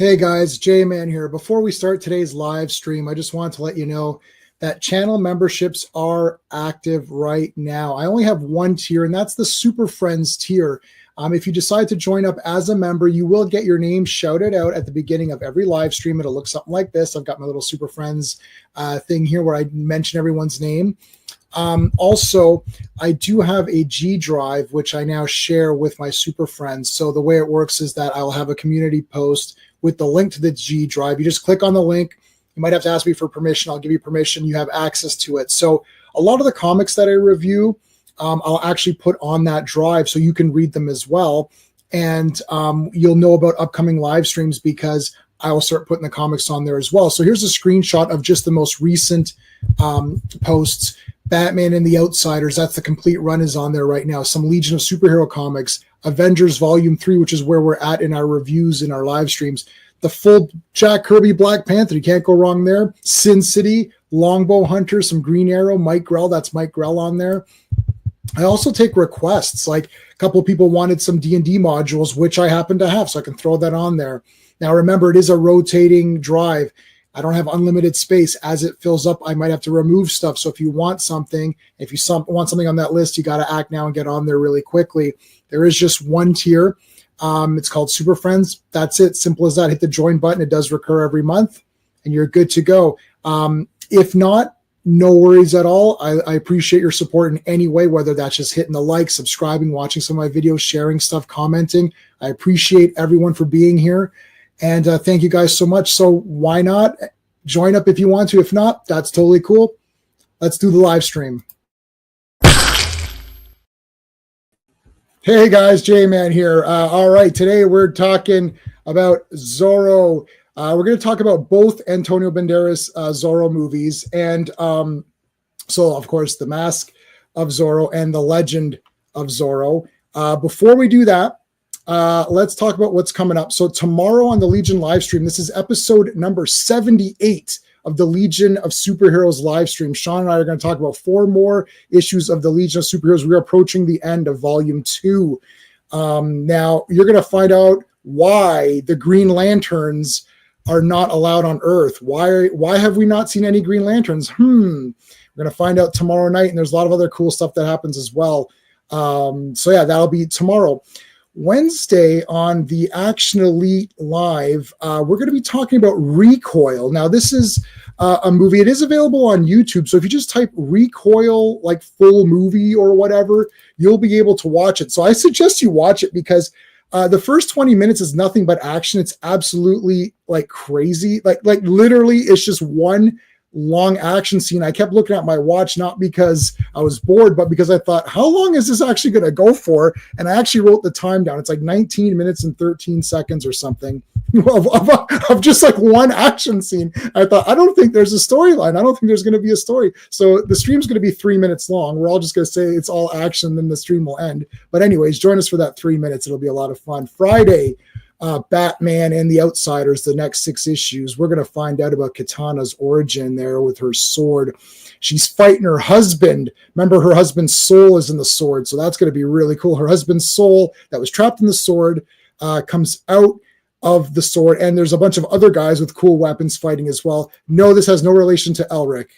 Hey guys, J-Man here. Before we start today's live stream, I just want to let you know that channel memberships are active right now. I only have one tier, and that's the Super Friends tier. If you decide to join up as a member, you will get your name shouted out at the beginning of every live stream. It'll look something like this. I've got my little Super Friends thing here where I mention everyone's name. Also, I do have a G Drive, which I now share with my Super Friends. So the way it works is that I'll have a community post with the link to the G Drive. You just click on the link. You might have to ask me for permission. I'll give you permission. You have access to it. So a lot of the comics that I review, I'll actually put on that drive so you can read them as well. And you'll know about upcoming live streams because I will start putting the comics on there as well. So here's a screenshot of just the most recent posts. Batman and the Outsiders, that's the complete run, is on there right now. Some Legion of Superhero comics, Avengers Volume 3, which is where we're at in our reviews in our live streams. The full Jack Kirby Black Panther, you can't go wrong there. Sin City, Longbow Hunter, some Green Arrow, Mike Grell, that's Mike Grell on there. I also take requests, like a couple of people wanted some D&D modules, which I happen to have, so I can throw that on there. Now remember, it is a rotating drive. I don't have unlimited space. As it fills up, I might have to remove stuff. So if you want something, if you want something on that list, you got to act now and get on there really quickly. There is just one tier. It's called Super Friends. That's it. Simple as that. Hit the join button. It does recur every month, and you're good to go. If not, no worries at all. I appreciate your support in any way, whether that's just hitting the like, subscribing, watching some of my videos, sharing stuff, commenting. I appreciate everyone for being here. And thank you guys so much. So why not join up if you want to? If not, that's totally cool. Let's do the live stream. Hey guys, J-Man here. All right, today we're talking about Zorro. We're going to talk about both Antonio Banderas Zorro movies. And so, of course, The Mask of Zorro and The Legend of Zorro. Before we do that, let's talk about what's coming up. So tomorrow on the Legion live stream, this is episode number 78 of the Legion of Superheroes live stream. Sean and I are going to talk about 4 more issues of the Legion of Superheroes. We're approaching the end of volume 2. Now you're going to find out why the Green Lanterns are not allowed on Earth. Why have we not seen any Green Lanterns? We're going to find out tomorrow night, and there's a lot of other cool stuff that happens as well. So yeah, that'll be tomorrow. Wednesday on the Action Elite Live, we're going to be talking about Recoil. Now, this is a movie. It is available on YouTube. So if you just type Recoil, like full movie or whatever, you'll be able to watch it. So I suggest you watch it because the first 20 minutes is nothing but action. It's absolutely like crazy. Like literally, it's just one long action scene. I kept looking at my watch, not because I was bored, but because I thought, how long is this actually going to go for? And I actually wrote the time down. It's like 19 minutes and 13 seconds or something of just like one action scene. I thought, I don't think there's a storyline. I don't think there's going to be a story. So the stream's going to be 3 minutes long. We're all just going to say it's all action, then the stream will end. But anyways, join us for that 3 minutes. It'll be a lot of fun. Friday, Batman and the Outsiders, the next 6 issues. We're going to find out about Katana's origin there with her sword. She's fighting her husband. Remember, her husband's soul is in the sword, so that's going to be really cool. Her husband's soul that was trapped in the sword comes out of the sword, and there's a bunch of other guys with cool weapons fighting as well. No, this has no relation to Elric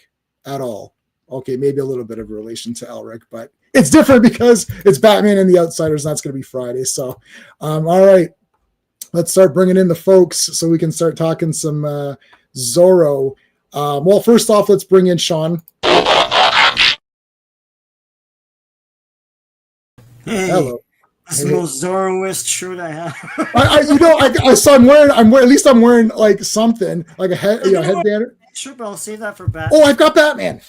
at all. Okay, maybe a little bit of a relation to Elric, but it's different because it's Batman and the Outsiders, and that's going to be Friday. So, all right. Let's start bringing in the folks so we can start talking some Zorro. Well, first off, let's bring in Sean. Hey, hello. That's the most Zorro-ist shirt I have. I saw I'm wearing like something like a headband. Sure, but I'll save that for Batman. Oh, I've got Batman.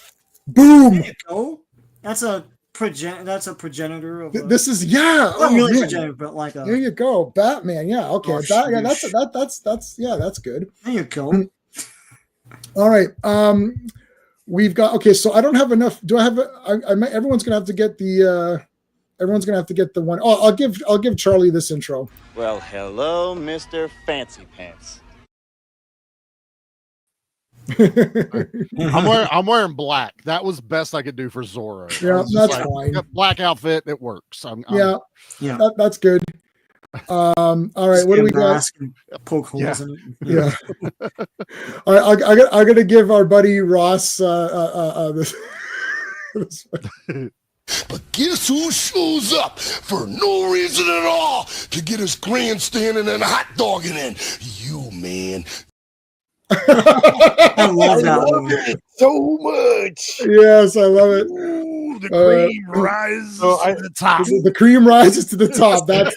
Boom. There you go. That's a progenitor of. This is not really progenitor, but like a. There you go, Batman. Yeah, okay. That's good. There you go. All right. We've got So I don't have enough. Do I have? Everyone's gonna have to get the. Everyone's gonna have to get the one. Oh, I'll give Charlie this intro. Well, hello, Mr. Fancy Pants. I'm wearing black. That was best I could do for Zorro. Yeah, that's fine. Black outfit, it works. That's good. All right, what do we got? And poke holes in it. Yeah. All right, I got to give our buddy Ross this. But guess who shows up for no reason at all to get his grandstanding and hot dogging in? You, man. I love that one. it so much. Yes, I love it. Ooh, the cream rises to the top. The cream rises to the top. That's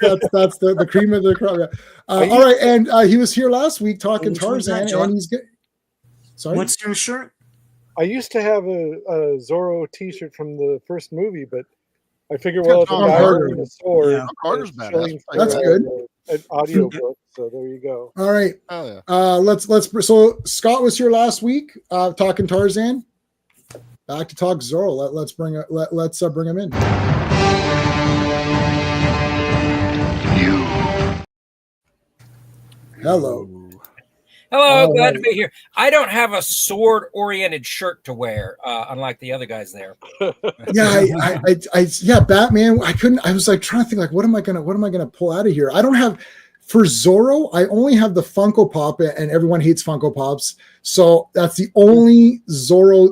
the cream of the crop. Yeah. All right, and he was here last week talking Which one's that, Tarzan, John? and he's good. Sorry, What's your shirt? I used to have a Zorro T-shirt from the first movie, but I figured, well, if a Tom guy Carter. wearing a sword, Yeah. Carter's is badass. showing for, That's good. An audio book, so there you go. All right. Oh yeah. Let's. So Scott was here last week talking Tarzan. Back to talk Zorro. Let's bring him in. Hello. Hello, All glad right. to be here. I don't have a sword-oriented shirt to wear, unlike the other guys there. Yeah, yeah, Batman. I couldn't. I was like trying to think, like, what am I gonna pull out of here? I don't have for Zorro. I only have the Funko Pop, and everyone hates Funko Pops, so that's the only Zorro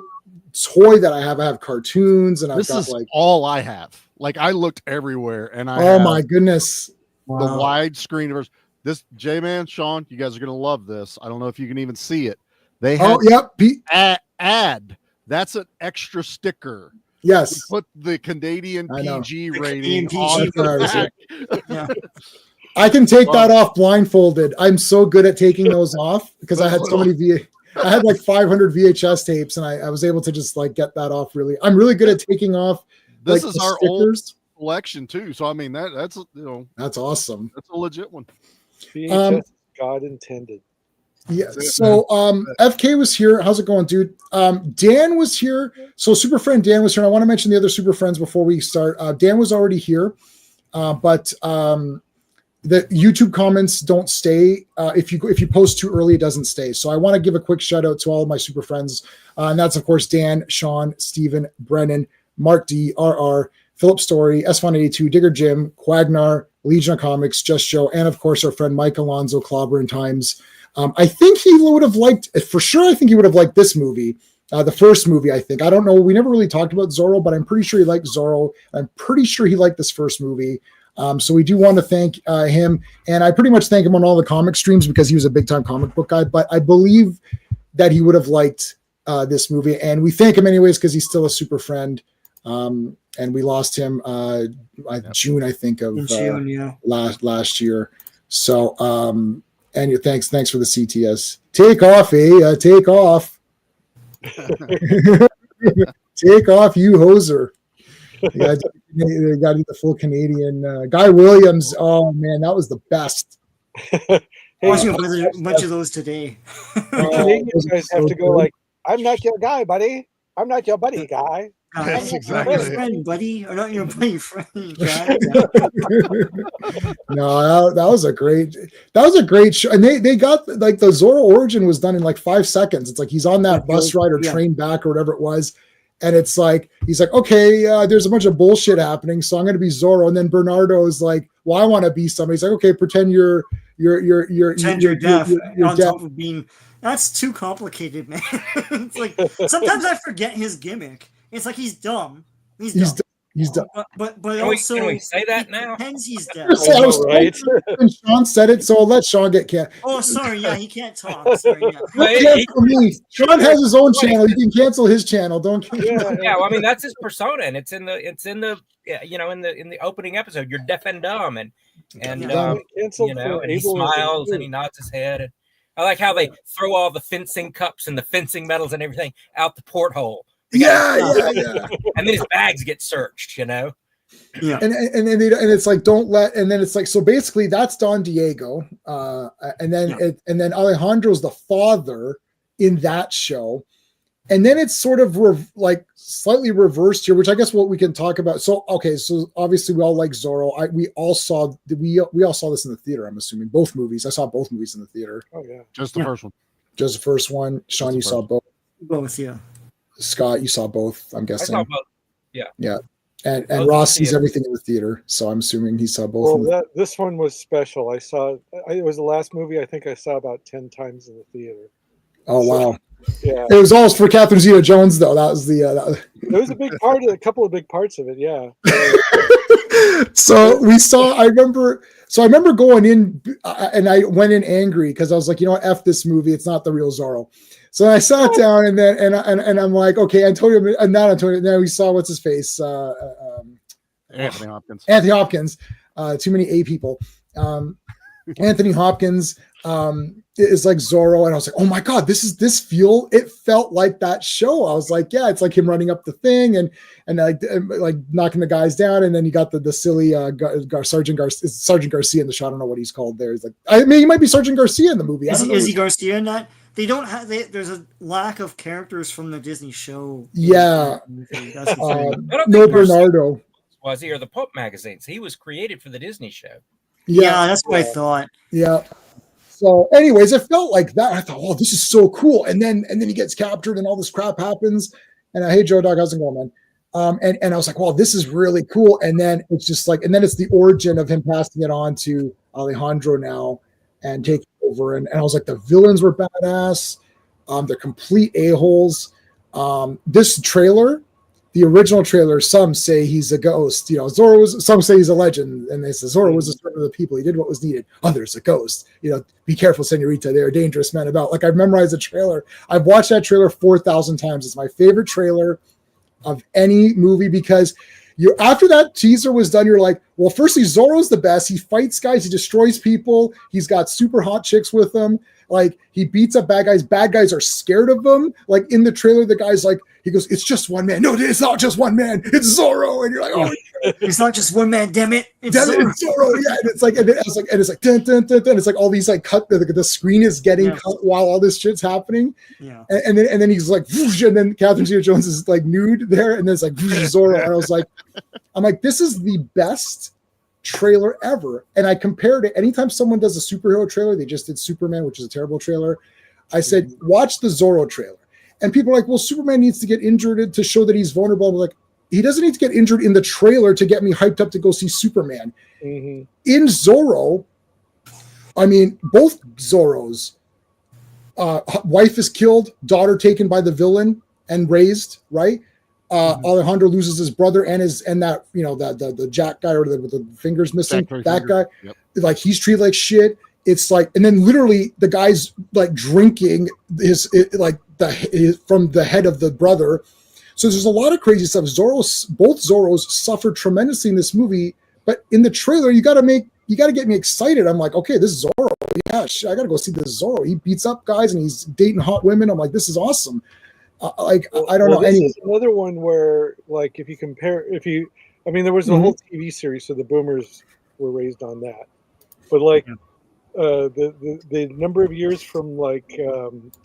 toy that I have. I have cartoons, and I've This got is like, all I have. Like I looked everywhere, and I oh have my goodness. the Wow. widescreen version. This J-Man, Sean, you guys are gonna love this. I don't know if you can even see it. They have Oh, yep. ad. That's an extra sticker. Yes. Put the Canadian I know. PG The rating Canadian on PG the back. Yeah. I can take that off blindfolded. I'm so good at taking those off because I had so many I had like 500 VHS tapes, and I was able to just like get that off. Really, I'm really good at taking off. This like, is the our stickers. old collection too. So I mean that's That's awesome. that's a legit one. VHS God intended. Yeah. So FK was here. How's it going, dude? Dan was here. So super friend Dan was here. And I want to mention the other super friends before we start. Dan was already here, but the YouTube comments don't stay. If you post too early, it doesn't stay. So I want to give a quick shout out to all of my super friends, and that's of course Dan, Sean, Steven, Brennan, Mark D, RR, Philip Story, S182, Digger Jim, Quagnar, Legion of Comics, Just Joe, and of course our friend Mike Alonzo, Clobberin Times. I think he would have liked, for sure. I think he would have liked this movie, the first movie. I think, I don't know. We never really talked about Zorro, but I'm pretty sure he liked Zorro. I'm pretty sure he liked this first movie. So we do want to thank him, and I pretty much thank him on all the comic streams because he was a big time comic book guy. But I believe that he would have liked this movie, and we thank him anyways because he's still a super friend. And we lost him June, I think, of June, yeah. last year. So and thanks for the CTS. Take off, take off. Take off, you hoser. You got to do the full Canadian. Guy Williams, oh man, that was the best. I watching a bunch of those today. The Canadian guys have to go like, I'm not your guy, buddy. I'm not your buddy, guy. Yes, I'm exactly. not your friend, buddy, or not your buddy, friend. Guy. No, that was a great show, and they got like the Zorro origin was done in like 5 seconds. It's like he's on that bus ride or train back or whatever it was, and it's like he's like, okay, there's a bunch of bullshit happening, so I'm going to be Zorro, and then Bernardo is like, well, I want to be somebody. He's like, okay, pretend you're deaf. You're On deaf. top of being, that's too complicated, man. It's like sometimes I forget his gimmick. It's like he's dumb. He's dumb. But Can also we say that he now? pretends he's deaf. Right? And Sean said it, so let Sean get canceled. Oh, sorry. Yeah, he can't talk. Sorry. Yeah. Cancel me. Sean has his own channel. You can cancel his channel. Don't. Yeah. Yeah, well, I mean that's his persona, and it's in the in the opening episode. You're deaf and dumb, and Canceled and for he Abel smiles and he nods his head. And I like how they throw all the fencing cups and the fencing medals and everything out the porthole. Yeah. And then his bags get searched. Yeah. And it's like don't let, and then it's like, so basically that's Don Diego, and then Alejandro's the father in that show, and then it's sort of like slightly reversed here, which I guess what we can talk about. So okay, so obviously we all like Zorro. We all saw this in the theater. I'm assuming both movies. I saw both movies in the theater. Oh yeah, Just the first one. Just the first one. Sean, you saw both. Both, yeah. Scott, you saw both. I'm I guessing. saw both. Yeah. And Ross sees everything in the theater, so I'm assuming he saw both. Well, this one was special. It was the last movie I think I saw about 10 times in the theater. Oh, wow. Yeah. It was all for Catherine Zeta-Jones, though. That was the... It was a couple of big parts of it, yeah. So I remember going in, and I went in angry because I was like, you know what, F this movie. It's not the real Zorro. So I sat down and then and I'm like, okay, Antonio, not Antonio. Now we saw what's his face, Anthony Hopkins. Anthony Hopkins. Too many A people. Anthony Hopkins is like Zorro, and I was like, oh my god, it felt like that show. I was like, yeah, it's like him running up the thing and like knocking the guys down, and then you got the silly Sergeant Garcia in the shot. I don't know what he's called there. He's like, I mean, he might be Sergeant Garcia in the movie. Is he Garcia in that? They don't have. There's a lack of characters from the Disney show. Yeah, no Bernardo. Was he, or the Pulp magazines? He was created for the Disney show. Yeah, that's what I thought. Yeah. So, anyways, it felt like that. I thought, oh, this is so cool. And then he gets captured, and all this crap happens. And hey, Joe Dog, how's it going, man? And I was like, well, this is really cool. And then it's just like, and then it's the origin of him passing it on to Alejandro now and taking over. And I was like, the villains were badass. They're complete a-holes. This trailer, the original trailer, some say he's a ghost. You know, some say he's a legend, and they say Zorro was a servant of the people. He did what was needed. Others, a ghost. You know, be careful, senorita. They're dangerous men about. Like, I've memorized the trailer. I've watched that trailer 4,000 times. It's my favorite trailer of any movie because after that teaser was done, you're like, well, firstly, Zorro's the best. He fights guys. He destroys people. He's got super hot chicks with him. Like, he beats up bad guys. Bad guys are scared of him. Like, in the trailer, the guy's like, he goes, it's just one man. No, it's not just one man. It's Zorro. And you're like, oh, it's not just one man. Damn it. It's Zorro. Yeah. And it's like, and it's like, dun, dun, dun, dun. It's like all these like cut. The screen is getting cut while all this shit's happening. Yeah. And then he's like, whoosh, and then Catherine Zeta-Jones is like nude there, and then it's like Zorro. And I was like, I'm like, this is the best trailer ever. And I compared it. Anytime someone does a superhero trailer, they just did Superman, which is a terrible trailer. I said, watch the Zorro trailer. And people are like, well, Superman needs to get injured to show that he's vulnerable. I'm like, he doesn't need to get injured in the trailer to get me hyped up to go see Superman. Mm-hmm. In Zorro, I mean, both Zorros, wife is killed, daughter taken by the villain and raised, right? Alejandro loses his brother and that, you know, the Jack guy or the fingers missing, that guy. Yep. Like, he's treated like shit. It's like, and then literally the guy's like drinking from the head of the brother. So there's a lot of crazy stuff. Both Zorros suffered tremendously in this movie, but in the trailer, you got to get me excited. I'm like, okay, this is Zorro. Yeah, I got to go see this Zorro. He beats up guys and he's dating hot women. I'm like, this is awesome. I don't know. This is another one where, like, if you compare, I mean, there was a whole TV series, so the boomers were raised on that. But like, the number of years from like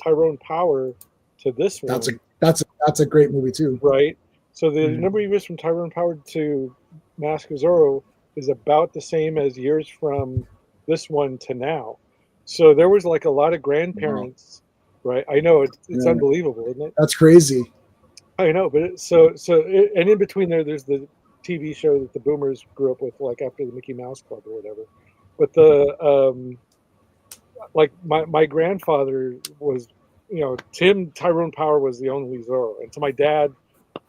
Tyrone Power to this one, that's a great movie too, right? So the number of years from Tyrone Power to Mask of Zorro is about the same as years from this one to now. So there was like a lot of grandparents, right? I know it's unbelievable, isn't it? That's crazy. I know, but and in between there's the TV show that the boomers grew up with, like after the Mickey Mouse Club or whatever. But the like my grandfather was, you know, Tyrone Power was the only Zorro, and so my dad,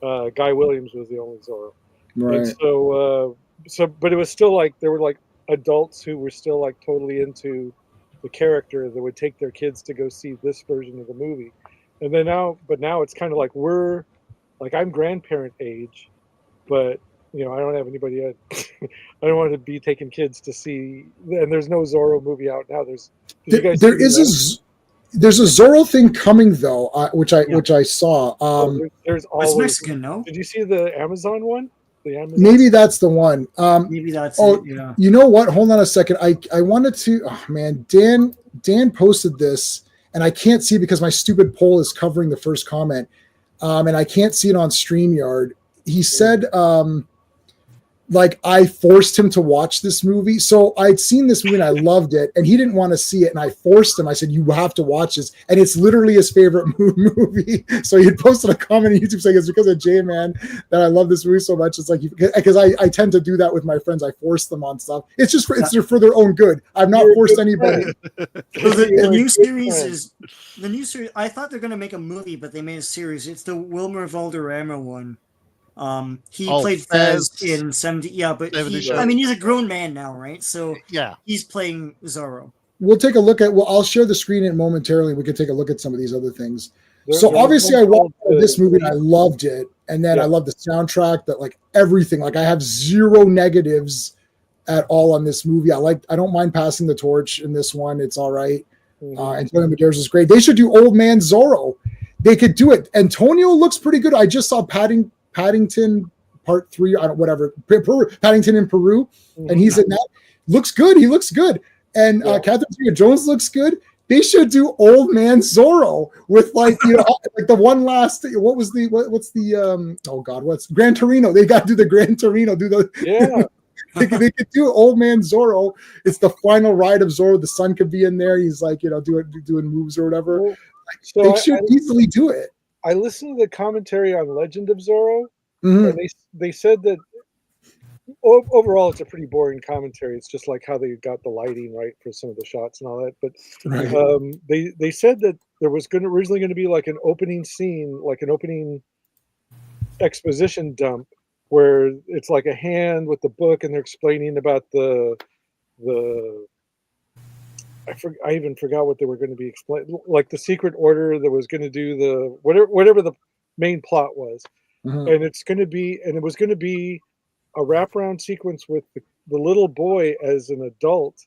Guy Williams, was the only Zorro. Right. And but it was still like there were like adults who were still like totally into the character that would take their kids to go see this version of the movie. And then now it's kind of like I'm grandparent age, but you know, I don't have anybody yet. I don't want to be taking kids to see, and there's no Zorro movie out now. There's a Zorro thing coming though, which I saw. There's always, it's Mexican, no? Did you see the Amazon one? Maybe that's the one. Maybe that's it. Yeah. You know what? Hold on a second. I wanted to. Oh man, Dan posted this, and I can't see because my stupid poll is covering the first comment, and I can't see it on StreamYard. He said like I forced him to watch this movie. So I'd seen this movie and I loved it, and he didn't want to see it. And I forced him. I said, "You have to watch this." And it's literally his favorite movie. So he had posted a comment on YouTube saying it's because of J-Man that I love this movie so much. It's like, because I tend to do that with my friends. I force them on stuff. It's just it's for their own good. I've not forced anybody. So the new series is the new series. I thought they're going to make a movie, but they made a series. It's the Wilmer Valderrama one. He played Fez in 70. Yeah, but I mean, he's a grown man now, right? So yeah, he's playing Zorro. We'll take a look at. Well, I'll share the screen in momentarily. We can take a look at some of these other things. So obviously, I watched this movie and I loved it, and then I loved the soundtrack. That like everything. Like I have zero negatives at all on this movie. I don't mind passing the torch in this one. It's all right. Antonio Banderas is great. They should do Old Man Zorro. They could do it. Antonio looks pretty good. I just saw Paddington Part 3, whatever, Paddington in Peru, and he's in that. Looks good. He looks good. And Catherine Zeta-Jones looks good. They should do Old Man Zorro with like like the one last. What's Gran Torino? They got to do the Gran Torino. They could do Old Man Zorro. It's the final ride of Zorro. The son could be in there. He's like doing moves or whatever. Well, they should easily do it. I listened to the commentary on Legend of Zorro, and they said that overall it's a pretty boring commentary. It's just like how they got the lighting right for some of the shots and all that. But they said that there was originally going to be like an opening scene, like an opening exposition dump, where it's like a hand with the book, and they're explaining about the. I even forgot what they were going to be explaining. Like the secret order that was going to do the whatever the main plot was, and it was going to be a wraparound sequence with the little boy as an adult,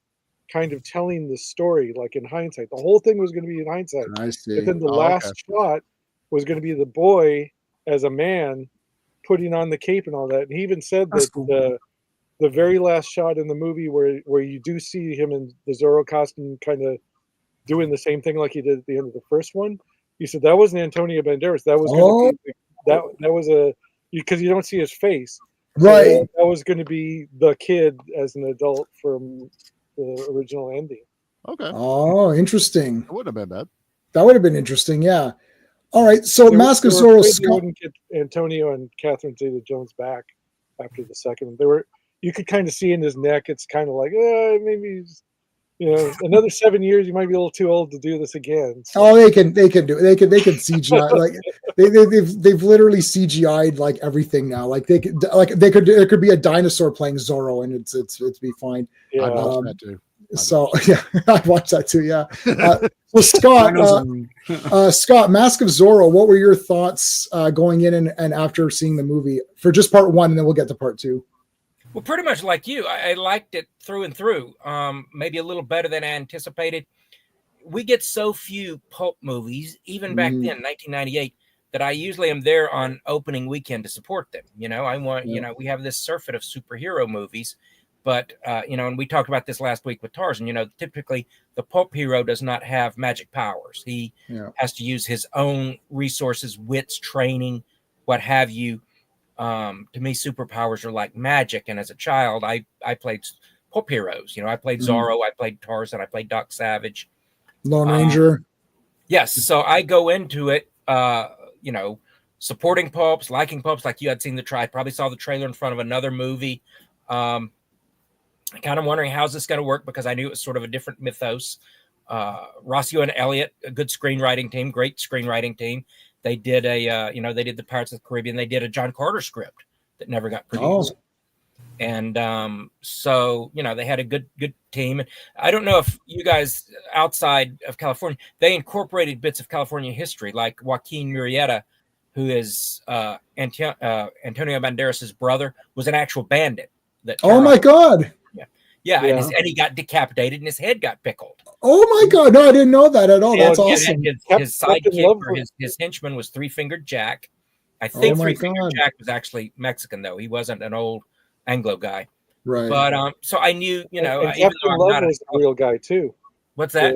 kind of telling the story like in hindsight. The whole thing was going to be in hindsight. I see. But then the last shot was going to be the boy as a man putting on the cape and all that. And he even said that the very last shot in the movie where you do see him in the Zorro costume kind of doing the same thing like he did at the end of the first one, he said that wasn't Antonio Banderas. That was going to be that was because you don't see his face. Right. So that was going to be the kid as an adult from the original ending. Okay. Oh, interesting. That wouldn't have been bad. That would have been interesting, yeah. All right, so Mask of Zorro. Wouldn't get Antonio and Catherine Zeta-Jones back after the second. You could kind of see in his neck. It's kind of like, maybe he's, another 7 years. You might be a little too old to do this again. So. Oh, they can do it. They can CGI like they've literally CGI'd like everything now. Like there could be a dinosaur playing Zorro and it's be fine. Yeah, I watched that too. So yeah, I watched that too. Yeah. So Scott, Mask of Zorro. What were your thoughts going in and after seeing the movie for just part one, and then we'll get to part two? Well, pretty much like you. I liked it through and through. Maybe a little better than I anticipated. We get so few Pulp movies, even back then, 1998, that I usually am there on opening weekend to support them. I want, we have this surfeit of superhero movies, but, and we talked about this last week with Tarzan, typically the Pulp hero does not have magic powers. He has to use his own resources, wits, training, what have you. To me, superpowers are like magic. And as a child, I played Pulp heroes. I played Zorro, I played Tarzan, I played Doc Savage, Lone Ranger. Yes. So I go into it, supporting Pulps, liking Pulps like you had seen the try. Probably saw the trailer in front of another movie. Kind of wondering how's this going to work because I knew it was sort of a different mythos. Rossio and Elliott, a good screenwriting team, great screenwriting team. They did they did the Pirates of the Caribbean. They did a John Carter script that never got produced. And so, they had a good team. I don't know if you guys outside of California, they incorporated bits of California history, like Joaquin Murrieta, who is Antonio Banderas' brother, was an actual bandit. Oh my God. Yeah. And he got decapitated and his head got pickled. Oh my God. No, I didn't know that at all. That's awesome. His sidekick or his henchman was Three-Fingered Jack. I think Three-Fingered Jack was actually Mexican, though. He wasn't an old Anglo guy. Right. But so I knew, and Captain Love was a real guy too. What's that?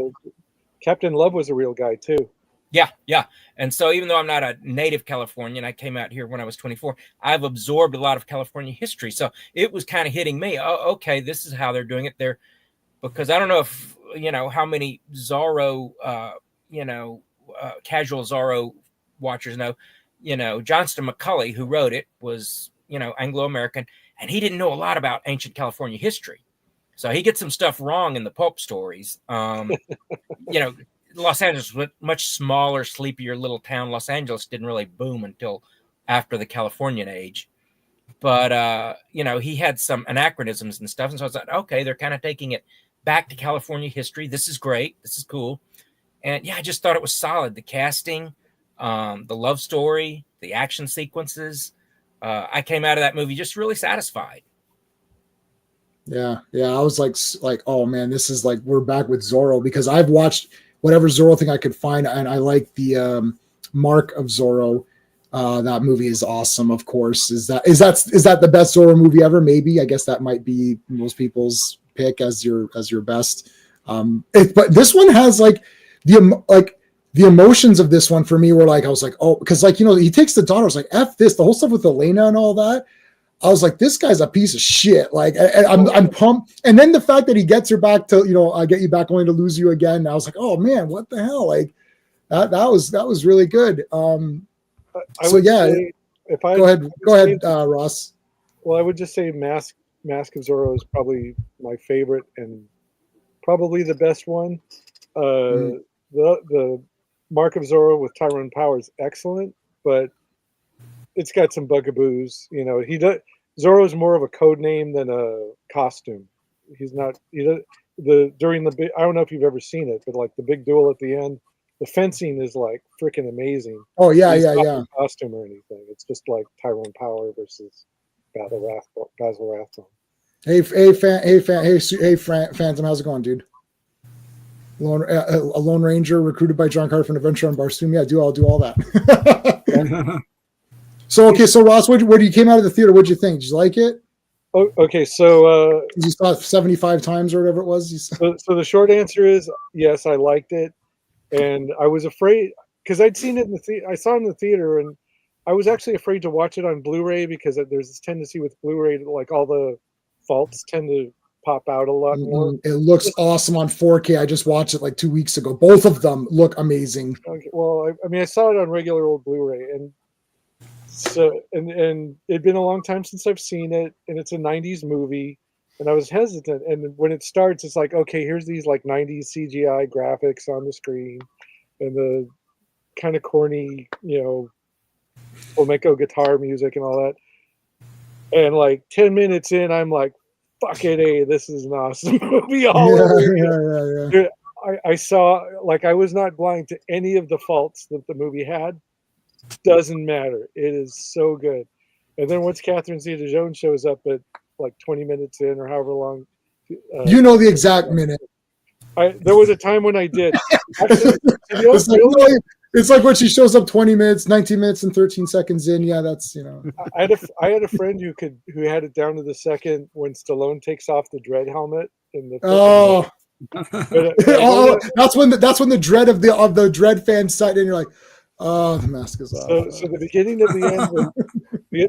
Captain Love was a real guy too. Yeah. And so even though I'm not a native Californian, I came out here when I was 24, I've absorbed a lot of California history. So it was kind of hitting me. Oh, okay, this is how they're doing it there. Because I don't know if, how many Zorro, casual Zorro watchers know, Johnston McCulley, who wrote it, was, Anglo-American, and he didn't know a lot about ancient California history. So he gets some stuff wrong in the Pulp stories. Los Angeles was a much smaller, sleepier little town. Los Angeles didn't really boom until after the Californian age. But, he had some anachronisms and stuff. And so I was like, okay, they're kind of taking it back to California history. This is great. This is cool. And yeah, I just thought it was solid. The casting, the love story, the action sequences. I came out of that movie just really satisfied. Yeah. I was like, oh man, this is like, we're back with Zorro, because I've watched whatever Zorro thing I could find, and I like the Mark of Zorro. That movie is awesome. Of course, is that the best Zorro movie ever? Maybe. I guess that might be most people's pick as your best. But this one has like the emotions of this one for me were like, I was like, oh, because he takes the daughter. I was like, F this, the whole stuff with Elena and all that. I was like, this guy's a piece of shit. Like, I'm pumped. And then the fact that he gets her back to, I get you back only to lose you again. I was like, oh man, what the hell? Like that was really good. Go ahead, Ross. Well, I would just say Mask of Zorro is probably my favorite and probably the best one. The Mark of Zorro with Tyrone Power is excellent, but it's got some bugaboos. Zorro is more of a code name than a costume. He's not. During the I don't know if you've ever seen it, but like the big duel at the end, the fencing is like freaking amazing. Oh yeah. Costume or anything? It's just like Tyrone Power versus Basil Rathbone. Hey, Phantom, how's it going, dude? A Lone Ranger recruited by John Carter for an adventure on Barstool. Yeah, do all that. So Ross, when you came out of the theater, what'd you think? Did you like it? Oh, okay, so you saw it 75 times or whatever it was. So the short answer is yes, I liked it, and I was afraid because I'd seen it in the theater. I saw it in the theater, and I was actually afraid to watch it on Blu-ray because there's this tendency with Blu-ray to, like, all the faults tend to pop out a lot more. It looks awesome on 4K. I just watched it like 2 weeks ago. Both of them look amazing. Okay, well, I saw it on regular old Blu-ray, and so and it'd been a long time since I've seen it, and it's a 90s movie, and I was hesitant. And when it starts, it's like, okay, here's these like 90s CGI graphics on the screen, and the kind of corny, flamenco guitar music and all that. And like 10 minutes in, I'm like, fuck it, this is an awesome movie. Yeah. I saw, like, I was not blind to any of the faults that the movie had. Doesn't matter. It is so good. And then once Catherine Zeta-Jones shows up at like 20 minutes in or however long. The exact minute. There was a time when I did. Actually, it's like when she shows up 20 minutes, 19 minutes and 13 seconds in. Yeah, that's, I had a friend who had it down to the second when Stallone takes off the dread helmet in the that's when the dread of the dread fans side in. You're like, oh, the mask is off. So the beginning of the end,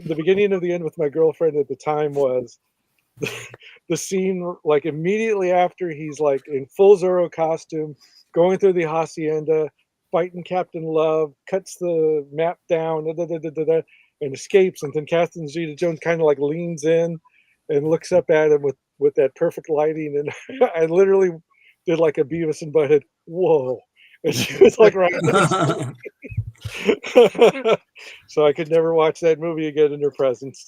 the beginning of the end with my girlfriend at the time was the scene like immediately after he's like in full Zorro costume, going through the hacienda, fighting Captain Love, cuts the map down, and escapes. And then Catherine Zeta-Jones kind of like leans in and looks up at him with that perfect lighting. And I literally did like a Beavis and Butthead, whoa. And she was like right next to me. So I could never watch that movie again in her presence.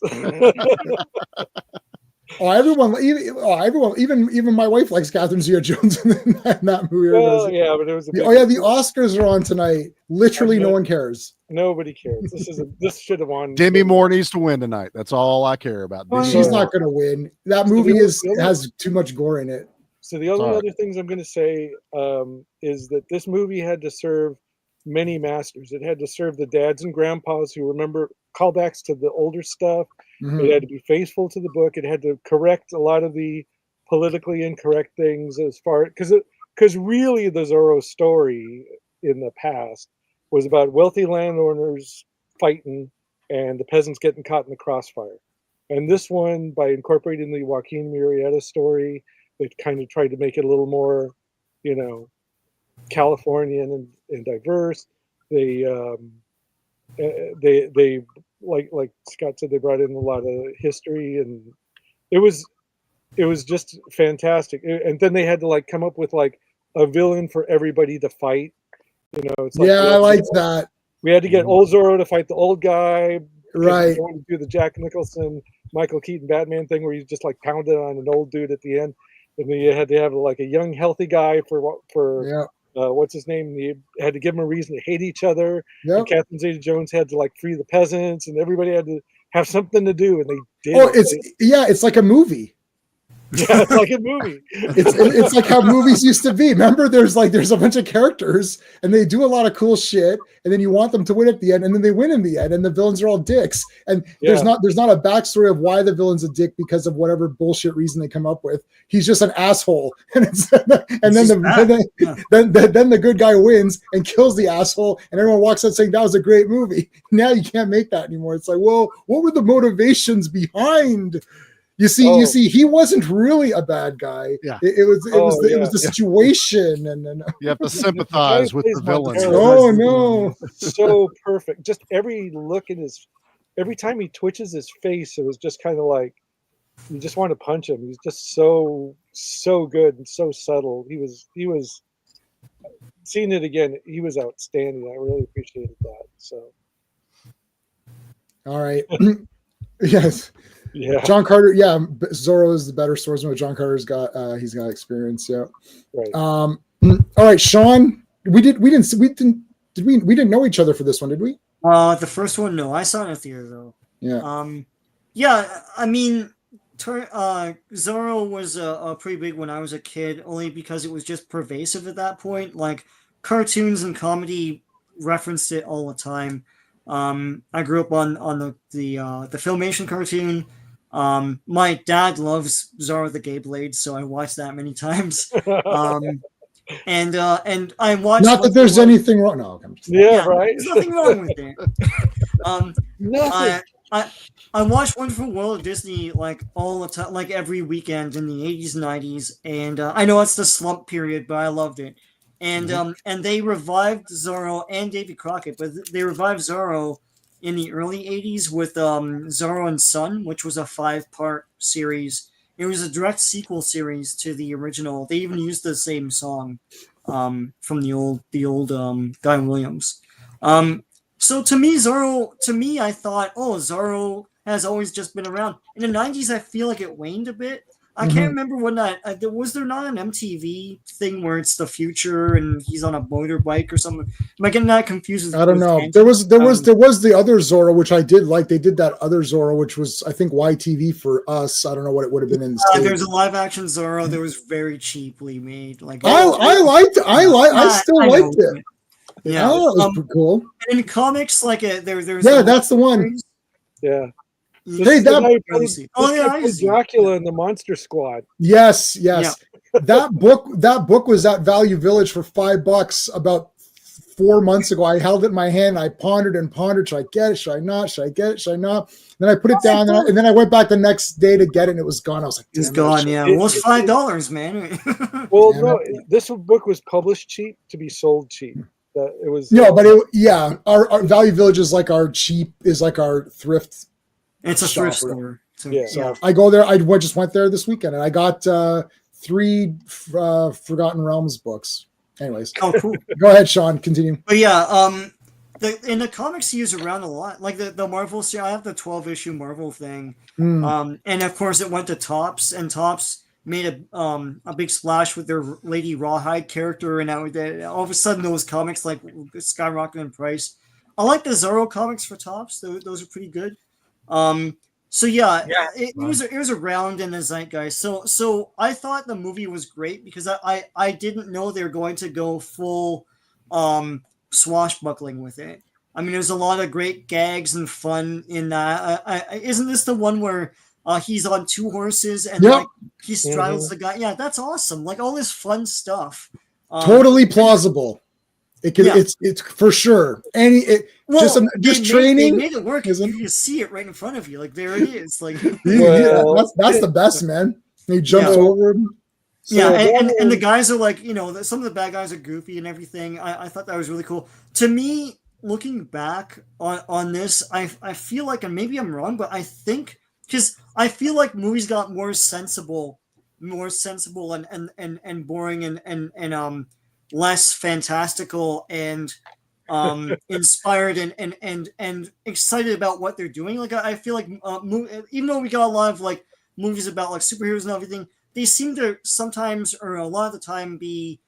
Everyone, even my wife likes Catherine Zeta-Jones in that movie. Well, yeah, but it was. The Oscars are on tonight. Literally, no one cares. Nobody cares. This should have won. Demi Moore needs to win tonight. That's all I care about. She's not going to win. That movie has too much gore in it. So the only other things I'm going to say is that this movie had to serve many masters. It had to serve the dads and grandpas who remember callbacks to the older stuff. Mm-hmm. It had to be faithful to the book. It had to correct a lot of the politically incorrect things as far because really the Zorro story in the past was about wealthy landowners fighting and the peasants getting caught in the crossfire. And this one, by incorporating the Joaquin Murrieta story, they kind of tried to make it a little more, Californian and diverse. They like Scott said, they brought in a lot of history, and it was just fantastic. And then they had to come up with a villain for everybody to fight. It's I liked that. We had to get old Zorro to fight the old guy. Right. We wanted to do the Jack Nicholson, Michael Keaton Batman thing where you just pounded on an old dude at the end. And then you had to have a young, healthy guy for what's his name? You had to give them a reason to hate each other. Yep. And Catherine Zeta-Jones had to free the peasants, and everybody had to have something to do, and they did. Oh, it's like a movie. Yeah, it's like a movie. It's like how movies used to be. Remember, there's a bunch of characters and they do a lot of cool shit, and then you want them to win at the end, and then they win in the end, and the villains are all dicks. And there's not a backstory of why the villain's a dick because of whatever bullshit reason they come up with. He's just an asshole, and then the good guy wins and kills the asshole, and everyone walks out saying that was a great movie. Now you can't make that anymore. It's like, well, what were the motivations behind? You see, he wasn't really a bad guy. Yeah. It was the situation, and you have to sympathize with the villain. Oh no, so perfect. Just every look in every time he twitches his face, it was just kind of you just want to punch him. He's just so good and so subtle. He was seeing it again. He was outstanding. I really appreciated that. So, all right, yes. Yeah, John Carter. Yeah, Zorro is the better swordsman. But John Carter's got he's got experience. Yeah. Right. All right, Sean. We didn't know each other for this one, did we? The first one, no. I saw it in a theater though. Yeah. Yeah. I mean, Zorro was a pretty big when I was a kid, only because it was just pervasive at that point. Cartoons and comedy referenced it all the time. I grew up on the Filmation cartoon. My dad loves Zorro the Gay Blade, so I watched that many times. And I watched. Not that there's anything wrong. No, right. There's nothing wrong with it. Nothing. I watched Wonderful World of Disney all the time, every weekend in the 80s, 90s, and I know it's the slump period, but I loved it. And and they revived Zorro and Davy Crockett, but they revived Zorro in the early 80s with Zorro and Son, which was a 5-part series. It was a direct sequel series to the original. They even used the same song from the old Guy Williams. So to me, I thought, Zorro has always just been around. In the 90s, I feel like it waned a bit. I can't remember when was there not an MTV thing where it's the future and he's on a motorbike or something? Am I getting that confused? I don't know. There was the other Zorro, which I did like. They did that other Zorro, which was I think YTV for us. I don't know what it would have been in the States. There's a live action Zorro that was very cheaply made. I still liked it. Yeah, that was pretty cool. In comics, there's that's the one. Yeah. Hey, Dracula and the Monster Squad. Yes. Yeah. that book was at Value Village for $5 about 4 months ago. I held it in my hand. I pondered. Should I get it? Should I not? Should I get it? Should I not? Then I put it down, and then I went back the next day to get it, and it was gone. I was like, it's gone. Yeah, well, it's $5, man. Well, no, this book was published cheap to be sold cheap. It was our Value Village is like our thrift. It's a thrift store. So I go there. I just went there this weekend, and I got 3 Forgotten Realms books. Anyways, oh, cool. Go ahead, Sean. Continue. But yeah, in the comics, he was around a lot. Like the Marvel series, I have the 12-issue Marvel thing, and of course, it went to Topps, and Topps made a big splash with their Lady Rawhide character, and all of a sudden, those comics skyrocketed in price. I like the Zorro comics for Topps; those are pretty good. It was around in the zeitgeist. So I thought the movie was great because I didn't know they were going to go full swashbuckling with it. I mean, there's a lot of great gags and fun in that. Isn't this the one where he's on 2 horses and he straddles the guy? Yeah, that's awesome. All this fun stuff. Totally plausible. It can, it's for sure. Just training. They made it work. You can see it right in front of you. Like there it is. Like that's the best, man. He jumps over him. So, and the guys are like, some of the bad guys are goofy and everything. I thought that was really cool. To me, looking back on this, I feel like, and maybe I'm wrong, but I think because I feel like movies got more sensible and boring and less fantastical and inspired and excited about what they're doing. Like I feel like even though we got a lot of like movies about like superheroes and everything, they seem to sometimes or a lot of the time be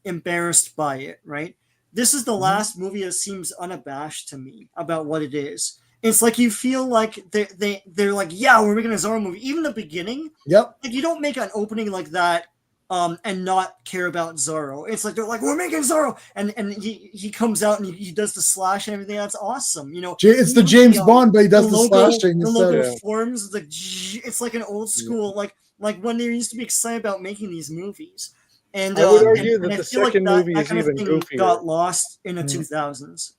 embarrassed by it, right? This is the last movie that seems unabashed to me about what it is. It's like you feel like they're like, yeah, we're making a Zorro movie. Even the beginning, yep. Like you don't make an opening like that and not care about Zorro. It's like they're like, we're making Zorro, and he comes out and he does the slash and everything. That's awesome, It's the James Bond, but he does the slashing. The logo forms it's like an old school like when they used to be excited about making these movies. And I would argue that the second like movie is even goofier. Got lost in the 2000s.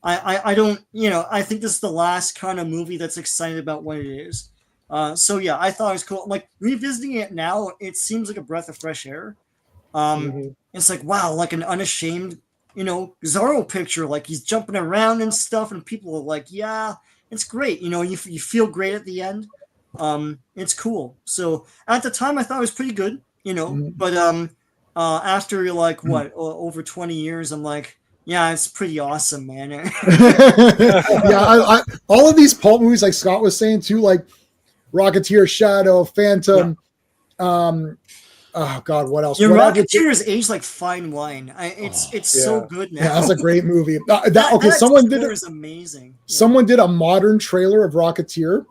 I don't, I think this is the last kind of movie that's excited about what it is. So yeah, I thought it was cool. Like revisiting it now, it seems like a breath of fresh air. It's like, wow, like an unashamed, Zorro picture. Like he's jumping around and stuff, and people are like, yeah, it's great. You feel great at the end. It's cool. So at the time, I thought it was pretty good. But after like over 20 years, I'm like, yeah, it's pretty awesome, man. I all of these Pulp movies, like Scott was saying too, like Rocketeer, Shadow, Phantom. Oh God, what else? Rocketeer is aged like fine wine. It's so good now. Yeah, that's a great movie. Someone did is amazing. Someone did a modern trailer of Rocketeer,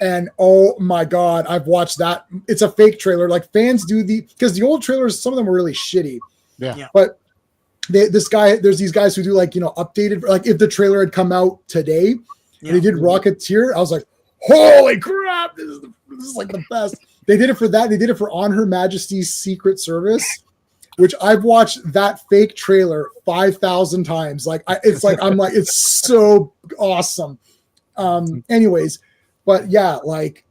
and oh my God, I've watched that. It's a fake trailer. Like fans do because the old trailers, some of them were really shitty. Yeah. But there's these guys who do like, updated, like if the trailer had come out today and they did Rocketeer, I was like, holy crap, this is like the best. They did it for that. They did it for On Her Majesty's Secret Service, which I've watched that fake trailer 5,000 times. It's so awesome. Anyways, but yeah, like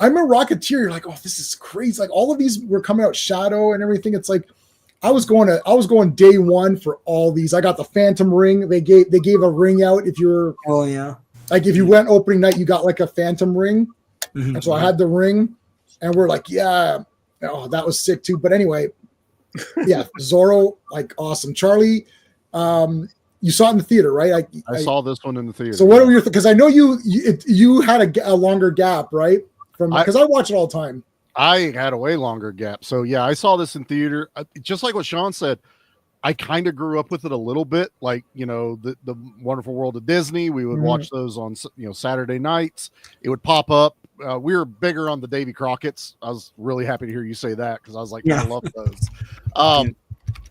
I remember Rocketeer, you're like, oh, this is crazy. Like all of these were coming out, Shadow and everything. It's like, I was going day one for all these. I got the Phantom ring. They gave a ring out if you're like if you went opening night, you got like a Phantom ring. Mm-hmm. And so I had the ring, and we're like, yeah, that was sick too. But anyway, yeah, Zorro, like awesome. Charlie, you saw it in the theater, right? I saw this one in the theater. So what are your because I know you had a longer gap, right? From because I watch it all the time. I had a way longer gap. So yeah, I saw this in theater. Just like what Sean said, I kind of grew up with it a little bit. Like, the Wonderful World of Disney. We would watch those on, Saturday nights. It would pop up. We were bigger on the Davy Crockett's. I was really happy to hear you say that because I was like, I love those.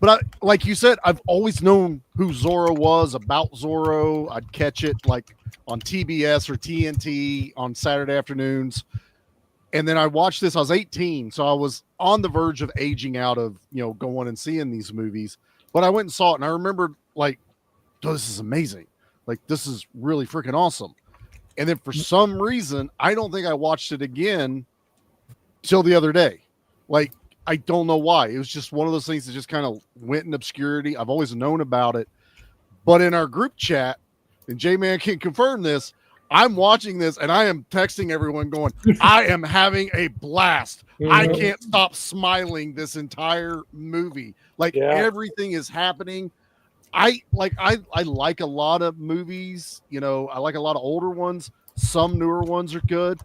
But like you said, I've always known who Zorro was, about Zorro. I'd catch it like on TBS or TNT on Saturday afternoons. And then I watched this. I was 18, so I was on the verge of aging out of, going and seeing these movies. But I went and saw it, and I remembered, like, oh, this is amazing. Like, this is really freaking awesome. And then for some reason, I don't think I watched it again till the other day. Like, I don't know why. It was just one of those things that just kind of went in obscurity. I've always known about it. But in our group chat, and J-Man can confirm this, I'm watching this and I am texting everyone going, I am having a blast. I can't stop smiling this entire movie. Like everything is happening. I like a lot of movies, I like a lot of older ones. Some newer ones are good.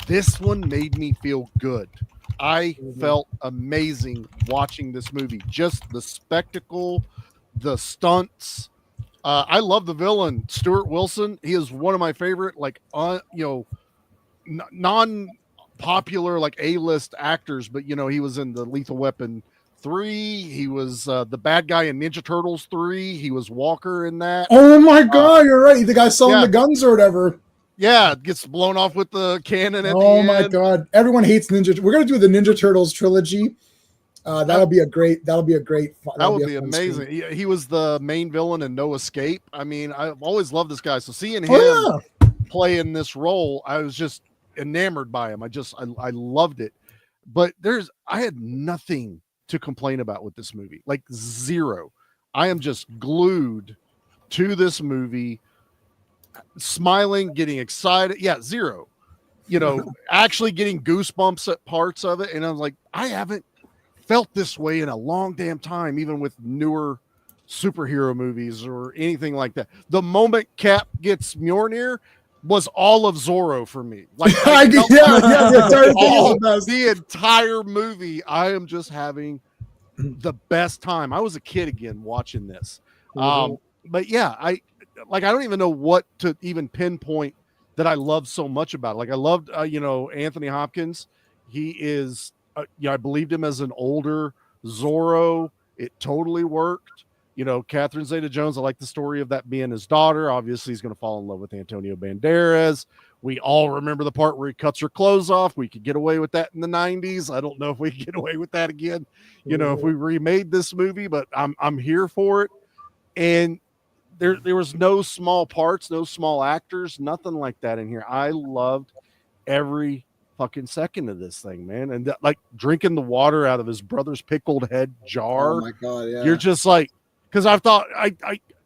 This one made me feel good. I felt amazing watching this movie. Just the spectacle, the stunts. I love the villain, Stuart Wilson. He is one of my favorite, like, non-popular, like A-list actors. But he was in the Lethal Weapon 3. He was the bad guy in Ninja Turtles 3. He was Walker in that. Oh my God, you're right. The guy selling the guns or whatever. Yeah, gets blown off with the cannon at the end. Oh my God, everyone hates Ninja. We're gonna do the Ninja Turtles trilogy. That'll be a great. That would be amazing. He was the main villain in No Escape. I mean, I've always loved this guy. So seeing him play in this role, I was just enamored by him. I loved it. But I had nothing to complain about with this movie, like zero. I am just glued to this movie, smiling, getting excited. Yeah, zero. Actually getting goosebumps at parts of it. And I was like, I haven't felt this way in a long damn time, even with newer superhero movies or anything like that. The moment Cap gets Mjolnir was all of Zorro for me. Like, the entire movie, I am just having the best time. I was a kid again watching this. But yeah, I don't even know what to even pinpoint that I love so much about it. Like I loved, Anthony Hopkins. He is, I believed him as an older Zorro. It totally worked. Catherine Zeta-Jones, I like the story of that being his daughter. Obviously, he's going to fall in love with Antonio Banderas. We all remember the part where he cuts her clothes off. We could get away with that in the 90s. I don't know if we can get away with that again, if we remade this movie, but I'm here for it. And there was no small parts, no small actors, nothing like that in here. I loved every fucking second of this thing, man. And like drinking the water out of his brother's pickled head jar. Oh my God, yeah. You're just like, because I thought I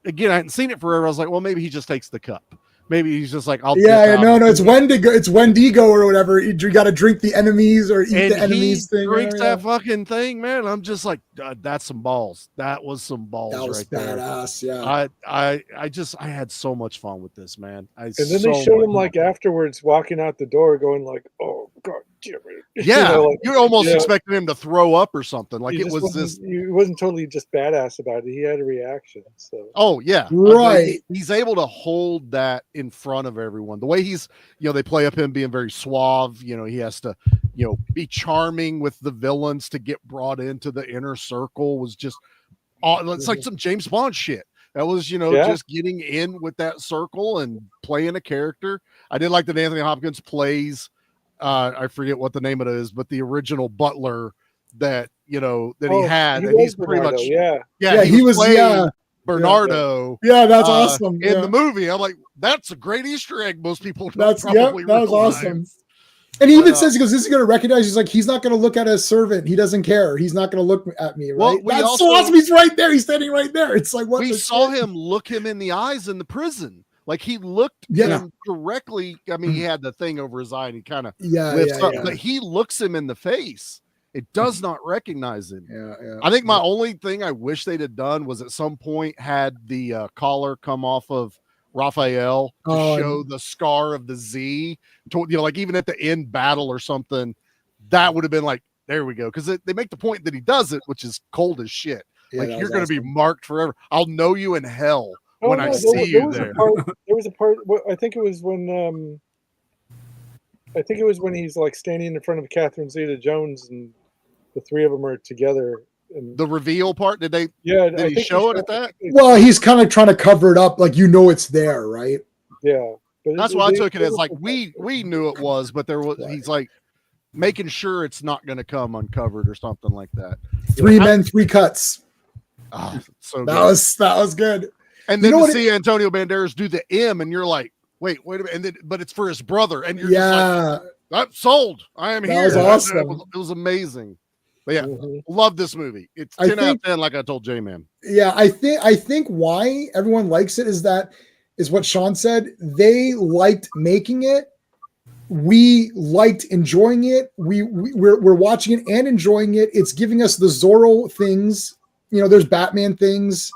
hadn't seen it forever. I was like, well, maybe he just takes the cup. Maybe he's just like, it's Wendigo. It's Wendigo or whatever. You got to drink the enemies or eat the enemies thing. Drinks that fucking thing, man. I'm just like, that's some balls. That was some balls. That was right badass. There. Yeah. I had so much fun with this, man. And then they showed him like afterwards walking out the door, going like, "Oh God, damn it!" Yeah, you almost expected him to throw up or something. Like it was this. He wasn't totally just badass about it. He had a reaction. So. Oh yeah, right. He's able to hold that in front of everyone. The way he's, they play up him being very suave. He has to, be charming with the villains to get brought into the inner circle was just, it's like some James Bond shit. That was, just getting in with that circle and playing a character. I did like that Anthony Hopkins plays, I forget what the name of it is, but the original butler that, he had. And he's pretty much, he was Bernardo. Yeah, that's awesome. In the movie. I'm like, that's a great Easter egg. Most people that was awesome. And he even says, he goes, this is going to recognize. He's like, he's not going to look at a servant. He doesn't care. He's not going to look at me. Right. Well, that's so awesome. He's right there. He's standing right there. It's like, what? We saw him look him in the eyes in the prison. Like he looked him directly. I mean, he had the thing over his eye and he kind of lifts up, but he looks him in the face. It does not recognize him. I think my only thing I wish they'd have done was at some point had the collar come off of Raphael to show the scar of the Z. Like even at the end battle or something, that would have been like, there we go. Because they make the point that he does it, which is cold as shit. Yeah, like you're going to be marked forever. I'll know you in hell when I see you there. There was a part. I think it was when. I think it was when he's like standing in front of Catherine Zeta-Jones and the three of them are together. And the reveal part, did they? Yeah, did he show it at that? Well, he's kind of trying to cover it up, like it's there, right? Yeah, but that's why I took it as like we knew it was, but there was he's like making sure it's not going to come uncovered or something like that. 3 men, 3 cuts. Oh, so that was good. And then to see Antonio Banderas do the M, and you're like, wait a minute, and then but it's for his brother, and you're just like, I'm sold. I am here. That was awesome. It was amazing. But yeah, love this movie. It's 10 out of 10, like I told J-Man. Yeah, I think why everyone likes it is what Sean said. They liked making it. We liked enjoying it. We're watching it and enjoying it. It's giving us the Zorro things. There's Batman things.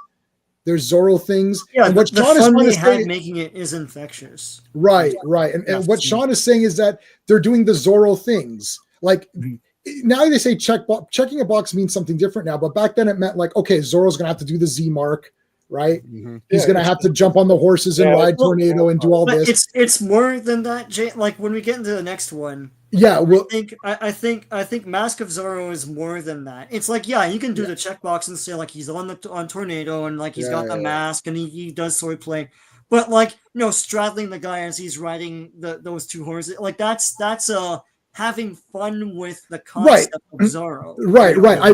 There's Zorro things. Yeah, and what the Sean fun is trying to say, making it is infectious. Right. And what Sean is saying is that they're doing the Zorro things. Like now they say checking a box means something different now, but back then it meant like, okay, Zorro's gonna have to do the Z mark, right? Mm-hmm. He's gonna have to jump on the horses and ride Tornado and do all this. It's more than that, Jay. Like when we get into the next one. Yeah, well, I think Mask of Zorro is more than that. It's like, you can do the checkbox and say like he's on Tornado and like he's got the mask and he does swordplay, but like straddling the guy as he's riding those 2 horses, like that's having fun with the concept of Zorro. Right. I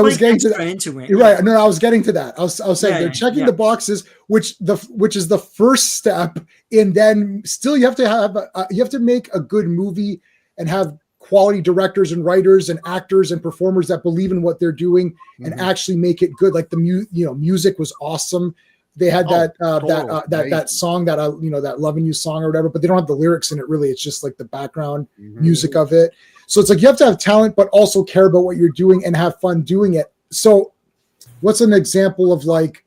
was getting to that. Into it. Right. No, I was getting to that. I was saying they're checking the boxes, which is the first step, and then still you have to make a good movie and have quality directors and writers and actors and performers that believe in what they're doing and actually make it good. Like the music was awesome. They had that song that that Loving You song or whatever, but they don't have the lyrics in it really. It's just like the background music of it. So it's like you have to have talent, but also care about what you're doing and have fun doing it. So what's an example of, like,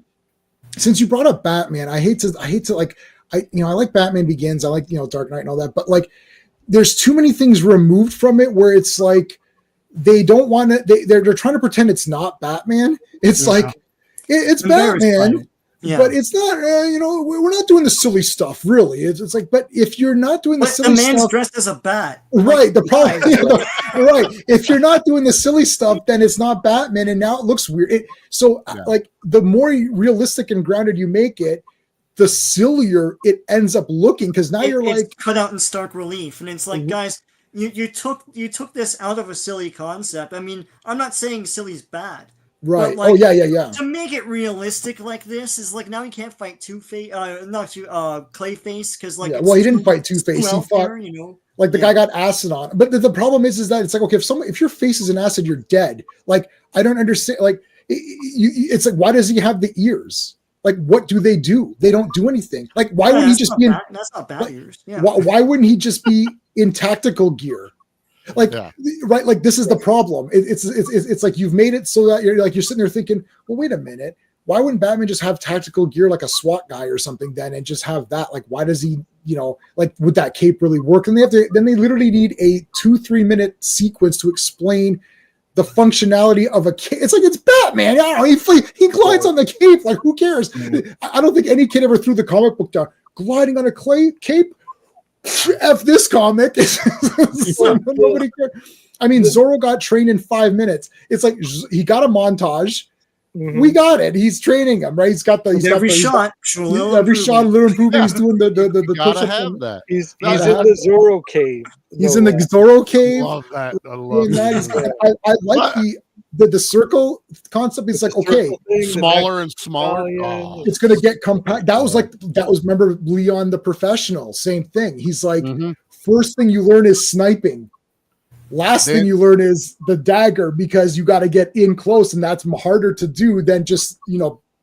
since you brought up Batman, I hate to like, I like Batman Begins. I like, Dark Knight and all that, but like there's too many things removed from it where it's like, they don't want to, they're trying to pretend it's not Batman. It's like, it's Batman. Yeah. But it's not, we're not doing the silly stuff, really. It's like, but if you're not doing the silly stuff, the man's dressed as a bat, right? The problem, right? If you're not doing the silly stuff, then it's not Batman, and now it looks weird. Like the more realistic and grounded you make it, the sillier it ends up looking. Because now you're like cut out in stark relief, and it's like, guys, you took this out of a silly concept. I mean, I'm not saying silly's bad. Right. Like, yeah. To make it realistic like this is like, now you can't fight Clayface, because like he didn't fight Two-Face. He fought, like the guy got acid on. But the problem is that it's like, okay, if your face is an acid, you're dead. Like, I don't understand. Like, it's like, why does he have the ears? Like, what do? They don't do anything. Like, why wouldn't he just be in? That's not bad ears. Yeah. Why wouldn't he just be in tactical gear? Like, right, like this is the problem. It's like you've made it so that you're sitting there thinking, well, wait a minute, why wouldn't Batman just have tactical gear like a SWAT guy or something then, and just have that? Like, why does he, like, would that cape really work? And they literally need a 2-3 minute sequence to explain the functionality of a cape. It's like, it's Batman. I don't know, he glides on the cape. Like, who cares? I don't think any kid ever threw the comic book down. Gliding on a cape. F this comic. Nobody cared. I mean, Zorro got trained in 5 minutes. It's like he got a montage. We got it. He's training him, right? He's got every shot, a little improvement. Yeah. He's doing the gotta have that. He's in the Zorro cave. He's in the Zorro cave. I love that. I love that. I like the circle concept. Is like, okay, smaller and smaller. It's going to get compact. That was remember Leon the Professional, same thing. He's like, first thing you learn is sniping. Last thing you learn is the dagger, because you got to get in close, and that's harder to do than just,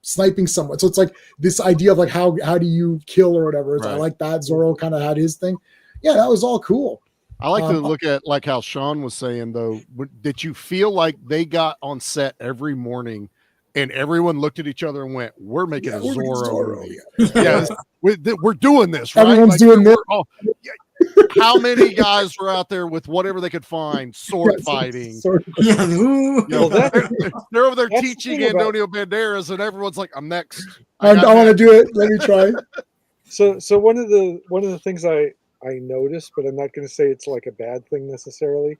sniping someone. So it's like this idea of like, how do you kill or whatever. Right. I like that. Zorro kind of had his thing. Yeah, that was all cool. I like to look at, like how Sean was saying, though, did you feel like they got on set every morning and everyone looked at each other and went, we're making a Zorro movie. Yeah, we're doing this, right? Everyone's doing this. How many guys were out there with whatever they could find, sword fighting? Yeah. They're over there teaching Antonio Banderas, and everyone's like, I'm next. I want to do it. Let me try. So one of the things I noticed, but I'm not going to say it's like a bad thing necessarily,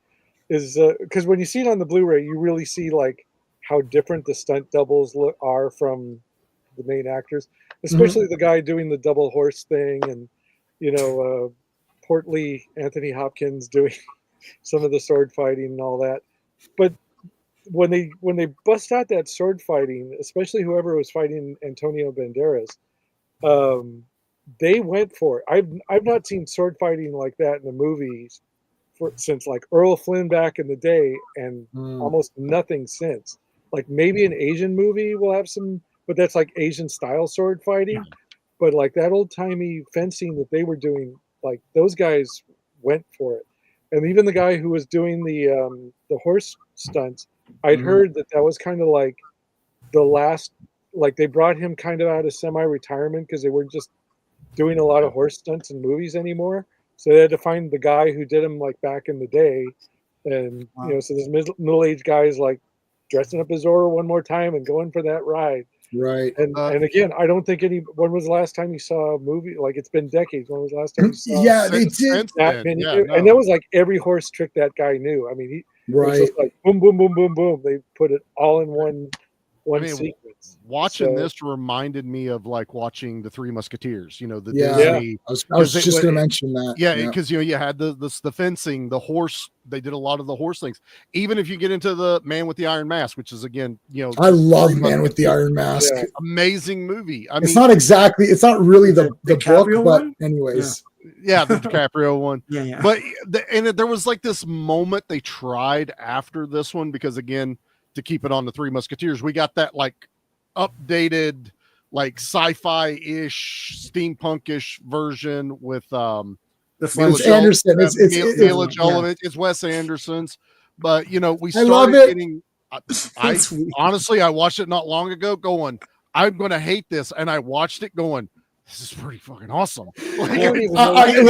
is because when you see it on the Blu-ray, you really see like how different the stunt doubles are from the main actors, especially the guy doing the double horse thing, and portly Anthony Hopkins doing some of the sword fighting and all that. But when they bust out that sword fighting, especially whoever was fighting Antonio Banderas, they went for it. I've not seen sword fighting like that in the movies since like Earl Flynn back in the day, and almost nothing since. Like maybe an Asian movie will have some, but that's like Asian style sword fighting. But like that old timey fencing that they were doing, like those guys went for it. And even the guy who was doing the horse stunts, I'd heard that was kind of like the last, like they brought him kind of out of semi-retirement because they weren't just doing a lot of horse stunts in movies anymore. So they had to find the guy who did them like back in the day. And, so this middle-aged guy is like dressing up as Zorro one more time and going for that ride. Right. And again, I don't think when was the last time you saw a movie? Like it's been decades. When was the last time you saw they did that many? And that was like every horse trick that guy knew. I mean, it was just like boom, boom, boom, boom, boom. They put it all in one sequence. watching this reminded me of like watching the Three Musketeers, the Disney. I was just going to mention that. Yeah, because you had the fencing, the horse. They did a lot of the horse things. Even if you get into the Man with the Iron Mask, which is again, I love Man with the Iron Mask. Yeah. Amazing movie. It's not really the book, but anyways. Yeah, the DiCaprio one. Yeah. But there was like this moment they tried after this one, because again, to keep it on the Three Musketeers, we got that like updated, like sci-fi-ish, steampunk-ish version with it's Anderson. It's Wes Anderson's, but we started getting. Honestly, I watched it not long ago, going, I'm going to hate this, and I watched it going, this is pretty fucking awesome. It's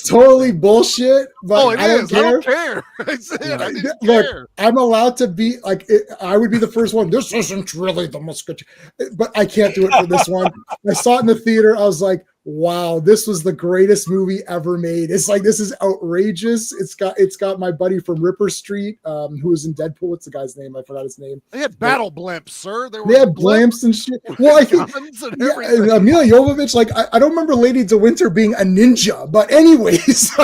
totally bullshit, but I don't care. I'm allowed to be like, I would be the first one. This isn't really the Musketeer, but I can't do it for this one. I saw it in the theater. I was like, wow, this was the greatest movie ever made. It's like, this is outrageous. It's got my buddy from Ripper Street, who was in Deadpool. What's the guy's name? I forgot his name. They had battle blimps, sir. They had blimps and shit. Well, I think Mila Jovovich, like, I don't remember Lady DeWinter being a ninja, but anyways, she's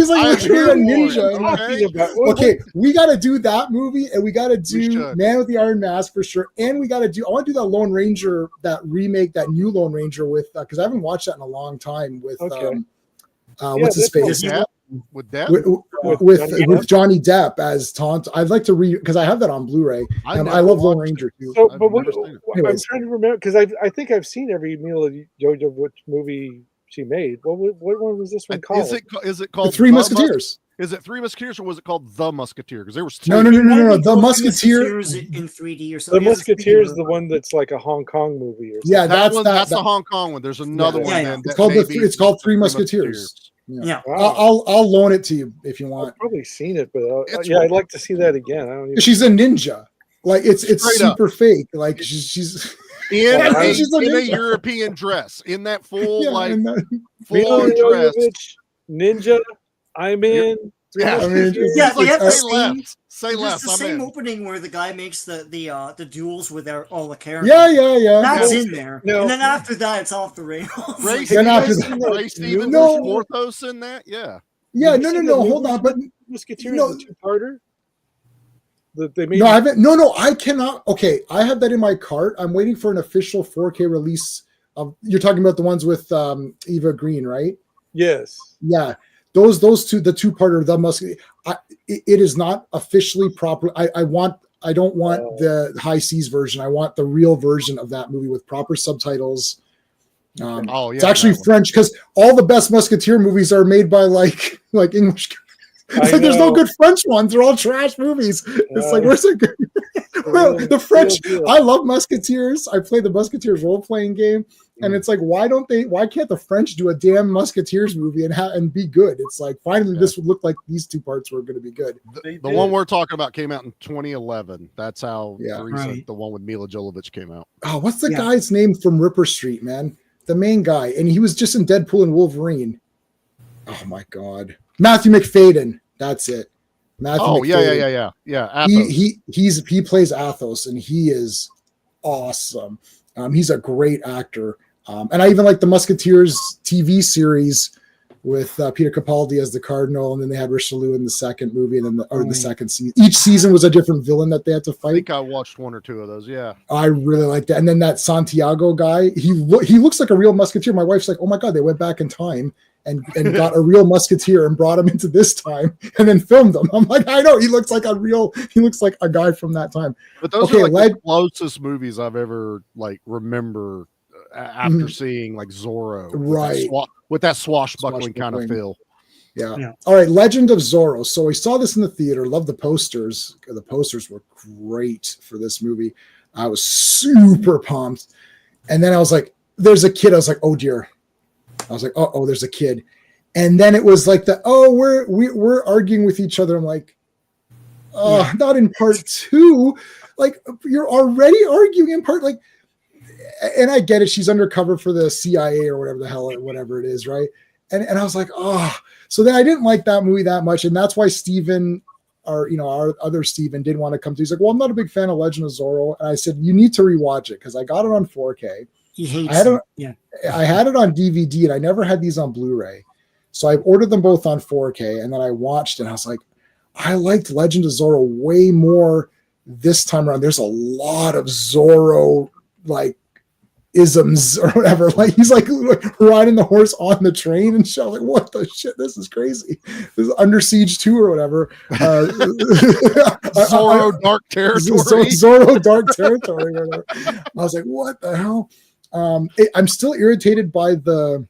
like literally a ninja. Okay, we got to do that movie, and we got to do Man with the Iron Mask for sure, and I want to do that Lone Ranger, that remake, that new Lone Ranger with because I haven't watched that in a long time with what's his face with Johnny Depp as Taunt. I'd like to read because I have that on Blu-ray. I love Lone Ranger too. So, but I'm trying to remember because I think I've seen every Mila Jovovich movie she made. What one was this one called? Is it called The Three Musketeers? Is it Three Musketeers, or was it called The Musketeer? Because there was two. No. The Musketeer in 3D or something. The Musketeer is the one that's like a Hong Kong movie. Or something. Yeah, that's the Hong Kong one. There's another one. Yeah. It's called Three Musketeers. Yeah. Wow. I'll loan it to you if you want. I've probably seen it, but I'd like to see that again. She's a ninja. Like it's super fake. Like she's in a European dress, in that full full on dress. Ninja. I'm in. Yeah, say less. It's the same opening where the guy makes the duels with all the characters. Yeah. That's in there. No. And then after that, it's off the rails. Ray Stevens Porthos in that? Yeah. Yeah, no. Hold on, but Musketeer is a two-parter. I haven't. No, I cannot. Okay, I have that in my cart. I'm waiting for an official 4K release of. You're talking about the ones with Eva Green, right? Yes. Yeah. Those two, the two-parter, the Musketeer. It is not officially proper. I don't want the high seas version. I want the real version of that movie with proper subtitles. It's actually French because all the best Musketeer movies are made by like English. It's like there's no good French ones. They're all trash movies. It's like, where's it good? Well, the French. I love Musketeers. I play the Musketeers role-playing game, and it's like, why can't the French do a damn Musketeers movie and be good? It's like, finally, this would look like these two parts were going to be good. The one we're talking about came out in 2011. That's how recent the one with Mila Jovovich came out. Oh, what's the guy's name from Ripper Street, man? The main guy, and he was just in Deadpool and Wolverine. Oh my God. Matthew McFadden. That's it. Matthew McFadden. Yeah. He plays Athos, and he is awesome. He's a great actor. And I even like the Musketeers TV series with Peter Capaldi as the Cardinal, and then they had Richelieu in the second movie, and then the second season. Each season was a different villain that they had to fight. I think I watched one or two of those. Yeah, I really like that. And then that Santiago guy, he looks like a real Musketeer. My wife's like, "Oh my God, they went back in time and got a real Musketeer and brought him into this time, and then filmed him." I'm like, I know he looks like a guy from that time. But those are like the closest movies I've ever remember after seeing like Zorro, right? With that swashbuckling kind of feel. Yeah. All right. Legend of Zorro. So we saw this in the theater. Love the posters. The posters were great for this movie. I was super pumped. And then I was like, there's a kid. I was like, oh dear. I was like, oh, there's a kid. And then it was like we're arguing with each other. I'm like, not in part two. Like, you're already arguing in part, like, and I get it. She's undercover for the CIA or whatever it is, right? And I was like, oh. So then I didn't like that movie that much, and that's why Steven our other Steven didn't want to come to. He's like, well, I'm not a big fan of Legend of Zorro. And I said, you need to rewatch it because I got it on 4K. He hates it. Yeah. I had it on DVD and I never had these on Blu-ray. So I ordered them both on 4K and then I watched it and I was like, I liked Legend of Zorro way more this time around. There's a lot of Zorro like isms or whatever. Like he's like riding the horse on the train and shit. Like, what the shit? This is crazy. This is Under Siege 2 or whatever. Zorro Dark Territory. Zorro Dark Territory or whatever. I was like, what the hell? I'm still irritated by them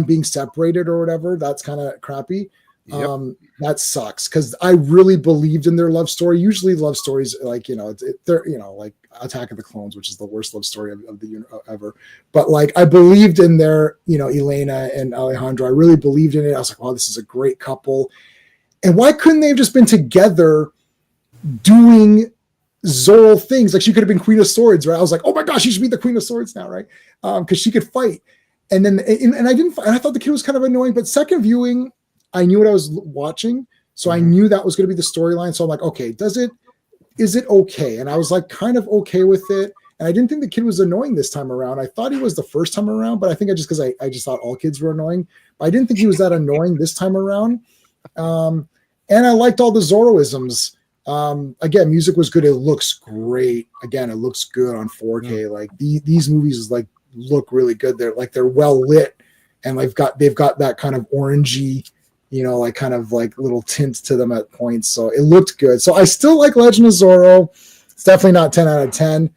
being separated or whatever. That's kind of crappy. Yep. That sucks because I really believed in their love story. Usually love stories like, they're, like Attack of the Clones, which is the worst love story of the ever. But like, I believed in their, Elena and Alejandro. I really believed in it. I was like, wow, this is a great couple. And why couldn't they have just been together doing Zorro things? Like she could have been Queen of Swords, right? I was like, oh my gosh, she should be the Queen of Swords now, right? Because she could fight. And then, and I thought the kid was kind of annoying, but second viewing, I knew what I was watching. So I knew that was going to be the storyline. So I'm like, okay, is it okay? And I was like, kind of okay with it. And I didn't think the kid was annoying this time around. I thought he was the first time around, but I think because I just thought all kids were annoying. But I didn't think he was that annoying this time around. And I liked all the Zorroisms. Again, music was good. It looks great. Again, it looks good on 4K. Like these movies like look really good. They're well lit and they've got that kind of orangey, like kind of like little tints to them at points. So it looked good. So I still like Legend of Zorro. It's definitely not 10 out of 10.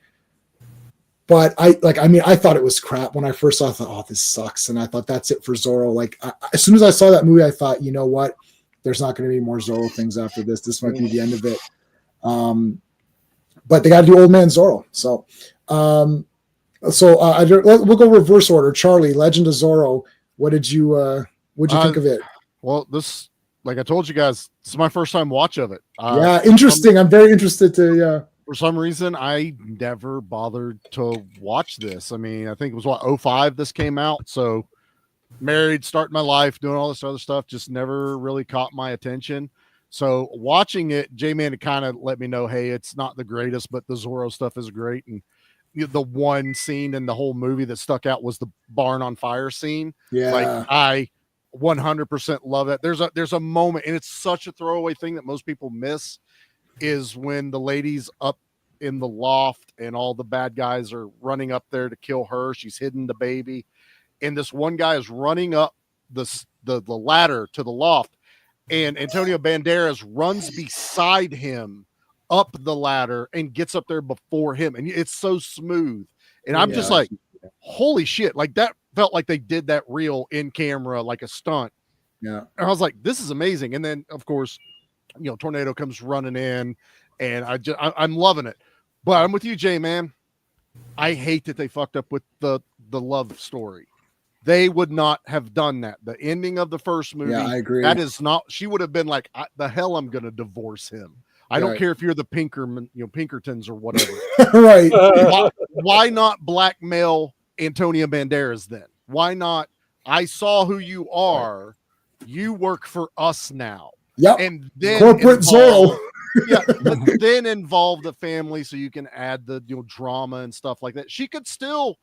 But I thought it was crap when I first saw it. I thought, oh, this sucks. And I thought that's it for Zorro. Like as soon as I saw that movie, I thought, you know what? There's not going to be more Zorro things after this. This might be the end of it. But they got to do Old Man Zorro. So, we'll go reverse order. Charlie, Legend of Zorro. What'd you think of it? Well, this, like I told you guys, this is my first time watch of it. Yeah, interesting. I'm very interested to. For some reason, I never bothered to watch this. I mean, I think it was 2005 this came out. So married, starting my life, doing all this other stuff, just never really caught my attention. So watching it, J-Man kind of let me know, hey, it's not the greatest, but the Zorro stuff is great. And the one scene in the whole movie that stuck out was the barn on fire scene. Yeah. Like I 100% love that. There's a moment, and it's such a throwaway thing that most people miss, is when the lady's up in the loft and all the bad guys are running up there to kill her. She's hidden the baby. And this one guy is running up the ladder to the loft, and Antonio Banderas runs beside him up the ladder and gets up there before him. And it's so smooth. And I'm just like, holy shit. Like that felt like they did that real in camera, like a stunt. Yeah. And I was like, this is amazing. And then of course, tornado comes running in and I'm loving it. But I'm with you, Jay, man. I hate that they fucked up with the love story. They would not have done that. The ending of the first movie, I agree. That is not, she would have been like, the hell, I'm going to divorce him. I don't care if you're the Pinkertons or whatever. Right. Why not blackmail Antonio Banderas then? Why not? I saw who you are. You work for us now. Yep. And then corporate Zorro. But then involve the family so you can add the drama and stuff like that. She could still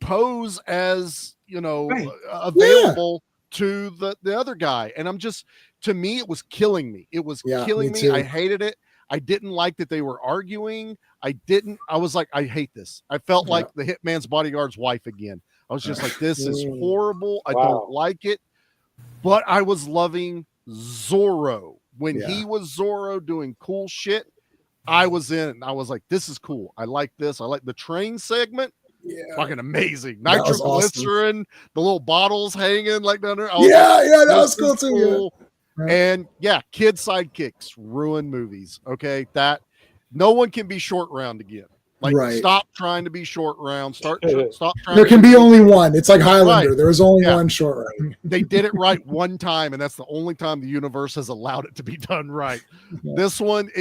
pose as available to the other guy, and I'm just, to me it was killing me. It was killing me. I hated it. I didn't like that they were arguing. I was like, I hate this. I felt like the Hitman's Bodyguard's wife again. I was just like, this is horrible. I don't like it. But I was loving Zorro when he was Zorro doing cool shit. I was in. I was like, this is cool. I like this. I like the train segment. Yeah, fucking amazing. Nitroglycerin, awesome. The little bottles hanging like down there. That was cool too. Yeah. And kid sidekicks ruin movies. Okay, that no one can be short round again. Like, stop trying to be short round. Stop trying. There can be only one. It's like Highlander. Right. There was only one short round. They did it right one time, and that's the only time the universe has allowed it to be done right. This one,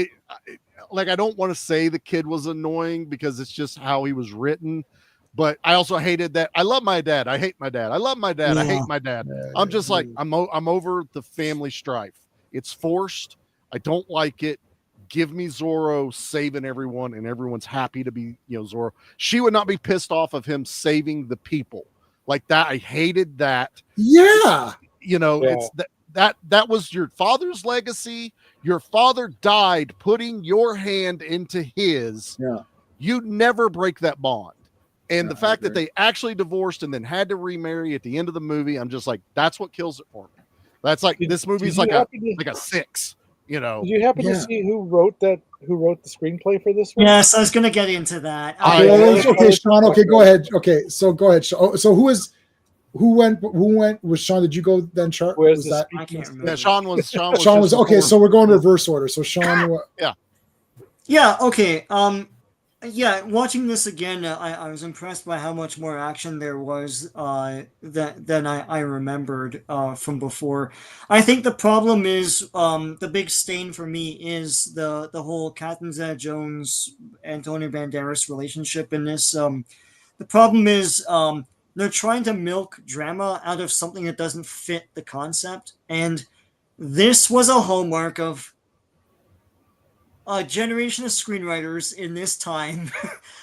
like, I don't want to say the kid was annoying because it's just how he was written. But I also hated that. I love my dad. I hate my dad. I love my dad. I hate my dad. I'm just like, I'm over the family strife. It's forced. I don't like it. Give me Zorro saving everyone, and everyone's happy to be, Zorro. She would not be pissed off of him saving the people like that. I hated that. Yeah. It's that was your father's legacy. Your father died putting your hand into his. Yeah. You never break that bond. And the fact that they actually divorced and then had to remarry at the end of the movie, I'm just like, that's what kills it for me. That's like, this movie's like a 6. Did you happen to see who wrote the screenplay for this one? Yes, I was going to get into that. Okay, Sean. Okay, go ahead. Okay, so go ahead. So who went? Was Sean? Did you go then? Chart? Was that? I can't remember. Yeah, Sean was. Sean was okay. So we're going reverse order. So Sean. Yeah. Okay. Yeah, watching this again, I was impressed by how much more action there was than I remembered from before. I think the problem is the big stain for me is the whole Catherine Zeta-Jones Antonio Banderas relationship in this. The problem is they're trying to milk drama out of something that doesn't fit the concept, and this was a hallmark of a generation of screenwriters in this time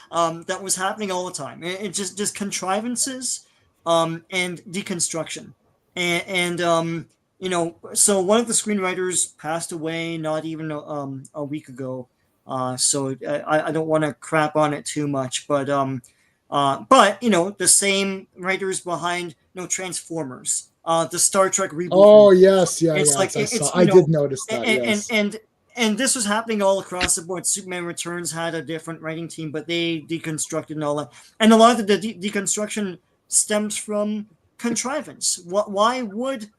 that was happening all the time. It just contrivances and deconstruction. And so one of the screenwriters passed away not even a week ago. So I don't want to crap on it too much, but the same writers behind Transformers, the Star Trek reboot. Oh yes, yeah, it's like I did notice that. And this was happening all across the board. Superman Returns had a different writing team, but they deconstructed and all that. And a lot of the deconstruction stems from contrivance. Why would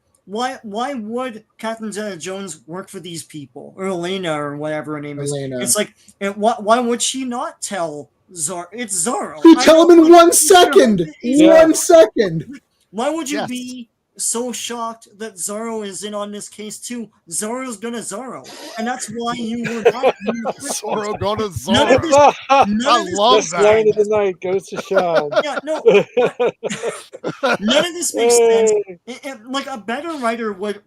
Catherine Zeta-Jones work for these people, or Elena, or whatever her name is? It's like, why would she not tell Zorro? It's Zorro. You tell him in 1 second. 1 second. Why would you be so shocked that Zorro is in on this case too? Zorro's gonna Zorro, and that's why you were not. Zorro gonna Zorro. I love that. Line of the night goes to Sean. Yeah, no. None of this makes sense. Like a better writer would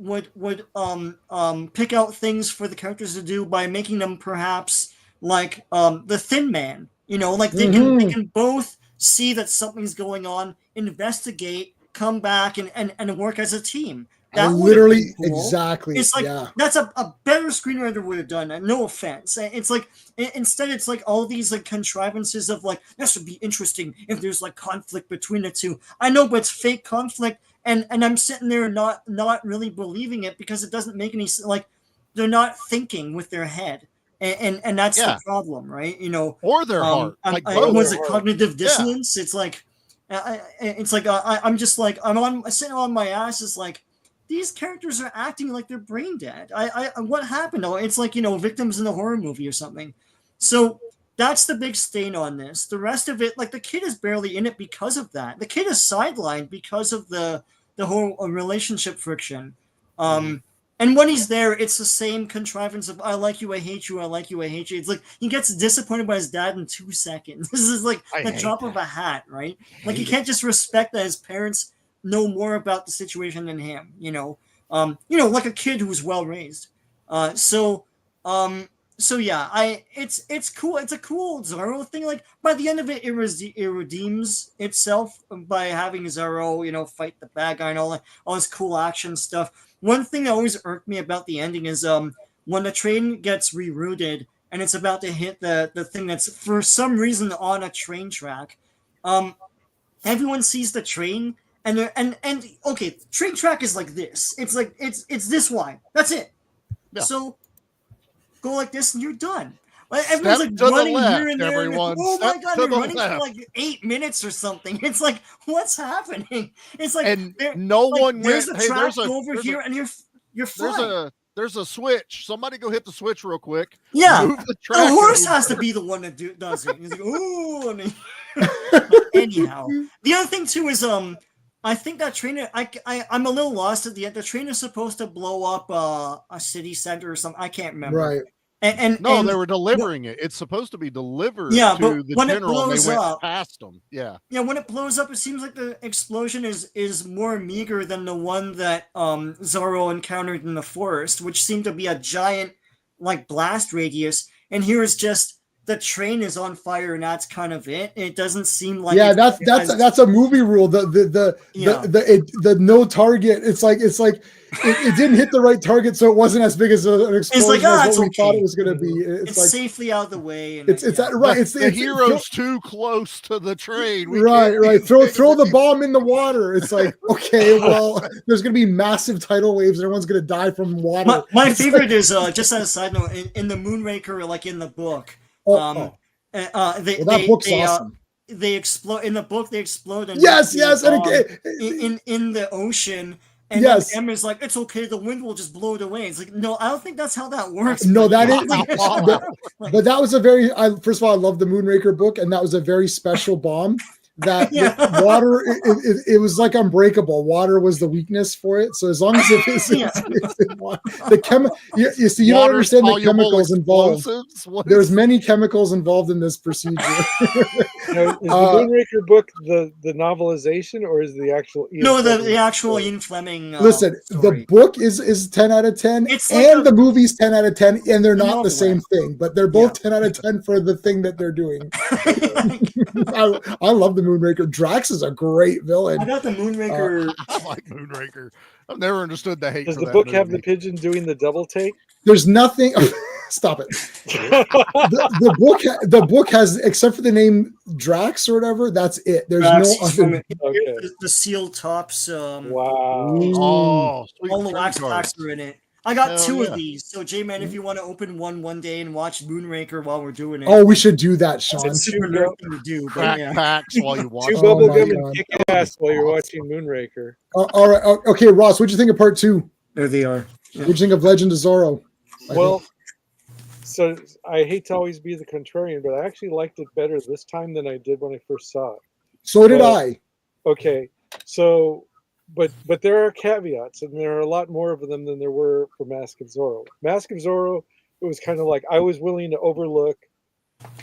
pick out things for the characters to do by making them perhaps like the Thin Man. Like they can both see that something's going on, investigate, come back and work as a team. That literally cool. Exactly. It's like that's a better screenwriter would have done that. No offense. It's like instead it's like all these like contrivances of like, this would be interesting if there's like conflict between the two. I know, but it's fake conflict, and I'm sitting there not really believing it because it doesn't make any like they're not thinking with their head. And that's the problem, right? Or their heart. Was it cognitive dissonance? It's like I'm just like I'm sitting on my ass. Is like these characters are acting like they're brain dead. What happened? Oh, it's like victims in a horror movie or something. So that's the big stain on this. The rest of it, like the kid is barely in it because of that. The kid is sidelined because of the whole relationship friction. And when he's there, it's the same contrivance of I like you, I hate you, I like you, I hate you. It's like he gets disappointed by his dad in 2 seconds. This is like the drop of a hat, right? Like he can't just respect that his parents know more about the situation than him, like a kid who's well raised. So yeah, it's cool. It's a cool Zorro thing. Like by the end of it, it redeems itself by having Zorro, fight the bad guy and all this cool action stuff. One thing that always irked me about the ending is when the train gets rerouted and it's about to hit the thing that's for some reason on a train track. Everyone sees the train and okay, train track is like this. It's like it's this wide. That's it. Yeah. So go like this and you're done. Everyone's like running here and there. Oh my god, they're running for like 8 minutes or something. It's like, what's happening? It's like, and no one there's a track over here, and you're flying. There's a switch. Somebody go hit the switch real quick. Yeah, the horse has to be the one that does it. He's like, ooh. Anyhow, the other thing too is I think that train. I'm a little lost at the end. The train is supposed to blow up a city center or something. I can't remember. Right. And they were delivering it. It's supposed to be delivered to the general. And they went past them. Yeah. Yeah, when it blows up, it seems like the explosion is more meager than the one that Zorro encountered in the forest, which seemed to be a giant like blast radius, and here it's just the train is on fire and that's kind of it. It doesn't seem like that's a movie rule. The no target. It's like it didn't hit the right target, so it wasn't as big as an explosion as what we thought it was going to be. It's like, safely out of the way. And it's right. It's the hero's too close to the train. Right. Throw the bomb in the water. It's like, okay, well, there's going to be massive tidal waves and everyone's going to die from water. My favorite is just as a side note in the Moonraker, like in the book. That book's awesome. They explode in the book. They explode. And yes, and in the ocean. And then Emma's like, it's okay. The wind will just blow it away. It's like, no, I don't think that's how that works. No, that is. But that was a very. First of all, I love the Moonraker book, and that was a very special bomb. That water, it was like unbreakable. Water was the weakness for it. So as long as it is, you see, you don't understand the chemicals involved. There's many chemicals involved in this procedure. Now, is the Moonraker book the novelization, or is the actual? The actual Ian Fleming. Listen, the book is 10 out of 10, and the movie's 10 out of 10, and they're not the same thing, but they're both 10 out of 10 for the thing that they're doing. I love the Moonraker. Drax is a great villain. I got the Moonraker. I like Moonraker. I've never understood the hate. Does the book have the pigeon doing the double take? There's nothing. Stop it. The book has, except for the name Drax or whatever, that's it. There's no other. The seal tops. Wow. All the wax packs are in it. I got two of these. So, J-Man, if you want to open one day and watch Moonraker while we're doing it. Oh, we should do that, Sean. It's super nerd thing to do. Crack packs while you watch. Two bubblegum and kick ass while you're watching Moonraker. All right. Okay, Ross, what'd you think of part 2? There they are. What'd you think of Legend of Zorro? Well, so I hate to always be the contrarian, but I actually liked it better this time than I did when I first saw it. So did I. Okay. So... But there are caveats, and there are a lot more of them than there were for Mask of Zorro. Mask of Zorro, it was kind of like I was willing to overlook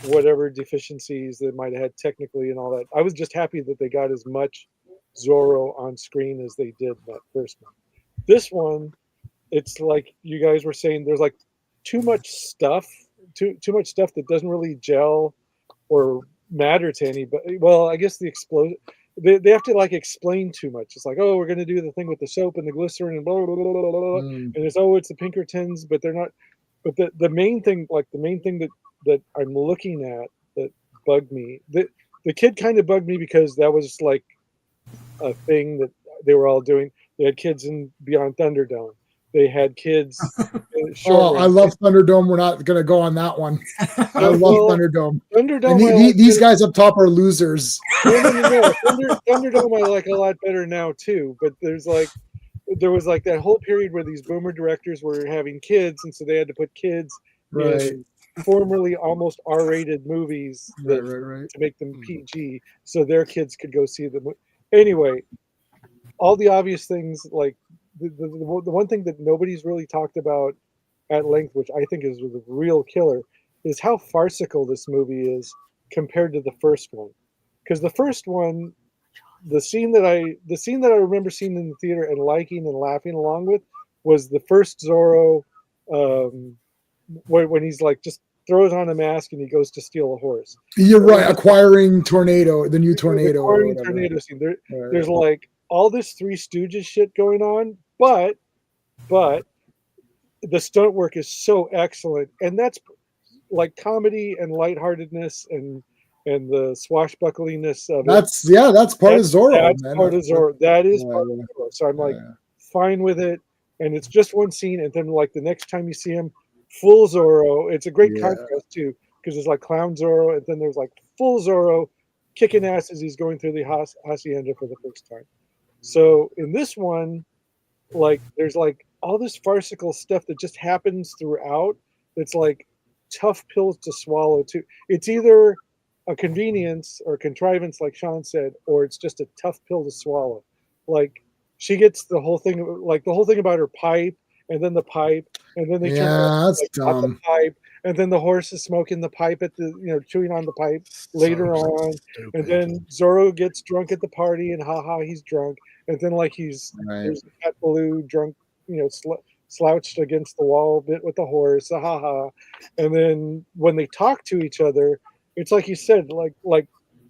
whatever deficiencies they might have had technically and all that. I was just happy that they got as much Zorro on screen as they did in that first one. This one, it's like you guys were saying, there's like too much stuff that doesn't really gel or matter to anybody. Well, I guess the explosion. They have to like explain too much. It's like, oh, we're going to do the thing with the soap and the glycerin and blah, blah, blah, blah, blah. And it's, it's the Pinkertons, but they're not. But the main thing that I'm looking at that bugged me, the kid kind of bugged me because that was like a thing that they were all doing. They had kids in Beyond Thunderdome. They had kids. I love Thunderdome. We're not going to go on that one. I love Thunderdome. Thunderdome. These guys up top are losers. Thunderdome I like a lot better now too. But there was like that whole period where these boomer directors were having kids, and so they had to put kids in formerly almost R-rated movies to make them PG, so their kids could go see them. Anyway, all the obvious things like. The one thing that nobody's really talked about at length, which I think is the real killer, is how farcical this movie is compared to the first one. Because the first one, the scene that I remember seeing in the theater and liking and laughing along with was the first Zorro, when he's like just throws on a mask and he goes to steal a horse. You're right, acquiring Tornado, the new Tornado. Acquiring Tornado scene. There's like all this Three Stooges shit going on. But the stunt work is so excellent, and that's like comedy and lightheartedness and the swashbuckliness of that's part of Zorro. That's part of Zorro. That is part of Zorro. So I'm like fine with it, and it's just one scene, and then like the next time you see him, full Zorro. It's a great contrast too, because there's like clown Zorro, and then there's like full Zorro kicking ass as he's going through the hacienda for the first time. So in this one. Like there's like all this farcical stuff that just happens throughout. It's like tough pills to swallow too. It's either a convenience or contrivance, like Sean said, or it's just a tough pill to swallow. Like she gets the whole thing about her pipe, and then the pipe, and then they turn the pipe, and then the horse is smoking the pipe at the chewing on the pipe later on, and then Zorro gets drunk at the party, and he's drunk. And then, like there's Fat Baloo drunk, slouched against the wall a bit with the horse, ha. And then when they talk to each other, it's like you said, like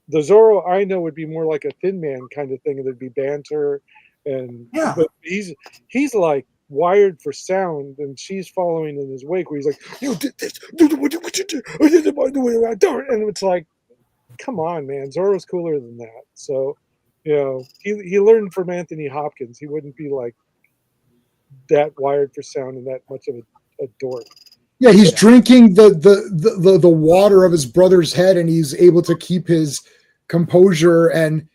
the Zorro I know would be more like a Thin Man kind of thing, and there'd be banter, and Yeah. but he's like wired for sound, and she's following in his wake, where he's like, "You did this, what you did, I did it by the way I do it," and it's like, come on, man, Zorro's cooler than that. So, you know, he learned from Anthony Hopkins. He wouldn't be like that wired for sound and that much of a dork. Yeah, he's drinking the water of his brother's head, and he's able to keep his composure and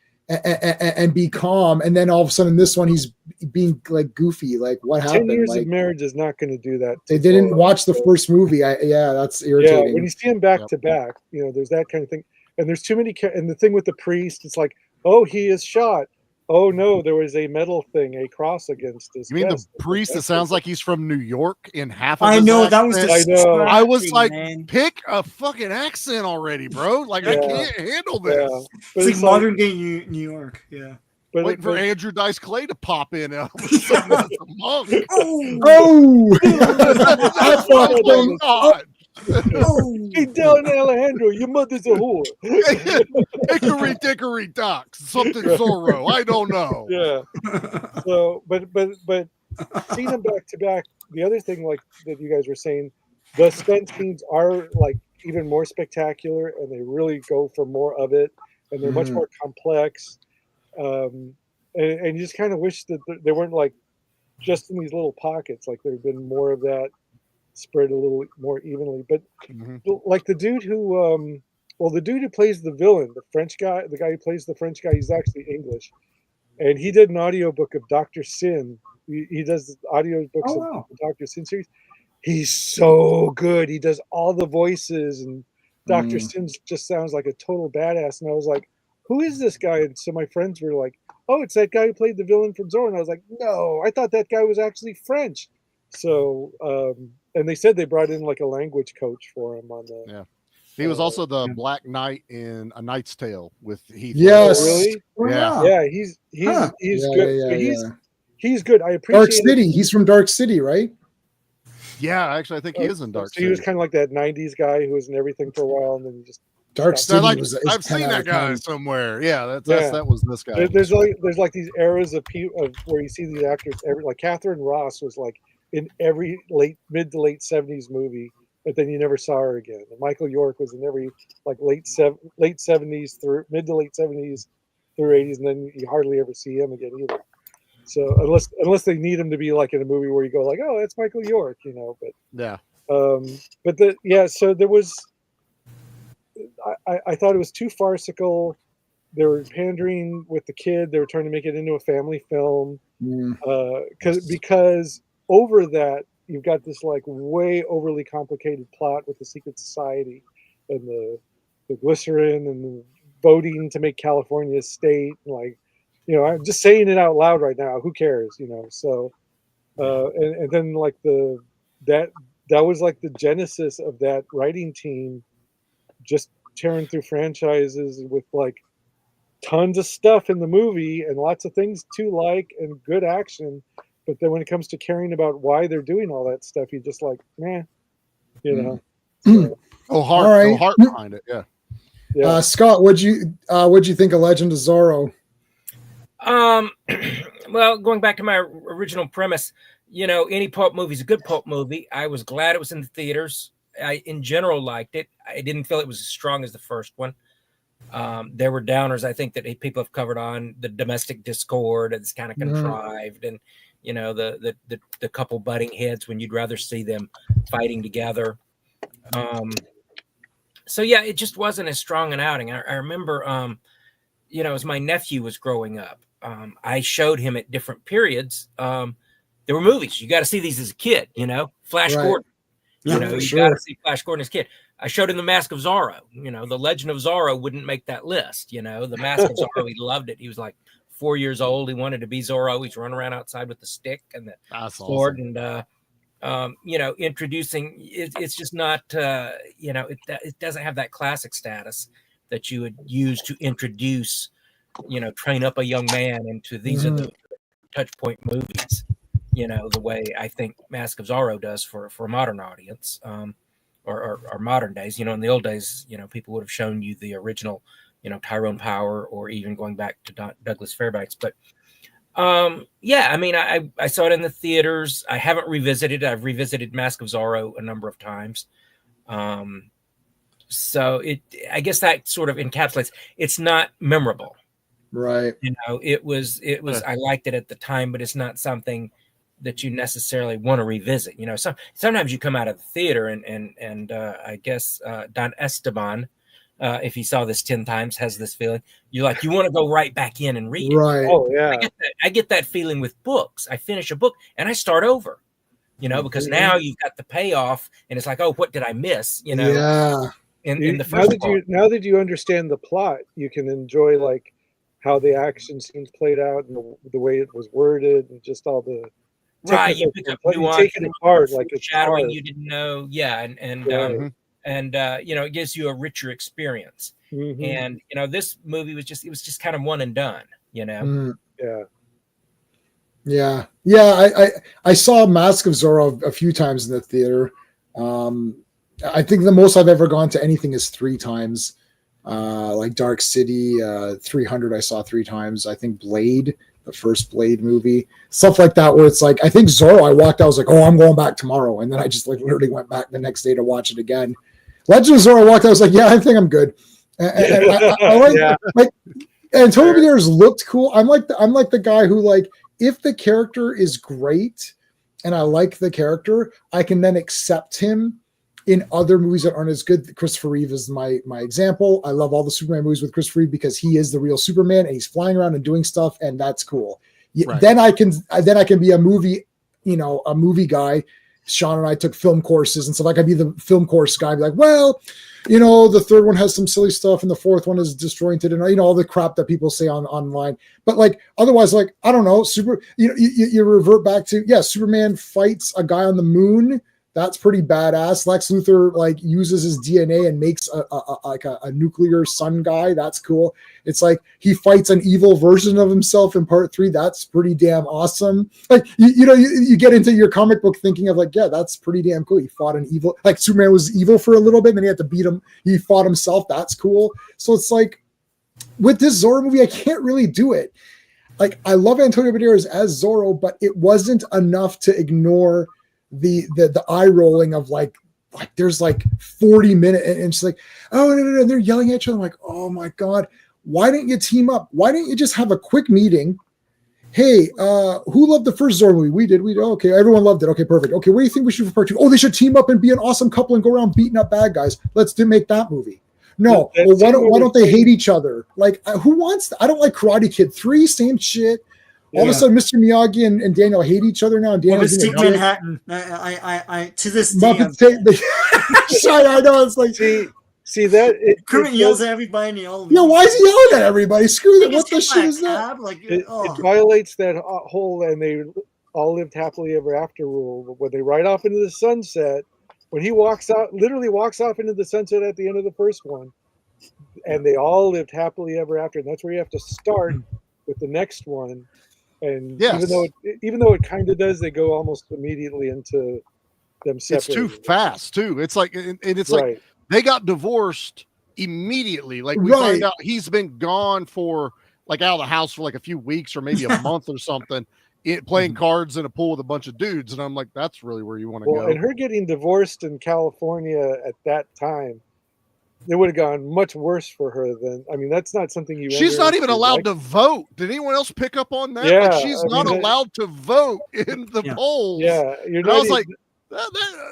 be calm. And then all of a sudden, this one, he's being like goofy. Like, what happened? 10 years like, of marriage is not going to do that. They didn't watch the first movie. That's irritating. Yeah, when you see him back to back, you know, there's that kind of thing. And there's too many. And the thing with the priest, it's like, oh, he is shot. Oh no, there was a metal thing, a cross against his. You mean the priest that sounds like he's from New York in half of I his know, accent? that was distracting, I was like, man. pick a fucking accent already, bro. Like, I can't handle this. Yeah. It's like modern day New York. Yeah. Waiting for Andrew Dice Clay to pop in. And all of a sudden, it's a monk. Oh God. Hey, Dylan Alejandro, your mother's a whore. Hickory dickory dock, something Zorro. I don't know. Yeah. So, but seeing them back to back. The other thing, like that you guys were saying, the stunt scenes are like even more spectacular, and they really go for more of it, and they're much more complex. And you just kind of wish that they weren't like just in these little pockets. Like there'd been more of that spread a little more evenly. But like the dude who the dude who plays the villain, the French guy, the guy who plays the French guy, he's actually English, and he did an audiobook of Dr. Sin. He does audiobooks of the Dr. Sin series. He's so good. He does all the voices, and Dr. Sin just sounds like a total badass. And I was like, who is this guy? And so my friends were like, oh, it's that guy who played the villain from Zorro. And I was like, no, I thought that guy was actually French. So, and they said they brought in like a language coach for him on the. Yeah. He was also the Black Knight in A Knight's Tale with Heath. Yes. Oh, really? Yeah. He's good. He's good. I appreciate Dark City. He's from Dark City, right? Yeah, actually, I think he is in Dark City. He was kind of like that '90s guy who was in everything for a while, and then he just. Dark City. I've seen that guy somewhere. Yeah, that was this guy. There's like these eras of where you see these actors. Like Catherine Ross was like in every mid to late '70s movie, but then you never saw her again. And Michael York was in every like late '70s through mid to late '70s through '80s, and then you hardly ever see him again either. So unless they need him to be like in a movie where you go like, oh, that's Michael York, you know. But yeah. So there was. I thought it was too farcical. They were pandering with the kid. They were trying to make it into a family film. Because over that, you've got this like way overly complicated plot with the secret society and the glycerin and the voting to make California a state. Like, you know, I'm just saying it out loud right now. Who cares, you know? So, and then like that was like the genesis of that writing team, just tearing through franchises with like tons of stuff in the movie and lots of things to like and good action. But then when it comes to caring about why they're doing all that stuff, you just like, you know. So. Heart behind it. Yeah. Scott, what'd you think of Legend of Zorro? Well, going back to my original premise, you know, any pulp movie is a good pulp movie. I was glad it was in the theaters. I, in general, liked it. I didn't feel it was as strong as the first one. There were downers, I think, that people have covered on the domestic discord. It's kind of contrived, and you know the couple butting heads when you'd rather see them fighting together. So yeah, it just wasn't as strong an outing. I remember, you know, as my nephew was growing up, I showed him at different periods. There were movies you got to see these as a kid. You know, Flash Gordon. You know, you got to see Flash Gordon as a kid. I showed him The Mask of Zorro. You know, The Legend of Zorro wouldn't make that list. You know, The Mask of Zorro, he loved it. He was like 4 years old. He wanted to be Zorro. He's running around outside with the stick and the sword. Awesome. And, you know, introducing, it's just not, you know, it doesn't have that classic status that you would use to introduce, you know, train up a young man into these are the touch point movies. the way I think Mask of Zorro does for a modern audience, or modern days. In the old days, people would have shown you the original, Tyrone Power, or even going back to Douglas Fairbanks. But I saw it in the theaters. I haven't revisited it. I've revisited Mask of Zorro a number of times. So I guess that sort of encapsulates. It's not memorable, right? It was. I liked it at the time, but it's not something that you necessarily want to revisit. Sometimes you come out of the theater and I guess Don Esteban, if he saw this 10 times, has this feeling. You want to go right back in and read it. Right. Oh yeah. I get that feeling with books. I finish a book and I start over. Because now you've got the payoff, and it's like, oh, what did I miss? Yeah. In the first part. Now that you understand the plot, you can enjoy how the action scenes played out and the way it was worded and just all the right. You pick up nuance, take it apart like it's shadowing hard. you didn't know. Yeah, and it gives you a richer experience. Mm-hmm. And this movie was just kind of one and done. Yeah. I saw Mask of Zorro a few times in the theater. I think the most I've ever gone to anything is 3 times. Like Dark City, 300 I saw 3 times. I think Blade, the first Blade movie, stuff like that, where it's like, I think Zorro, I walked out, I was like, oh, I'm going back tomorrow. And then I just literally went back the next day to watch it again. Legend of Zorro, I walked out, I was like, yeah, I think I'm good. And I like Antonio Banderas looked cool. I'm like the guy who, if the character is great and I like the character, I can then accept him in other movies that aren't as good. Christopher Reeve is my example. I love all the Superman movies with Christopher Reeve because he is the real Superman and he's flying around and doing stuff, and that's cool. Right. Then I can be a movie guy. Sean and I took film courses, and so I could be the film course guy. Be like, well, the third one has some silly stuff, and the fourth one is disjointed, and all the crap that people say online. But otherwise, I don't know, you revert back to Superman fights a guy on the moon. That's pretty badass. Lex Luthor uses his DNA and makes a nuclear sun guy. That's cool. It's like he fights an evil version of himself in part 3. That's pretty damn awesome. You get into your comic book thinking of that's pretty damn cool. He fought an evil, Superman was evil for a little bit, and then he had to beat him. He fought himself. That's cool. So it's with this Zorro movie, I can't really do it. I love Antonio Banderas as Zorro, but it wasn't enough to ignore the eye rolling of there's 40 minutes and it's oh no, they're yelling at each other. I'm like, oh my god, why didn't you team up? Why didn't you just have a quick meeting? Hey, who loved the first Zorro movie? We did. Okay, everyone loved it. Okay, perfect. Okay, what do you think we should do for part 2? Oh, they should team up and be an awesome couple and go around beating up bad guys. Let's make that movie. No, well, why don't they hate each other? Who wants that? I don't like Karate Kid 3, same shit. All of a sudden, Mr. Miyagi and Daniel hate each other now. And Daniel's Mystique Manhattan. I to this day. I know it's see that Kermit yells at everybody. Why is he yelling at everybody? Screw that! What the shit is that? It violates that whole and they all lived happily ever after rule. When they ride off into the sunset, when he literally walks off into the sunset at the end of the first one, and they all lived happily ever after, and that's where you have to start with the next one. And even though it kind of does, they go almost immediately into them separating. It's too fast too. It's right. They got divorced immediately. We find out he's been gone for out of the house for a few weeks or maybe a month or something, playing cards in a pool with a bunch of dudes. And I'm like, that's really where you want to go. And her getting divorced in California at that time, it would have gone much worse for her than. I mean, that's not something she's not even allowed to vote. Did anyone else pick up on that? Yeah, she's not allowed to vote in the polls. Yeah, I was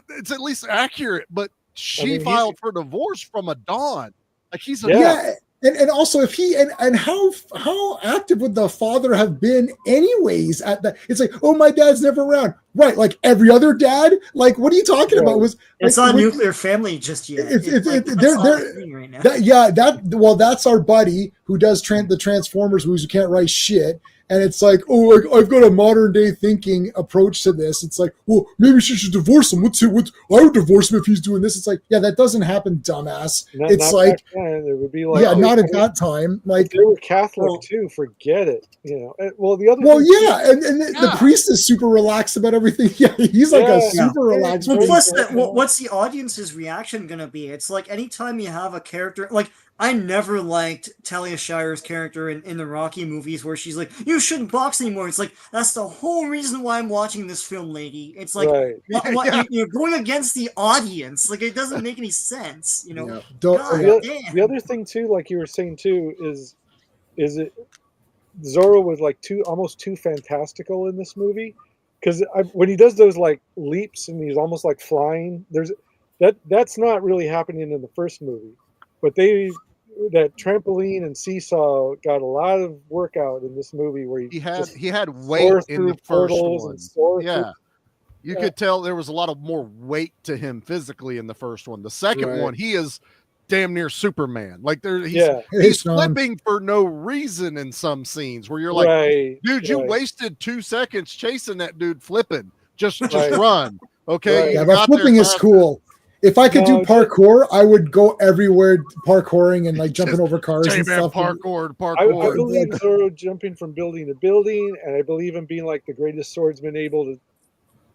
it's at least accurate. But she filed for divorce from a Dawn. He's a And also, if he and how active would the father have been anyways at that? It's oh, my dad's never around, right? Like every other dad. What are you talking about? It's not a nuclear family just yet. That's our buddy who does the Transformers movies who can't write shit, And it's like, oh, like, I've got a modern day thinking approach to this. It's like, well, maybe she should divorce him. What? I would divorce him if he's doing this. It's like, yeah, that doesn't happen, dumbass. It's not like, back then. It would be like, yeah, not at that time. Like, they were Catholic too. Forget it. You know. Well, the other. Well, thing yeah, and the priest is super relaxed about everything. Yeah, he's like a super relaxed. Well, plus, what's the audience's reaction gonna be? It's like anytime you have a character like. I never liked Talia Shire's character in the Rocky movies where she's like, you shouldn't box anymore. It's like, that's the whole reason why I'm watching this film, lady. It's like, you're going against the audience. Like, it doesn't make any sense, you know? Yeah. The other thing, too, like you were saying, too, is it Zorro was like almost too fantastical in this movie. Because when he does those, like, leaps and he's almost like flying, that's not really happening in the first movie. But that trampoline and seesaw got a lot of workout in this movie where he had weight in the first one. Yeah, you could tell there was a lot of more weight to him physically in the first one. The second one, he is damn near Superman. Like he's flipping for no reason in some scenes where you're like, dude, you wasted 2 seconds chasing that dude flipping. Just run, okay? Yeah, but flipping is cool. If I could do parkour, I would go everywhere parkouring and like jumping over cars and stuff. Parkour. I believe Zorro jumping from building to building, and I believe him being like the greatest swordsman able to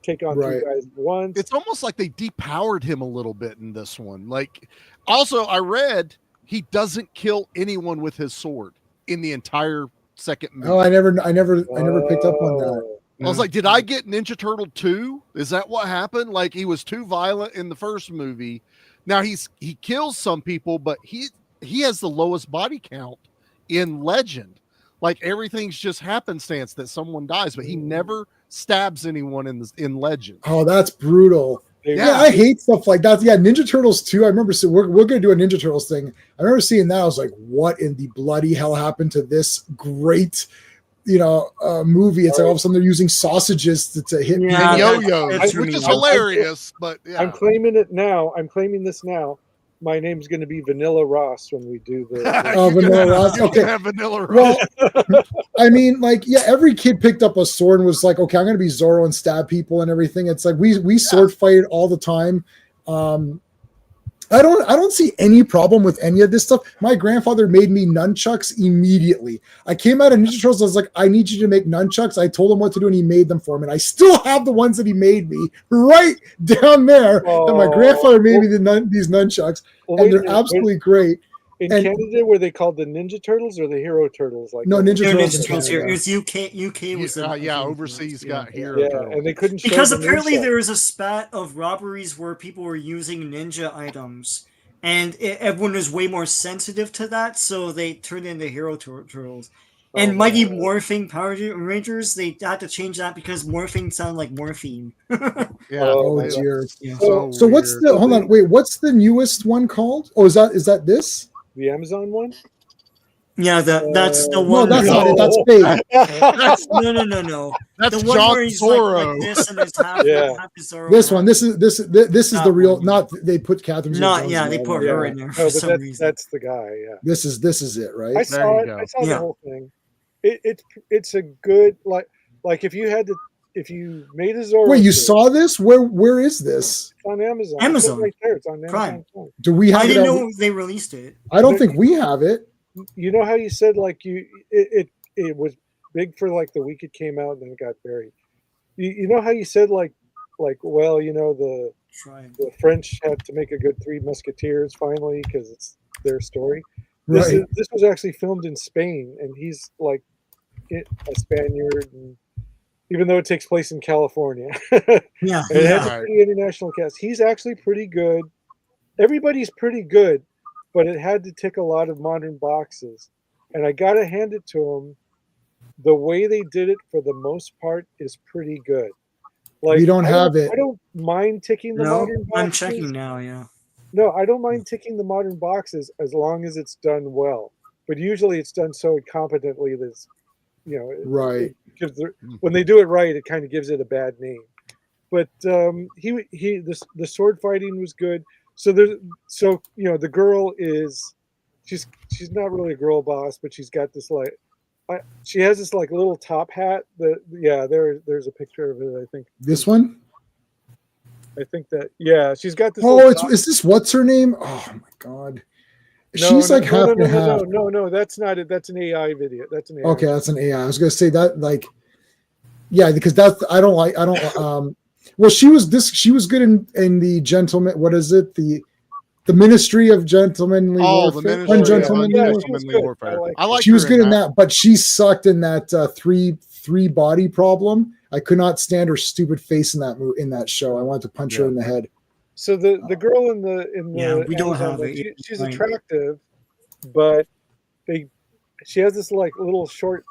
take on two guys at once. It's almost like they depowered him a little bit in this one. Like, also, I read he doesn't kill anyone with his sword in the entire second movie. Oh, I never picked up on that. I was like, did I get Ninja Turtle 2? Is that what happened? Like, he was too violent in the first movie. Now he kills some people, but he has the lowest body count in Legend. Like, everything's just happenstance that someone dies, but he never stabs anyone in Legend. Oh, that's brutal. Yeah, I hate stuff like that. Yeah, Ninja Turtles 2. I remember we're going to do a Ninja Turtles thing. I remember seeing that. I was like, what in the bloody hell happened to this great movie? It's like all of a sudden they're using sausages to hit and yo-yos, which is hilarious. But yeah. I'm claiming it now. I'm claiming this now. My name's going to be Vanilla Ross when we do the. Vanilla Ross. Okay, Vanilla Ross. Well, I mean, like, yeah, every kid picked up a sword and was like, okay, I'm going to be Zorro and stab people and everything. It's like we sword fight all the time. I don't see any problem with any of this stuff. My grandfather made me nunchucks immediately. I came out of Ninja Turtles. I was like, I need you to make nunchucks. I told him what to do, and he made them for me. And I still have the ones that he made me right down there. And my grandfather made me these nunchucks, and they're absolutely great. In Canada, were they called the Ninja Turtles or the Hero Turtles? Like Ninja Turtles. It was UK was overseas got Hero Turtles. And they couldn't show because apparently there was a spat of robberies where people were using ninja items, and everyone was way more sensitive to that, so they turned into Hero Turtles. And Mighty Morphing Power Rangers, they had to change that because morphing sounded like morphine. Oh dear. Yeah. So what's the? Hold on, wait. What's the newest one called? Oh, is that this? The Amazon one? Yeah, that's the one. No, that's not it. That's fake. No. That's the one John where he's Zorro. like this and there's half Zorro. This one. This is the real. Not they put Catherine. They put her in there for some reason. That's the guy. Yeah. This is it, right? I saw it. I saw the whole thing. It's a good like if you made a Zorro. Wait, you saw this? Where is this? It's on Amazon. Amazon. It's right there. It's on Amazon Prime. Do we have I it? didn't know they released it. I don't think we have it. You know how you said like it was big for like the week it came out and then it got buried. You know how you said like well, the French had to make a good Three Musketeers finally because it's their story. Right. This was actually filmed in Spain, and he's like a Spaniard, and even though it takes place in California. It has a pretty international cast. He's actually pretty good. Everybody's pretty good, but it had to tick a lot of modern boxes. And I got to hand it to him. The way they did it, for the most part, is pretty good. Like, we don't have it. I don't mind ticking the modern boxes. I'm checking now, yeah. No, I don't mind ticking the modern boxes as long as it's done well. But usually it's done so incompetently that it's, right. When they do it right, it kind of gives it a bad name. But the sword fighting was good. So the girl is she's not really a girl boss, but she's got this like she has this like little top hat. There's a picture of it. I think This one. I think that she's got this. Oh, is this what's her name? Oh my god, she's like half and half. No, that's not it. That's an AI video. That's an AI. Okay, that's an AI. I was gonna say that yeah, because that's I don't. Well, she was good in the Gentleman. What is it? The Ministry of Gentlemanly Warfare. The Ministry of Gentlemanly Warfare. I like. She was good in that, but she sucked in that three body problem. I could not stand her stupid face in that show. I wanted to punch her in the head. So the girl in the we don't have it. She's attractive, but she has this like little short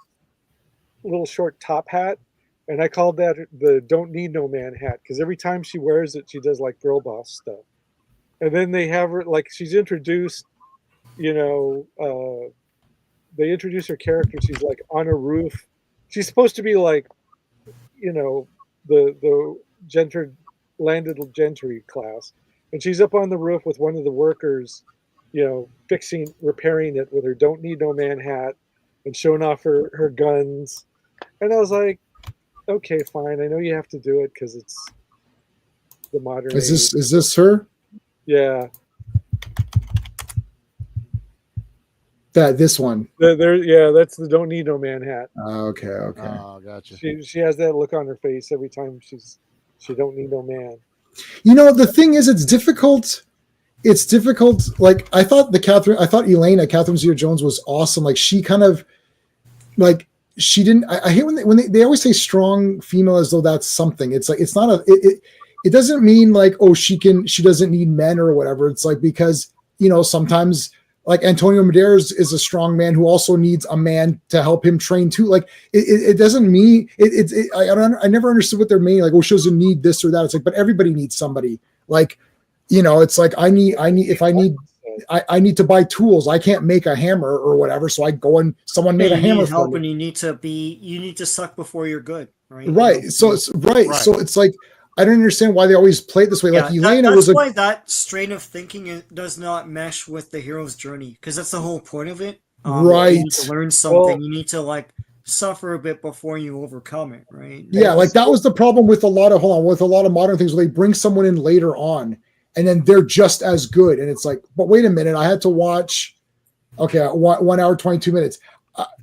top hat, and I called that the "Don't Need No Man" hat because every time she wears it, she does like girl boss stuff. And then they have her like she's introduced, they introduce her character. She's like on a roof. She's supposed to be like, the landed gentry class, and she's up on the roof with one of the workers, repairing it with her "Don't Need No Man" hat and showing off her guns. And I was like, okay, fine. I know you have to do it because it's the modern. Is this her? Yeah. This one. That's the "Don't Need No Man" hat. Okay. Oh, gotcha. She has that look on her face every time she don't need no man. The thing is, it's difficult. It's difficult. Like I thought Elena, Catherine Zeta-Jones was awesome. Like she kind of, like she didn't. I hate when they always say strong female as though that's something. It's like it's not it doesn't mean like she doesn't need men or whatever. It's like because sometimes. Like Antonio Banderas is a strong man who also needs a man to help him train too. Like it doesn't mean I never understood what they're meaning. Like, she doesn't need this or that. It's like, but everybody needs somebody. Like, it's like I need to buy tools. I can't make a hammer or whatever. So I go and someone made a hammer for me. And you need to suck before you're good. Right. Right. So it's right. So it's like, I don't understand why they always play it this way. Like Elena that's why that strain of thinking does not mesh with the hero's journey, because that's the whole point of it. Right. You need to learn something. You need to like suffer a bit before you overcome it. Right. Yeah, like that was the problem with a lot of modern things where they bring someone in later on and then they're just as good. And it's like, but wait a minute, I had to watch 1 hour, 22 minutes.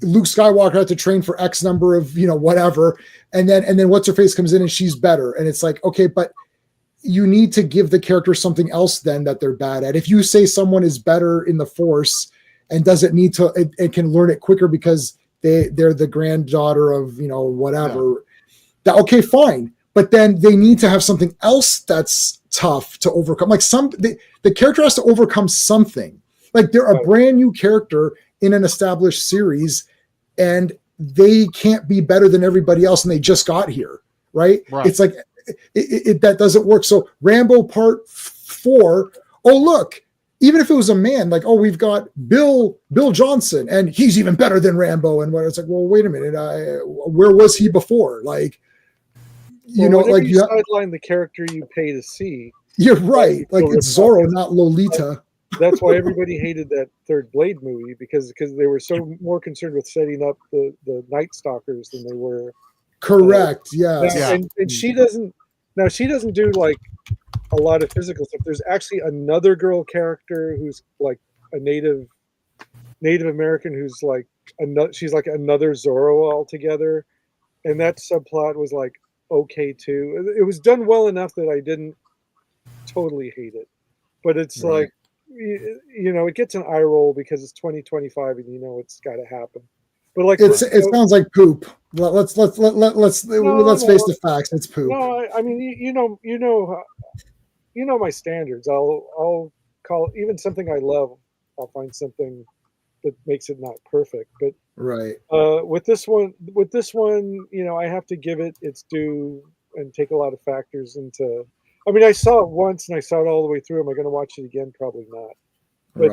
Luke Skywalker had to train for X number of, whatever. And then what's her face comes in and she's better. And it's like, okay, but you need to give the character something else then that they're bad at. If you say someone is better in the Force and doesn't need to, and can learn it quicker because they're the granddaughter of, whatever, that, okay, fine. But then they need to have something else that's tough to overcome. Like the character has to overcome something. Like they're a brand new character in an established series and they can't be better than everybody else and they just got here, right? It's like that doesn't work. So Rambo Part 4, look, even if it was a man, like, we've got Bill Johnson and he's even better than Rambo and what. It's like, well, wait a minute, where was he before? Like, you sideline the character you pay to see. You're right. Like it's Zorro, not Lolita. That's why everybody hated that third Blade movie because they were so more concerned with setting up the Night Stalkers than they were. Correct. And she doesn't do like a lot of physical stuff. There's actually another girl character who's like a Native American who's like she's like another Zorro altogether, and that subplot was like okay too. It was done well enough that I didn't totally hate it, but it's like. It gets an eye roll because it's 2025 and it's got to happen. But like it sounds like poop. Let's face the facts. It's poop. No, I mean you know my standards. I'll call even something I love. I'll find something that makes it not perfect. But right. With this one, I have to give it its due and take a lot of factors into. I mean, I saw it once and I saw it all the way through. Am I going to watch it again? Probably not. But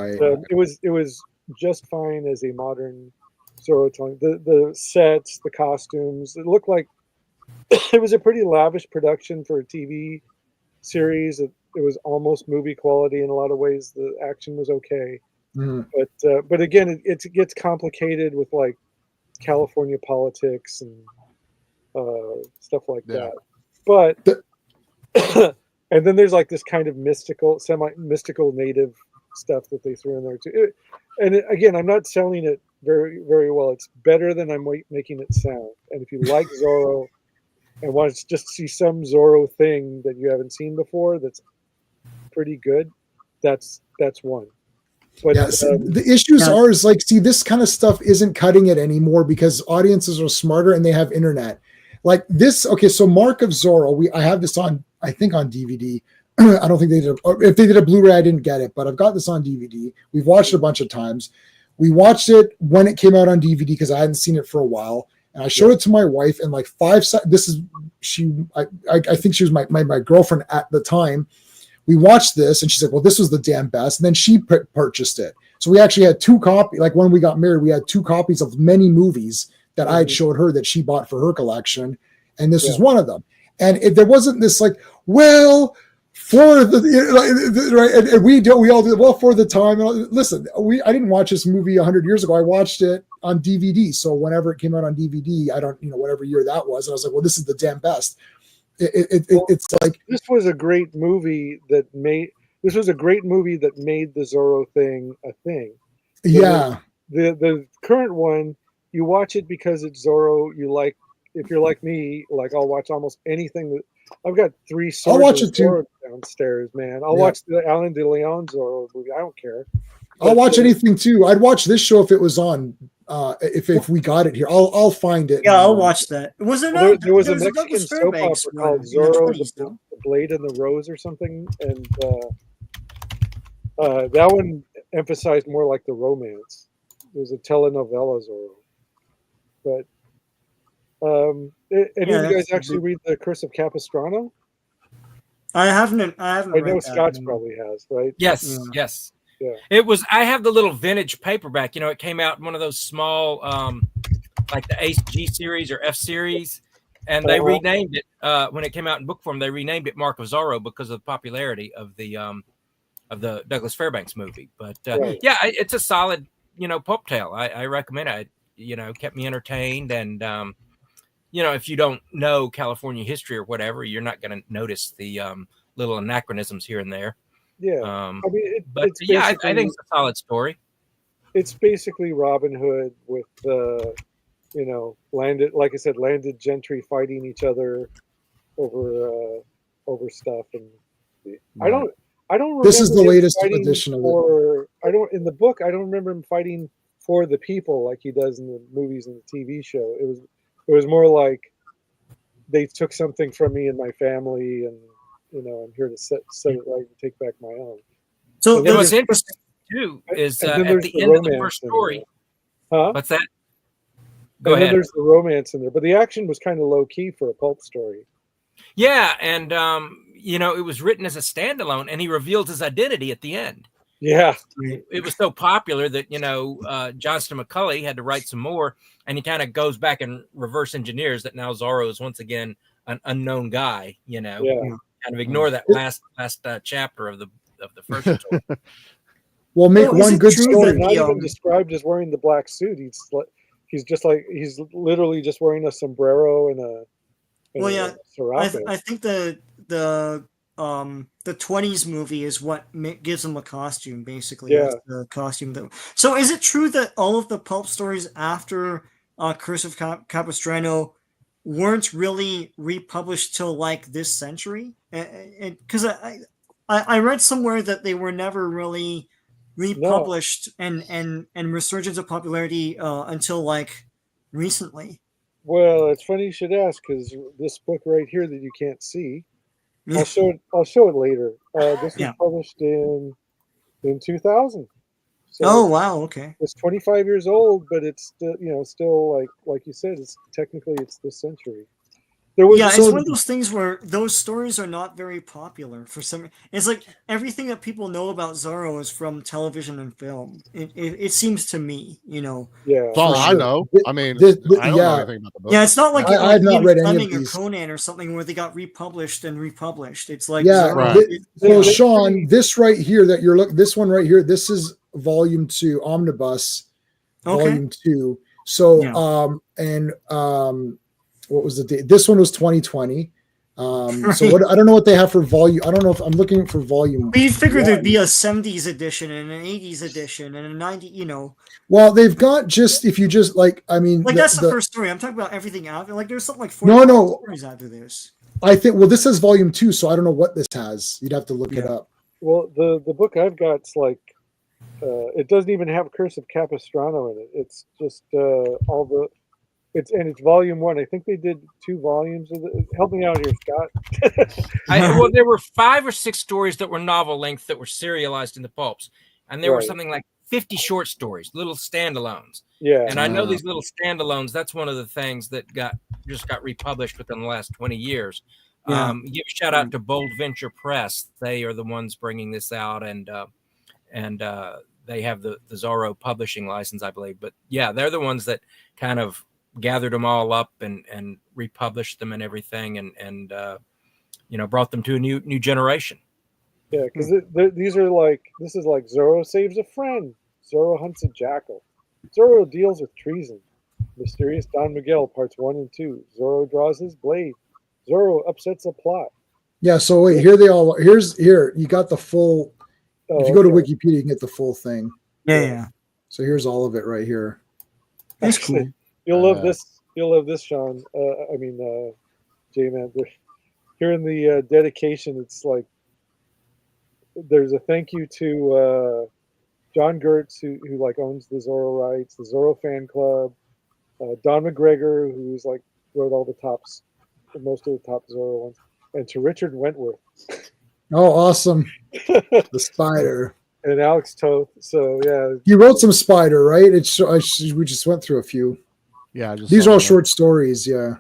it was just fine as a modern Zorro telling. The sets, the costumes, it looked like it was a pretty lavish production for a TV series. It was almost movie quality in a lot of ways. The action was okay, but again, it gets complicated with like California politics and stuff like that. But and then there's like this kind of semi-mystical native stuff that they threw in there too. Again, I'm not selling it very, very well. It's better than I'm making it sound. And if you like Zorro and want to just see some Zorro thing that you haven't seen before, that's pretty good. That's one. But the issues are this kind of stuff isn't cutting it anymore because audiences are smarter and they have internet. Like this, okay, so Mark of Zorro, I have this on, I think on DVD. I don't think they did. If they did a Blu-ray, I didn't get it, but I've got this on DVD. We've watched it a bunch of times. We watched it when it came out on DVD because I hadn't seen it for a while, and I showed it to my wife. And like 5 seconds, this is I think she was my girlfriend at the time. We watched this, and she's like, "Well, this was the damn best." And then she purchased it. So we actually had 2 copies. Like when we got married, we had 2 copies of many movies that I had showed her that she bought for her collection, and this was one of them. And there wasn't this like, well, for the right, and we all did well for the time. Listen, I didn't watch this movie 100 years ago. I watched it on DVD. So whenever it came out on DVD, I don't, whatever year that was, and I was like, well, this is the damn best. It's like this was a great movie that made the Zorro thing a thing. Yeah. The current one, you watch it because it's Zorro. You like, if you're like me, like I'll watch almost anything that. I've got 3 swords I'll watch it too downstairs, man. I'll watch the Alan de Leon Zorro movie. I don't care. I'll watch anything too. I'd watch this show if it was on. If we got it here, I'll find it. Yeah, I'll watch that. Was there not? There was a Mexican soap opera called Zorro, the Blade and the Rose, or something, and that one emphasized more like the romance. It was a telenovela Zorro, but. Any of you guys actually read The Curse of Capistrano? I haven't. I know Scott's probably has, right? Yes, yes. Yeah. It was. I have the little vintage paperback. It came out in one of those small, like the Ace G series or F series, and they renamed it when it came out in book form. They renamed it Mark of Zorro because of the popularity of the Douglas Fairbanks movie. But yeah, it's a solid pulp tale. I recommend it. Kept me entertained and. If you don't know California history or whatever, you're not going to notice the little anachronisms here and there. Yeah. I mean, I think it's a solid story. It's basically Robin Hood with landed gentry fighting each other over stuff. And I don't remember. This is the latest edition of it. In the book, I don't remember him fighting for the people like he does in the movies and the TV show. It was more like they took something from me and my family, and I'm here to set it right and take back my own. So what's interesting too is at the end of the first story. What's that? Go ahead. There's the romance in there, but the action was kind of low key for a pulp story. Yeah, and it was written as a standalone, and he revealed his identity at the end. Yeah, it was so popular that Johnston McCulley had to write some more, and he kind of goes back and reverse engineers that now Zorro is once again an unknown guy. Kind of ignore that last chapter of the first story. Well, make one good story. Not even described as wearing the black suit. He's literally just wearing a sombrero and a. I think the 20s movie is what gives him a costume, basically. Yeah. The costume. So is it true that all of the pulp stories after Curse of Capistrano weren't really republished till like this century? Because I read somewhere that they were never really republished and resurgence of popularity until like recently. Well, it's funny you should ask, because this book right here that you can't see, I'll show it later. This was published in 2000. So oh wow, okay. It's 25 years old, but it's still like you said, it's technically this century. It's one of those things where those stories are not very popular for some. It's like everything that people know about Zorro is from television and film. It seems to me, Yeah, that's all I know. I mean, I don't know anything about the book. Yeah, it's not like I've not read any of or these. Conan or something where they got republished and republished. It's like So Sean, this right here that you're looking, this one right here, this is volume 2, Omnibus, volume 2. So, Yeah. what was the date? This one was 2020. So what, I don't know what they have for volume. I don't know if I'm looking for volume. We figured there'd be a 70s edition and an 80s edition and a 90, Well, they've got just, if you just like, I mean, like that's the first story. I'm talking about everything after. Like there's something like 40 No. stories after this. I think, well, this says volume 2, so I don't know what this has. You'd have to look it up. Well, the book I've got's like, it doesn't even have Curse of Capistrano in it. It's just it's volume 1. I think they did 2 volumes of it. Help me out here, Scott. Well, there were 5 or 6 stories that were novel length that were serialized in the pulps, and there were something like 50 short stories, little standalones. Yeah, and I know these little standalones. That's one of the things that got republished within the last 20 years. Yeah. Give a shout out to Bold Venture Press. They are the ones bringing this out, and they have the Zorro publishing license, I believe. But yeah, they're the ones that kind of gathered them all up and republished them and everything, and brought them to a new generation. Yeah, because these are like, this is like Zorro saves a friend, Zorro hunts a jackal, Zorro deals with treason, Mysterious Don Miguel parts 1 and 2, Zorro draws his blade, Zorro upsets a plot. Yeah, so wait, here you got the full. If you go to Wikipedia, you can get the full thing. Yeah. So here's all of it right here. That's cool. You'll love this. You'll love this, Sean. J-Man. Here in the dedication, it's like there's a thank you to John Gertz, who like owns the Zorro rights, the Zorro fan club, Don McGregor, who's like wrote all the tops, most of the top Zorro ones, and to Richard Wentworth. Oh, awesome! The Spider and Alex Toth. So yeah, you wrote some Spider, right? We just went through a few. Yeah, these are all short stories. Yeah.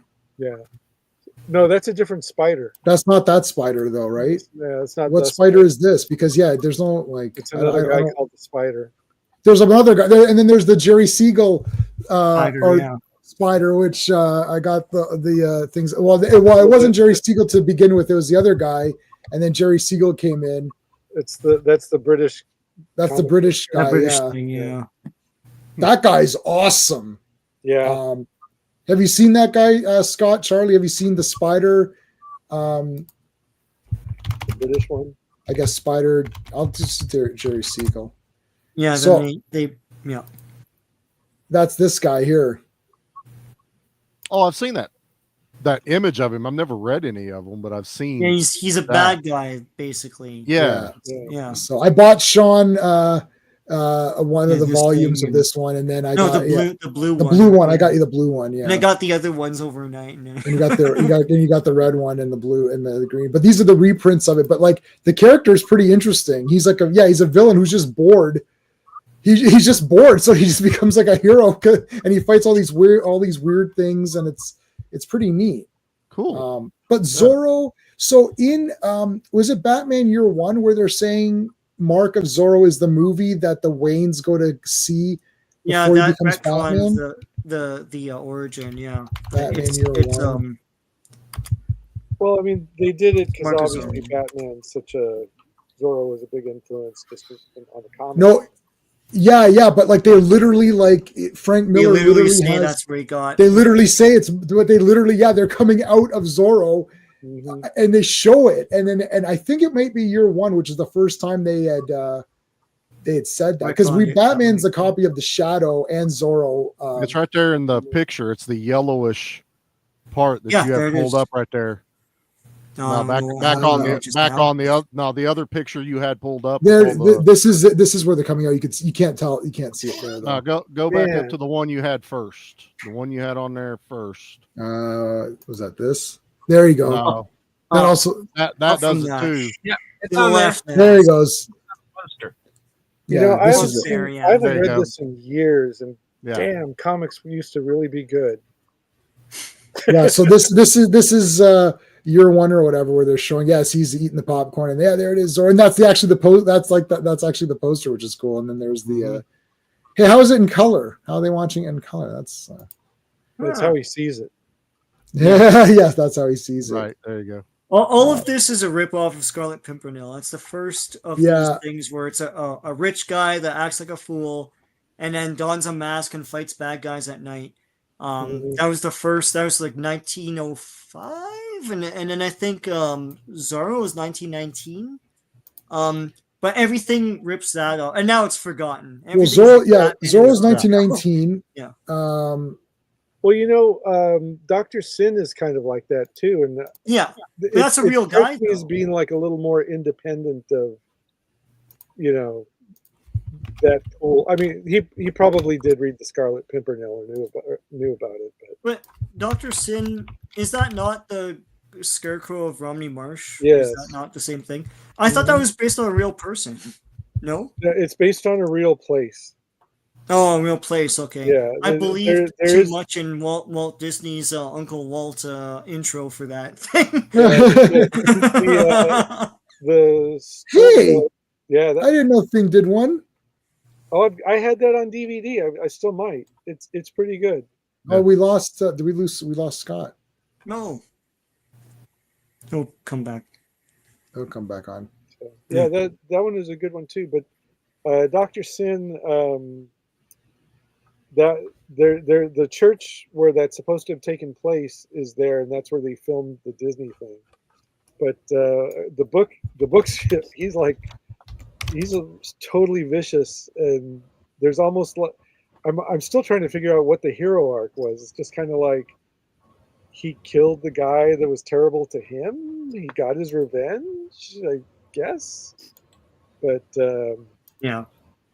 No, that's a different Spider. That's not that Spider though, right? Yeah, it's not. What Spider is this? Because there's no like. It's another guy called the Spider. There's another guy, and then there's the Jerry Siegel Spider, which I got the things. Well, it wasn't Jerry Siegel to begin with. It was the other guy, and then Jerry Siegel came in. That's the British. That's the British guy. The British thing, yeah. That guy's awesome. Yeah. Have you seen that guy, Scott? Charlie, have you seen the Spider? The British one? I guess Spider. I'll just Jerry Siegel. Yeah. So they that's this guy here. Oh, I've seen that image of him. I've never read any of them, but I've seen. Yeah, he's a bad guy, basically. Yeah. So I bought Sean one of the volumes of this one, and then I got the blue one. I got you the blue one, yeah. And I got the other ones overnight. And you got the red one and the blue and the green. But these are the reprints of it. But like the character is pretty interesting. He's like he's a villain who's just bored. He's just bored, so he just becomes like a hero, and he fights all these weird things, and it's pretty neat. Cool. But Zorro. So in was it Batman Year One where they're saying Mark of Zorro is the movie that the Waynes go to see before he becomes Batman? The origin, yeah. Batman Year One. Well, I mean, they did it because obviously Batman's Zorro was a big influence just on the comics. No, yeah, but like they're literally like Frank Miller literally say that's where he got. They literally say it's what they literally they're coming out of Zorro. Mm-hmm. And they show it, and I think it might be Year One, which is the first time they had said that, because Batman's the copy of the Shadow and Zorro. It's right there in the picture. It's the yellowish part that you have pulled up right there. No, the other picture you had pulled up. This is where they're coming out. You can't see it there though. Go back up to the one you had first. The one you had on there first. Was that this? There you go. No. That also that does it too. Yeah, it's on left. There he goes. Yeah, I haven't read this in years, and damn, comics used to really be good. Yeah, so this is Year One or whatever, where they're showing he's eating the popcorn, and there it is, and that's actually the post. That's actually the poster, which is cool. And then there's the hey, how is it in color? How are they watching it in color? That's how he sees it. Yeah, yes, that's how he sees it. Right, there you go. All of this is a ripoff of Scarlet Pimpernel. It's the first of those things where it's a rich guy that acts like a fool, and then dons a mask and fights bad guys at night. That was the first. That was like 1905, and then I think Zorro was 1919. But everything rips that off, and now it's forgotten. Well, Zorro's 1919. Yeah. Well, Dr. Sin is kind of like that too, and that's a real guy. He's being like a little more independent of, that pool. I mean, he probably did read the Scarlet Pimpernel or knew about it. But Dr. Sin, is that not the Scarecrow of Romney Marsh? Yes. Is that not the same thing? I thought that was based on a real person. No? It's based on a real place. Oh, a real place. Okay. Yeah. I believe too much in Walt Disney's Uncle Walt intro for that thing. Yeah. I didn't know Thing did one. Oh, I had that on DVD. I still might. It's pretty good. Oh, we lost. Did we lose? We lost Scott. No. He'll come back. He'll come back on. So, yeah, that one is a good one too. But Dr. Sin, that the church where that's supposed to have taken place is there, and that's where they filmed the Disney thing. But the books, he's totally vicious, and there's almost like I'm still trying to figure out what the hero arc was. It's just kind of like he killed the guy that was terrible to him. He got his revenge, I guess. But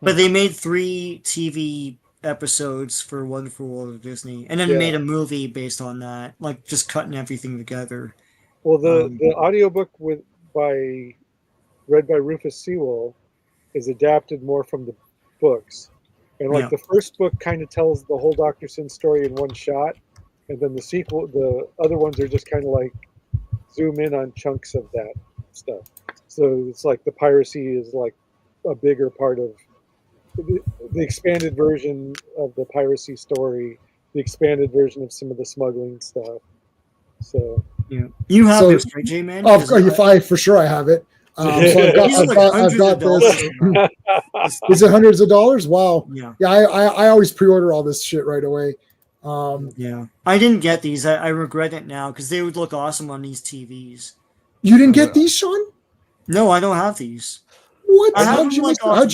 but they made 3 TV episodes for Wonderful World of Disney, and then made a movie based on that, like just cutting everything together. Well, the audiobook read by Rufus Sewell is adapted more from the books, and the first book kind of tells the whole Dr. Sin story in one shot, and then the other ones are just kind of like zoom in on chunks of that stuff. So it's like the piracy is like a bigger part of the expanded version of the piracy story, the expanded version of some of the smuggling stuff. So you have this, right, J-Man? Of course, for sure I have it. So I've got this. Is it hundreds of dollars? Wow. Yeah. I always pre-order all this shit right away. I didn't get these. I regret it now because they would look awesome on these TVs. You didn't get these, Sean? No, I don't have these. What? How'd you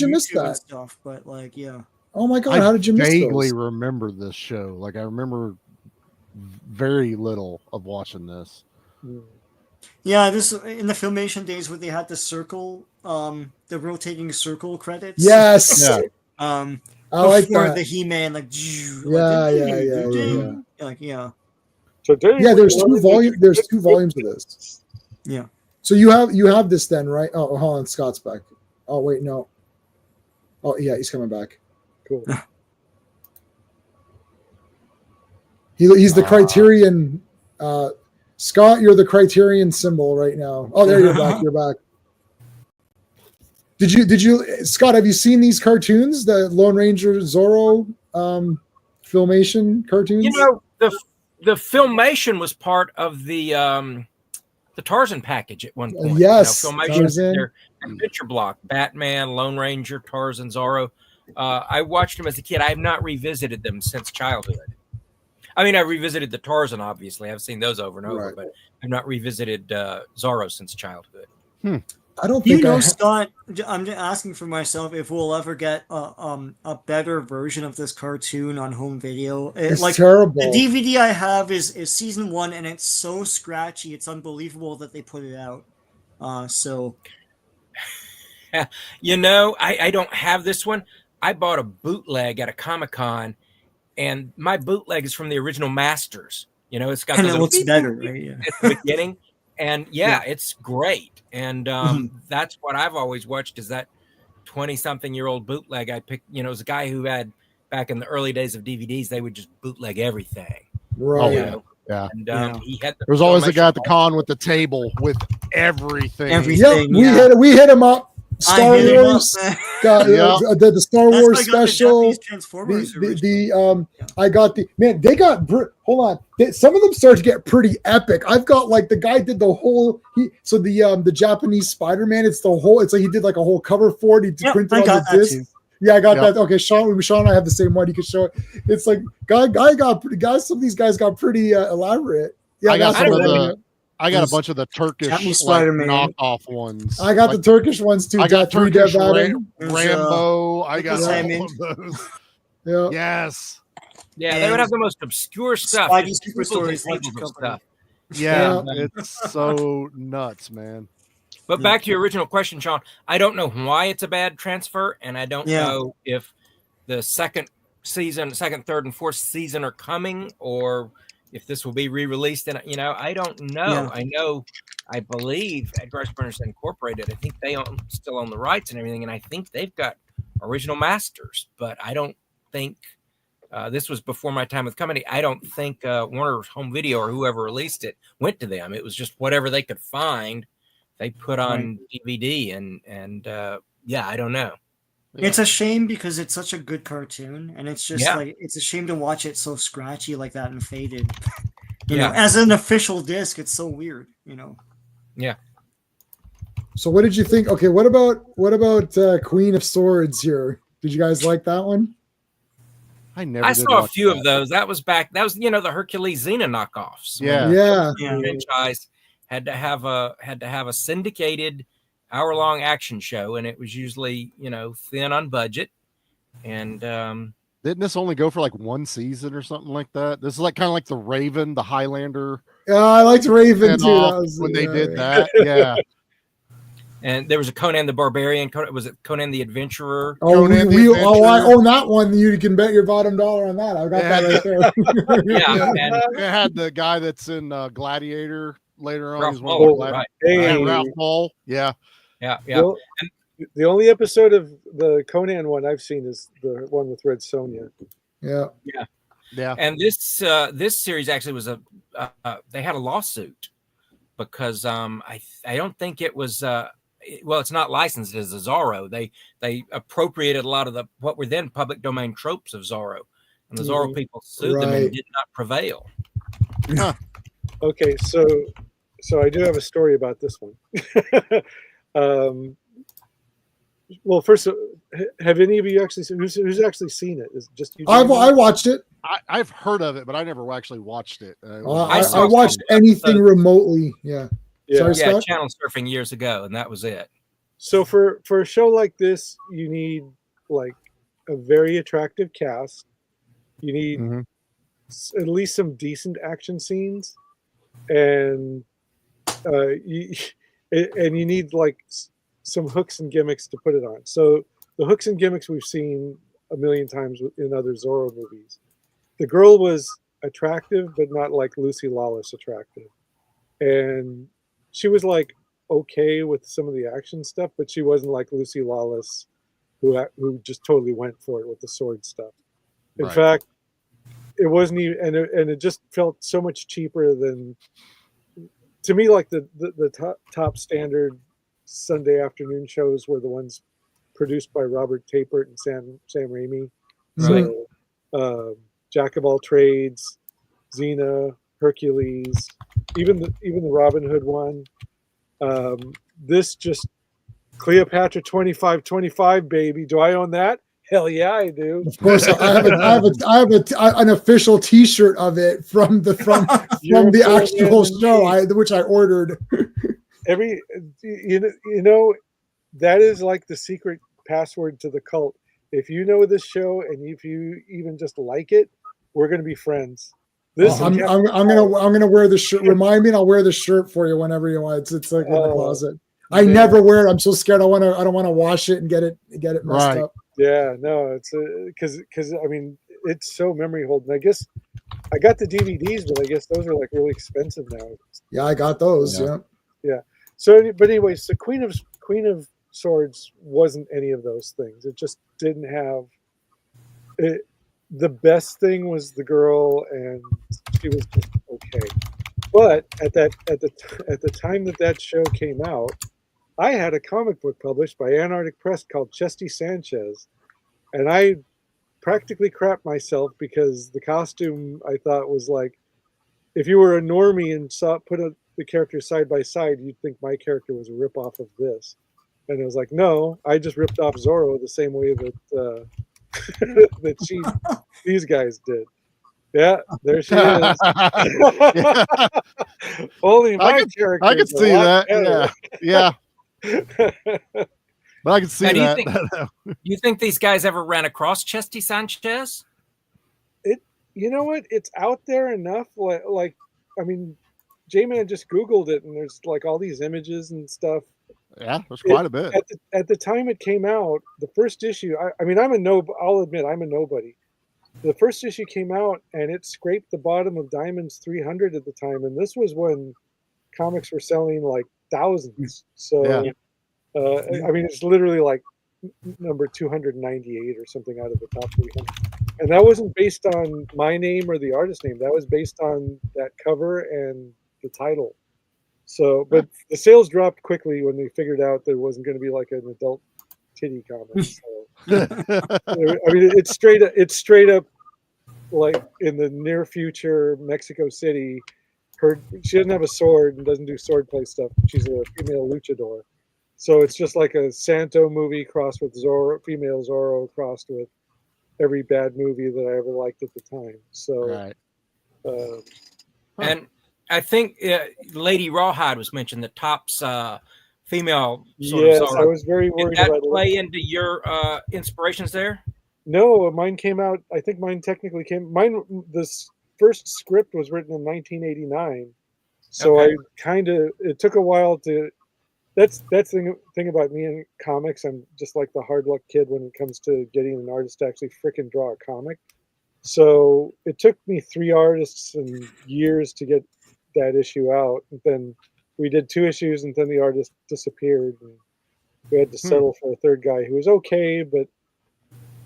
miss that? Stuff, but oh my god, how did you miss those? I vaguely remember this show. Like I remember very little of watching this. Yeah, this in the Filmation days where they had the circle, the rotating circle credits. Yes. I like that. The He-Man, yeah. So there's 2 volumes. There's 2 volumes of this. Yeah. So you have this then, right? Oh, hold on, Scott's back. Oh wait, no. Oh yeah, he's coming back. Cool. He's the Criterion. Scott, you're the Criterion symbol right now. Oh, there you're back. You're back. Did you, Scott? Have you seen these cartoons, the Lone Ranger Zorro Filmation cartoons? The Filmation was part of the Tarzan package at one point. Yes, Filmation, their adventure block: Batman, Lone Ranger, Tarzan, Zorro. I watched them as a kid. I have not revisited them since childhood. I mean, I revisited the Tarzan, obviously. I've seen those over and over, but I've not revisited Zorro since childhood. I don't think Scott, I'm just asking for myself if we'll ever get a better version of this cartoon on home video. It's terrible. The DVD I have is season 1, and it's so scratchy. It's unbelievable that they put it out. I don't have this one. I bought a bootleg at a Comic-Con, and my bootleg is from the original Masters. It's got and it looks better, right? At the beginning. And it's great. And that's what I've always watched is that 20-something-year-old bootleg I picked. It was a guy who had, back in the early days of DVDs, they would just bootleg everything. Right. Yeah. And he had there was always a guy at the con with the table with everything. Yep, we hit him up. Star Wars, the Star Wars special. I got the man. They got hold on. Some of them start to get pretty epic. I've got the guy did the whole. The Japanese Spider-Man. It's the whole. It's like he did like a whole cover for it. He printed on the disc. Yeah, I got that. Okay, Sean and I have the same one. You can show it. It's like some of these guys got pretty elaborate. Yeah, I got a a bunch of the Turkish knockoff ones. I got the Turkish ones too. I got Turkish Rambo. I got all of those. Yeah. Yes. Yeah, they would have the most obscure stuff. Spidey Super Stories stuff. Yeah, it's so nuts, man. But back to your original question, Sean, I don't know why it's a bad transfer, and I don't know if the second, third, and fourth season are coming, or if this will be re-released. And I don't know. Yeah. I believe Edgar Rice Burns Incorporated. I think they still own the rights and everything, and I think they've got original masters. But I don't think this was before my time with company. I don't think Warner Home Video or whoever released it went to them. It was just whatever they could find. They put on DVD and I don't know. It's a shame because it's such a good cartoon, and it's just like it's a shame to watch it so scratchy like that and faded. You know, as an official disc, it's so weird. Yeah. So what did you think? Okay, what about Queen of Swords here? Did you guys like that one? I saw a few of those. That was the Hercules Xena knockoffs. Yeah. Franchise had to have a syndicated hour-long action show, and it was usually thin on budget. And didn't this only go for like one season or something like that? This is like kind of like the Raven, the Highlander. Yeah, I liked Raven too. They did that. Yeah. And there was a Conan the Barbarian. Was it Conan the Adventurer? Oh, I own that one. You can bet your bottom dollar on that. I got that right there. And it had the guy that's in Gladiator later on. Ralph Ball, right. Ralph Ball. Yeah. Well, the only episode of the Conan one I've seen is the one with Red Sonja. Yeah. And this series actually was they had a lawsuit because I don't think it was it's not licensed as a Zorro. They appropriated a lot of what were then public domain tropes of Zorro, and the Zorro people sued them and did not prevail. Okay, so I do have a story about this one. Well, first, have any of you actually who's actually seen it? Is it just you? I watched it. I've heard of it, but I never actually watched it. I watched anything remotely. Yeah. Sorry, Scott? Channel surfing years ago, and that was it. So for a show like this, you need like a very attractive cast. You need at least some decent action scenes, and you need like some hooks and gimmicks to put it on. So the hooks and gimmicks we've seen a million times in other Zorro movies. The girl was attractive, but not like Lucy Lawless attractive. And she was like okay with some of the action stuff, but she wasn't like Lucy Lawless, who just totally went for it with the sword stuff. In fact, it wasn't even, and it just felt so much cheaper than, to me, like the top standard Sunday afternoon shows were the ones produced by Robert Tapert and Sam Raimi. Right. So Jack of All Trades, Xena, Hercules, even the Robin Hood one. This just Cleopatra 2525, baby. Do I own that? Hell yeah, I do. Of course, I have an official T-shirt of it from the actual show, which I ordered. That is like the secret password to the cult. If you know this show and if you even just like it, we're gonna be friends. I'm gonna wear the shirt. Remind me, and I'll wear the shirt for you whenever you want. It's like in the closet. I never wear it. I'm so scared. I don't want to wash it and get it messed up. Yeah, no, it's because I mean it's so memory holding. I guess I got the DVDs, but I guess those are like really expensive now. Yeah, I got those. Yeah. So, but anyways, the Queen of Swords wasn't any of those things. It just didn't have it. The best thing was the girl, and she was just okay. But at the time that show came out, I had a comic book published by Antarctic Press called Chesty Sanchez, and I practically crapped myself because the costume I thought was like, if you were a normie and put the characters side by side, you'd think my character was a ripoff of this. And it was like, no, I just ripped off Zorro the same way that that these guys did. Yeah, there she is. Only my character. I could see that. Yeah. But I can see now, that. Do you think these guys ever ran across Chesty Sanchez? You know what? It's out there enough. Like I mean, J-Man just Googled it, and there's like all these images and stuff. Yeah, there's quite a bit. At the time it came out, the first issue. I mean, I'll admit, I'm a nobody. The first issue came out, and it scraped the bottom of Diamond's 300 at the time, and this was when comics were selling like thousands. So, I mean, it's literally like number 298 or something out of the top 300. And that wasn't based on my name or the artist name. That was based on that cover and the title. So, but the sales dropped quickly when they figured out there wasn't going to be like an adult titty comic. So, I mean, it's straight up like in the near future, Mexico City. She doesn't have a sword and doesn't do swordplay stuff. She's a female luchador. So it's just like a Santo movie crossed with Zorro, female Zorro crossed with every bad movie that I ever liked at the time. So, and I think Lady Rawhide was mentioned, the top's female sort of Zorro. I was very worried Did that about play into your inspirations there? No, mine came out. I think mine technically this first script was written in 1989. So it took a while to. That's the thing about me and comics. I'm just like the hard luck kid when it comes to getting an artist to actually frickin' draw a comic. So it took me 3 artists and years to get that issue out. And then we did 2 issues, and then the artist disappeared. And we had to settle for a third guy who was okay, but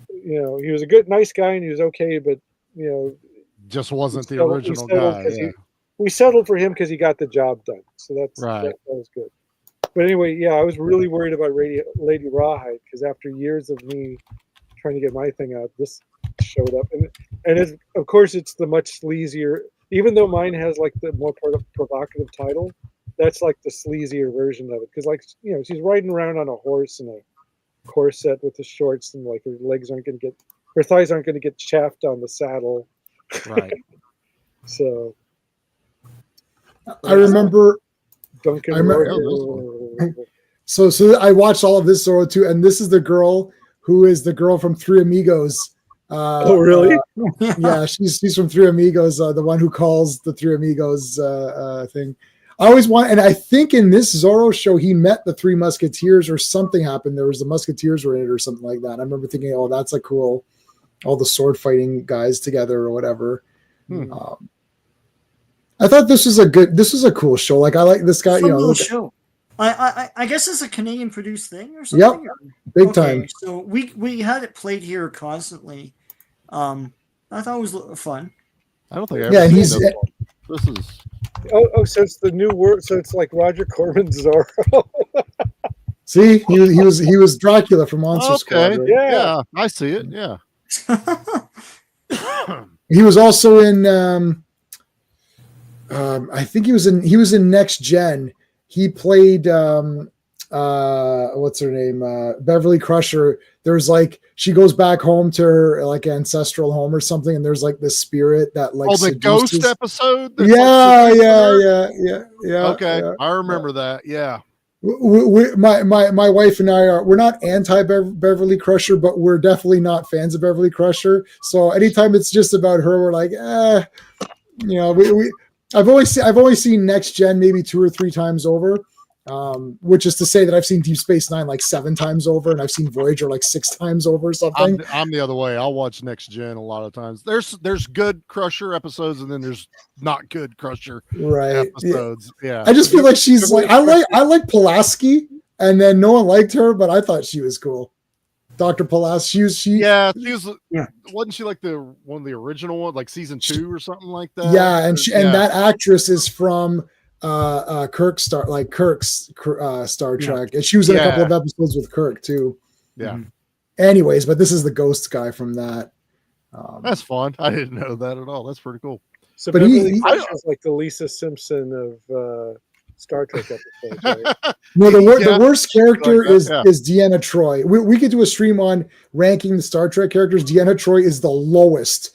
he was a nice guy, and he was okay, but just wasn't the original guy. We settled for him because he got the job done. So that was good. But anyway, I was really worried about Lady Rawhide because after years of me trying to get my thing out, this showed up, and of course it's the much sleazier. Even though mine has like the more provocative title, that's like the sleazier version of it because she's riding around on a horse in a corset with the shorts, and like her thighs aren't going to get chaffed on the saddle. Right. So I remember. Duncan. So I watched all of this Zorro too, and this is the girl who is the girl from Three Amigos. Oh, really? Yeah, she's from Three Amigos, the one who calls the Three Amigos thing. I always want, and I think in this Zorro show he met the Three Musketeers or something happened. There was the Musketeers were in it or something like that. I remember thinking, oh, that's a cool, all the sword fighting guys together or whatever. I thought this was a cool show. Like I like this guy. Show. I guess it's a Canadian produced thing or something. Yep, big time. So we had it played here constantly. I thought it was fun. I don't think I ever seen this one. This is. So it's the new word. So it's like Roger Corman's Zorro. See, he was Dracula from Monster Squad. Right? Yeah, I see it. Yeah. He was also in. I think he was in Next Gen. He played what's her name? Beverly Crusher. There's like she goes back home to her like ancestral home or something, and there's like this spirit that like the ghost episode. Yeah. Okay, yeah, I remember that. Yeah. My wife and I we're not anti Beverly Crusher, but we're definitely not fans of Beverly Crusher. So anytime it's just about her, we're like, I've only seen Next Gen maybe 2 or 3 times over, which is to say that I've seen Deep Space Nine like 7 times over, and I've seen Voyager like 6 times over or something. I'm the other way. I'll watch Next Gen a lot of times. There's good Crusher episodes, and then there's not good Crusher episodes. Yeah. I just feel like she's like I like Pulaski, and then no one liked her, but I thought she was cool. Dr. Pulaski. Wasn't she like the one of the original one, like season 2 or something like that? Yeah, and that actress is from Kirk's Star Trek, and she was in a couple of episodes with Kirk too. Yeah. Anyways, but this is the ghost guy from that. That's fun. I didn't know that at all. That's pretty cool. So but he's like the Lisa Simpson of Star Trek episodes. Right? No, the worst character Like that, is yeah. is Deanna Troi. The worst character Like that, is Deanna Troi. We could do a stream on ranking the Star Trek characters. Deanna Troi is the lowest,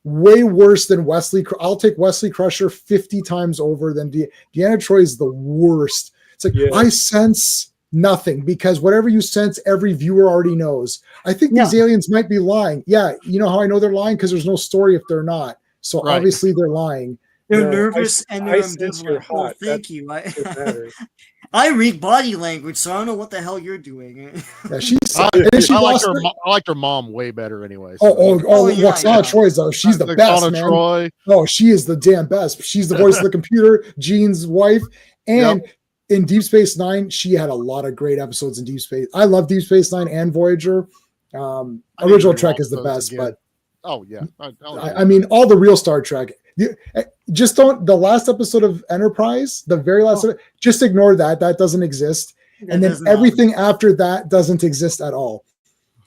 way worse than Wesley. I'll take Wesley Crusher 50 times over than Deanna Troi is the worst. It's like I sense nothing because whatever you sense, every viewer already knows. I think these aliens might be lying. Yeah, you know how I know they're lying because there's no story if they're not. So obviously they're lying. They're nervous and they're ambivalent. Well, thank you. I read body language, so I don't know what the hell you're doing. Yeah, she's. I liked her mom way better anyway. So. Roxana Troy's though. She's the best, man. Troy. Oh, she is the damn best. She's the voice of the computer, Gene's wife, and in Deep Space Nine, she had a lot of great episodes in Deep Space. I love Deep Space Nine and Voyager. Original Trek is the best, but I mean, all the real Star Trek. Just don't. The last episode of Enterprise, the very last, just ignore that. That doesn't exist, and then everything after that doesn't exist at all.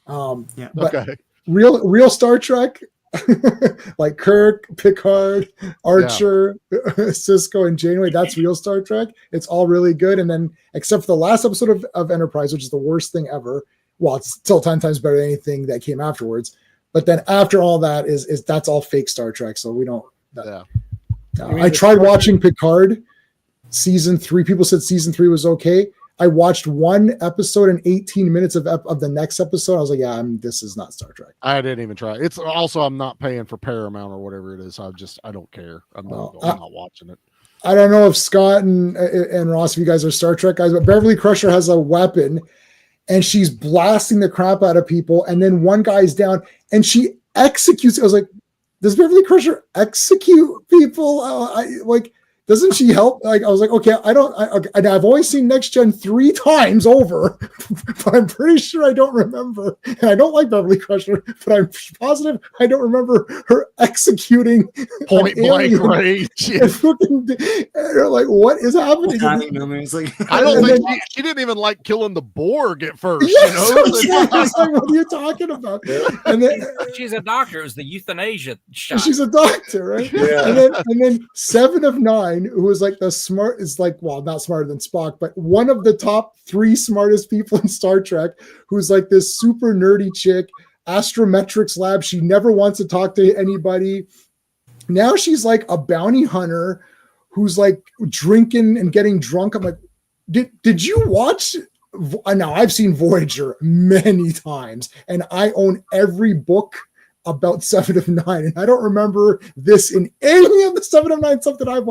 But real Star Trek, like Kirk, Picard, Archer, Cisco, and Janeway. That's real Star Trek. It's all really good, and then except for the last episode of Enterprise, which is the worst thing ever. Well, it's still 10 times better than anything that came afterwards. But then after all that is that's all fake Star Trek. So we don't. I tried watching Picard season 3. People said season 3 was okay. I watched one episode and 18 minutes of the next episode. I was like, this is not Star Trek. I didn't even try. It's also I'm not paying for Paramount or whatever it is. I don't care. I'm not watching it. I don't know if Scott and Ross, if you guys are Star Trek guys, but Beverly Crusher has a weapon and she's blasting the crap out of people. And then one guy's down and she executes. I was like, does Beverly Crusher execute people? Doesn't she help? Like, I was like, okay, I've only seen Next Gen 3 times over, but I'm pretty sure I don't remember. And I don't like Beverly Crusher, but I'm positive I don't remember her executing point blank range. Like, what is happening? I don't think she didn't even like killing the Borg at first. Yes, like, what are you talking about? And then she's a doctor. It was the euthanasia shot. She's a doctor, right? Yeah. And then 7 of 9. Who was like the smart is like, well, not smarter than Spock, but one of the top 3 smartest people in Star Trek, who's like this super nerdy chick, astrometrics lab. She never wants to talk to anybody. Now she's like a bounty hunter who's like drinking and getting drunk. I'm like, did you watch? Now I've seen Voyager many times and I own every book about 7 of 9, and I don't remember this in any of the 7 of 9 stuff that I'm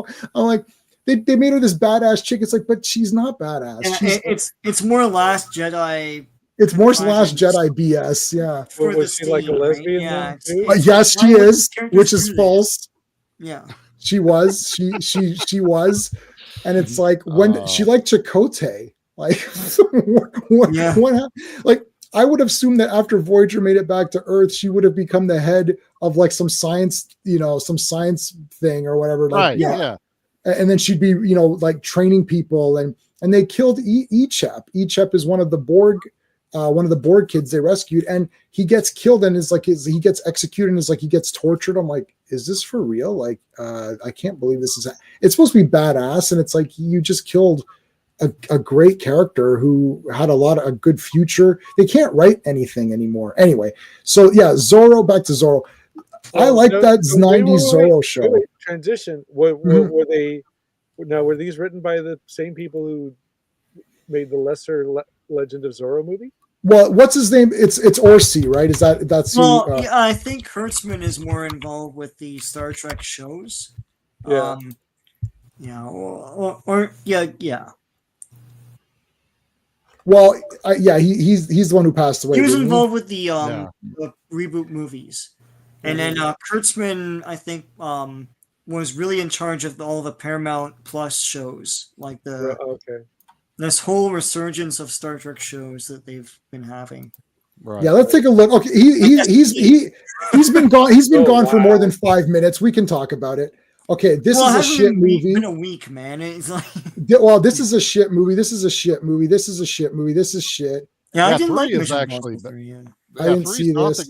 like, they made her this badass chick. It's like, but she's not badass. It's more Last Jedi. It's more Last Jedi BS. Yeah. Was she like a lesbian? Right? Yes, she is, which is false. Yeah. She was. She was, and it's like when she liked Chakotay. Like what happened? Like. I would assume that after Voyager made it back to Earth, she would have become the head of like some science thing or whatever. Like, right. Yeah. And then she'd be, like training people and they killed Echep. Echep is one of the Borg kids they rescued, and he gets killed and is like, he gets executed and is like, he gets tortured. I'm like, is this for real? Like, I can't believe this is, it's supposed to be badass. And it's like, you just killed a great character who had a good future. They can't write anything anymore. Anyway, so yeah, Zorro, back to Zorro. I like that 90s Zorro show. Transition. Were they? Now, were these written by the same people who made the lesser Legend of Zorro movie? Well, what's his name? It's Orsi, right? That's well, who, yeah, I think Kurtzman is more involved with the Star Trek shows. Yeah. Yeah. Well, he's the one who passed away. He was involved with the reboot movies, and then Kurtzman, I think, was really in charge of all the Paramount Plus shows, like this whole resurgence of Star Trek shows that they've been having. Right. Yeah, let's take a look. Okay, he's been gone. He's been gone for more than 5 minutes. We can talk about it. Okay, this is a shit movie. It's been a week, man. It's like, well, this is a shit movie. This is a shit movie. This is a shit movie. This is shit. Yeah, I didn't like Mission Mission actually. Impossible 3, I didn't see this.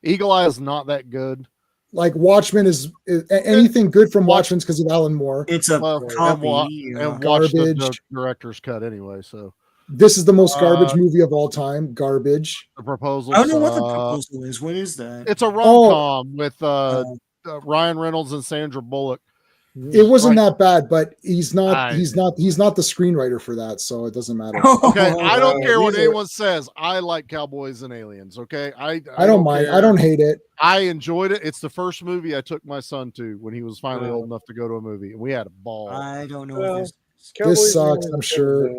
Eagle Eye is not that good. like Watchmen is anything good from Watchmen's because of Alan Moore. It's a copy. And watch the Garbage. director's cut anyway. So This is the most garbage movie of all time. Garbage. the proposal. I don't know what the proposal is. What is that? It's a rom-com with Ryan Reynolds and Sandra Bullock. It wasn't that bad, but he's not the screenwriter for that, so it doesn't matter. Okay, I don't care what anyone says. I like Cowboys and Aliens. Okay, I don't mind. care. I don't hate it. I enjoyed it. It's the first movie I took my son to when he was finally old enough to go to a movie, and we had a ball. I don't know. This sucks. I'm sure.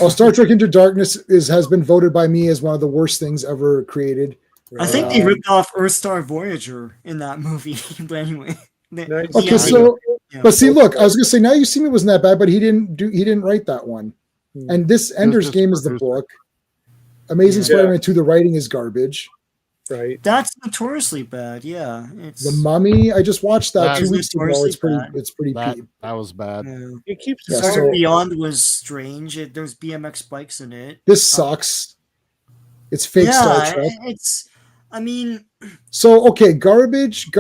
Oh, Star Trek Into Darkness has been voted by me as one of the worst things ever created. I think they ripped off Earthstar Voyager in that movie, but anyway. Okay, so but see, look, I was gonna say Now You See Me wasn't that bad, but he didn't write that one. And this Ender's Game is the book. Amazing Spider-Man 2, the writing is garbage. Right. That's notoriously bad. Yeah. It's The Mummy, I just watched that 2 weeks ago. It's pretty that peak. was bad. It keeps Beyond was strange. There's BMX bikes in it. This sucks. It's fake Star Trek. I mean, so okay, garbage.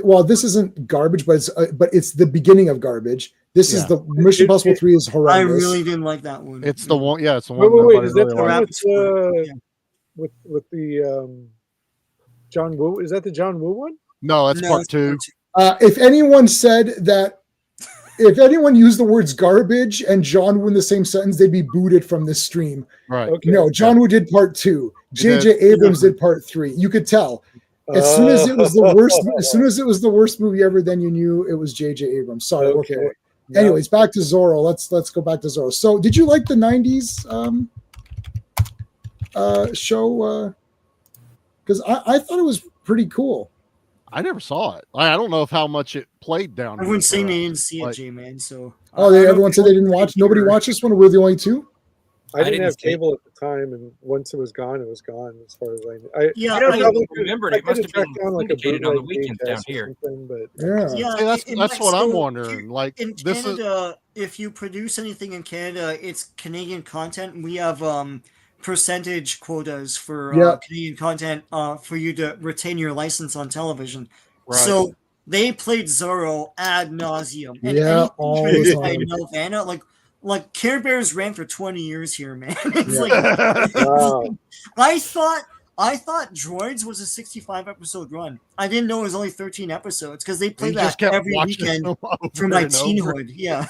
Well, this isn't garbage, but it's the beginning of garbage. This is the Mission Impossible 3 is horrendous. I really didn't like that one. It's the one. Yeah, it's the one. Wait, is that the one with the John Woo? Is that the John Woo one? No, that's part 2. If anyone said that, if anyone used the words garbage and John Woo in the same sentence, they'd be booted from this stream. Right. Okay. No, John Woo did part 2. J.J. Abrams did part 3. You could tell. As soon as it was the worst, movie ever, then you knew it was J.J. Abrams. Sorry. Okay. Anyways, back to Zorro. Let's go back to Zorro. So, did you like the '90s show? Because I thought it was pretty cool. I never saw it. I don't know how much it played down here. Everyone's saying they didn't see it, J-Man. So everyone said they didn't watch. Nobody watched this one. Or we're the only two. I didn't have cable at the time, and once it was gone, as far as I know. I don't remember it. It must have been indicated on the weekends down here. That's what I'm wondering. Like in Canada, if you produce anything in Canada, it's Canadian content. And we have percentage quotas for Canadian content for you to retain your license on television. Right. So they played Zorro ad nauseum. And all the time. Like Care Bears ran for 20 years here, man. It's I thought Droids was a 65 episode run. I didn't know it was only 13 episodes because they played that every weekend from my teenhood. Yeah.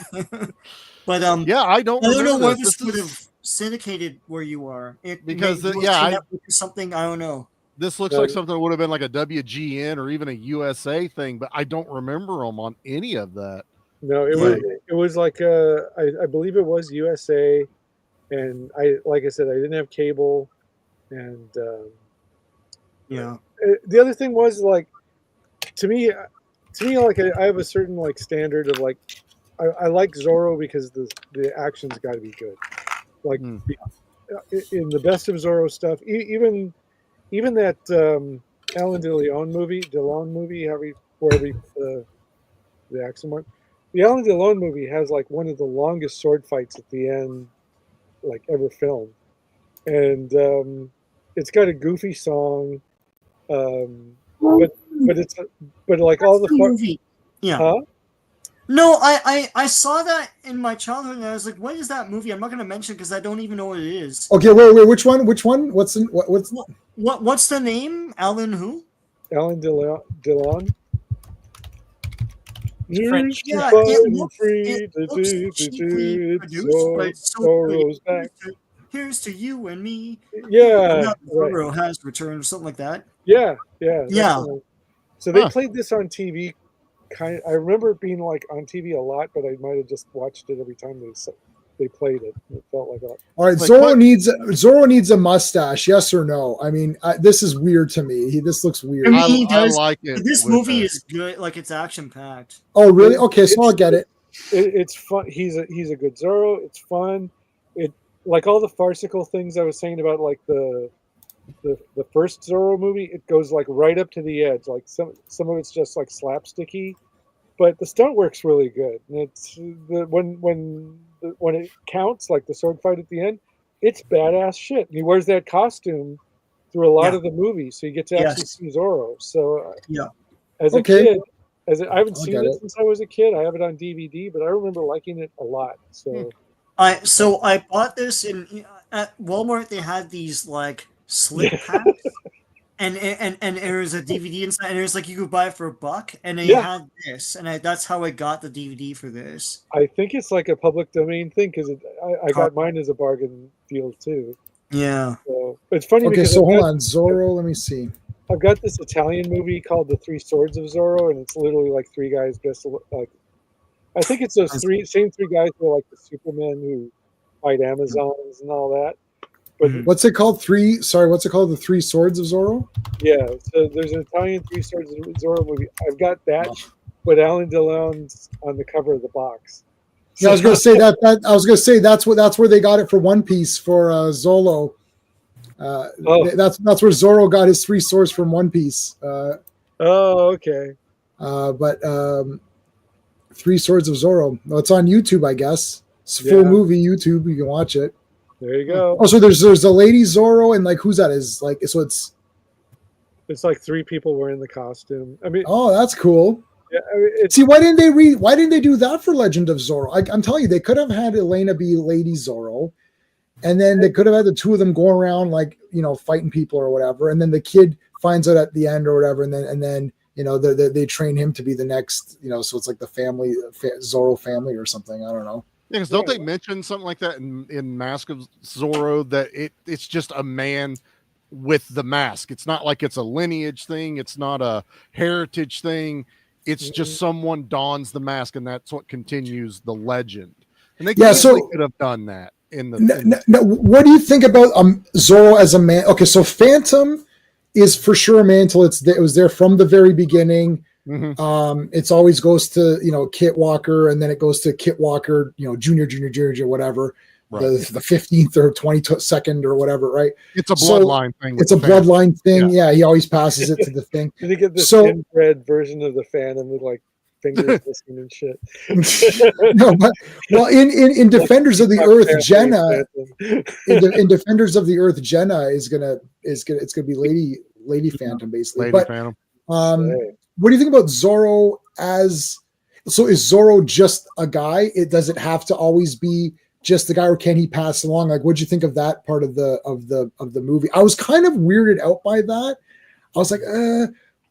But I don't know why this would have syndicated where you are. Something I don't know. This looks like something that would have been like a WGN or even a USA thing, but I don't remember them on any of that. No, it was like I believe it was USA, and like I said, I didn't have cable, and the other thing was like to me like I have a certain like standard of like I like Zorro because the action's got to be good, like in the best of Zorro stuff, even that Alan DeLeon movie, wherever the accent mark. The Alan DeLeon movie has like one of the longest sword fights at the end, like ever filmed, and it's got a goofy song, but like all the movie. Huh? No, I saw that in my childhood, and I was like, "What is that movie?" I'm not going to mention because I don't even know what it is. Okay, wait, which one? What's the name? Alan who? Alan DeLeon. French. Yeah, it looks cheaply produced, but it's so good. Here's to you and me. Yeah, Zorro has returned, or something like that. Yeah. So they Huh. played this on TV. I remember it being like on TV a lot, but I might have just watched it every time they played it. It felt like that. All right, like, Zorro needs a mustache. Yes or no? I mean, this is weird to me. This looks weird. I mean, I like it. This movie is good. Like, it's action packed. Oh, really? Okay, so I'll get it. It's fun. He's a good Zorro. It's fun. It like all the farcical things I was saying about like the first Zorro movie. It goes like right up to the edge. Like some of it's just like slapsticky, but the stunt work's really good. And it's when it counts, like the sword fight at the end, it's badass shit. And he wears that costume through a lot of the movie, so you get to actually see Zorro. So As a Okay. kid, I haven't I'll seen get it it. since I was a kid. I have it on DVD, but I remember liking it a lot. So I bought this at Walmart. They had these like slip yeah, packs, and there was a DVD inside, and it was like you could buy it for $1, and they yeah. had this, and that's how I got the DVD for this. I think it's like a public domain thing because I got mine as a bargain deal too. Yeah. So it's funny Okay, because so hold on, Zorro. Let me see. I've got this Italian movie called The Three Swords of Zorro, and it's literally like three guys dressed like I think it's those same three guys who are like the Supermen who fight Amazons and all that. But What's it called? What's it called? The Three Swords of Zorro? yeah, so there's an Italian Three Swords of Zorro movie. I've got that, but Alan DeLeon's on the cover of the box. Yeah, I was going to say that. I was going to say that's where they got it for One Piece for Zolo. That's where Zorro got his 3 swords from One Piece. Okay. But 3 Swords of Zorro. Well, it's on YouTube, I guess. It's a full movie YouTube. You can watch it. There you go. Oh, so there's a lady Zorro, and like who's that? Is like so it's like 3 people wearing the costume. I mean, oh, that's cool. Yeah, I mean, see, why didn't they do that for Legend of Zorro? I'm telling you, they could have had Elena be Lady Zorro, and then they could have had the 2 of them going around like fighting people or whatever, and then the kid finds out at the end or whatever, and then they train him to be the next so it's like the family Zorro family or something. I don't know. Yeah, because don't they mention something like that in Mask of Zorro, that it's just a man with the mask? It's not like it's a lineage thing. It's not a heritage thing. It's just someone dons the mask, and that's what continues the legend. And they could have done that in the. No, what do you think about Zorro as a man? Okay, so Phantom is for sure a man until it was there from the very beginning. Mm-hmm. It's always goes to Kit Walker, and then it goes to Kit Walker, junior, whatever, right. the 15th or 22nd or whatever, right? It's a bloodline thing. It's a bloodline thing. Yeah, he always passes it to the thing. Did he get this inbred version of the Phantom with like fingers missing and shit? No, but in Defenders of the Earth, Jenna in Defenders of the Earth, Jenna it's gonna be Lady Phantom basically. Lady Phantom. What do you think about Zorro is Zorro just a guy? Does it have to always be just the guy, or can he pass along? Like, what'd you think of that part of the movie? I was kind of weirded out by that. I was like,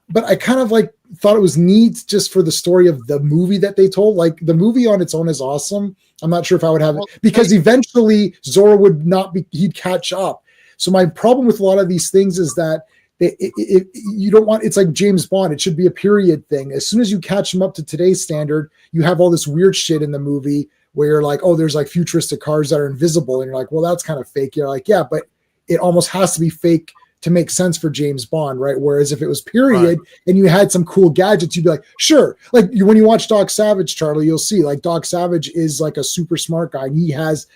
but I kind of like thought it was neat just for the story of the movie that they told. Like the movie on its own is awesome. I'm not sure if I would have it because eventually Zorro would not be, he'd catch up. So my problem with a lot of these things is that you don't want, it's like James Bond. It should be a period thing. As soon as you catch him up to today's standard, you have all this weird shit in the movie where you're like, oh, there's like futuristic cars that are invisible. And you're like, well, that's kind of fake. You're like, yeah, but it almost has to be fake to make sense for James Bond, right? Whereas if it was period and you had some cool gadgets, you'd be like, sure. Like when you watch Doc Savage, Charlie, you'll see like Doc Savage is like a super smart guy and he has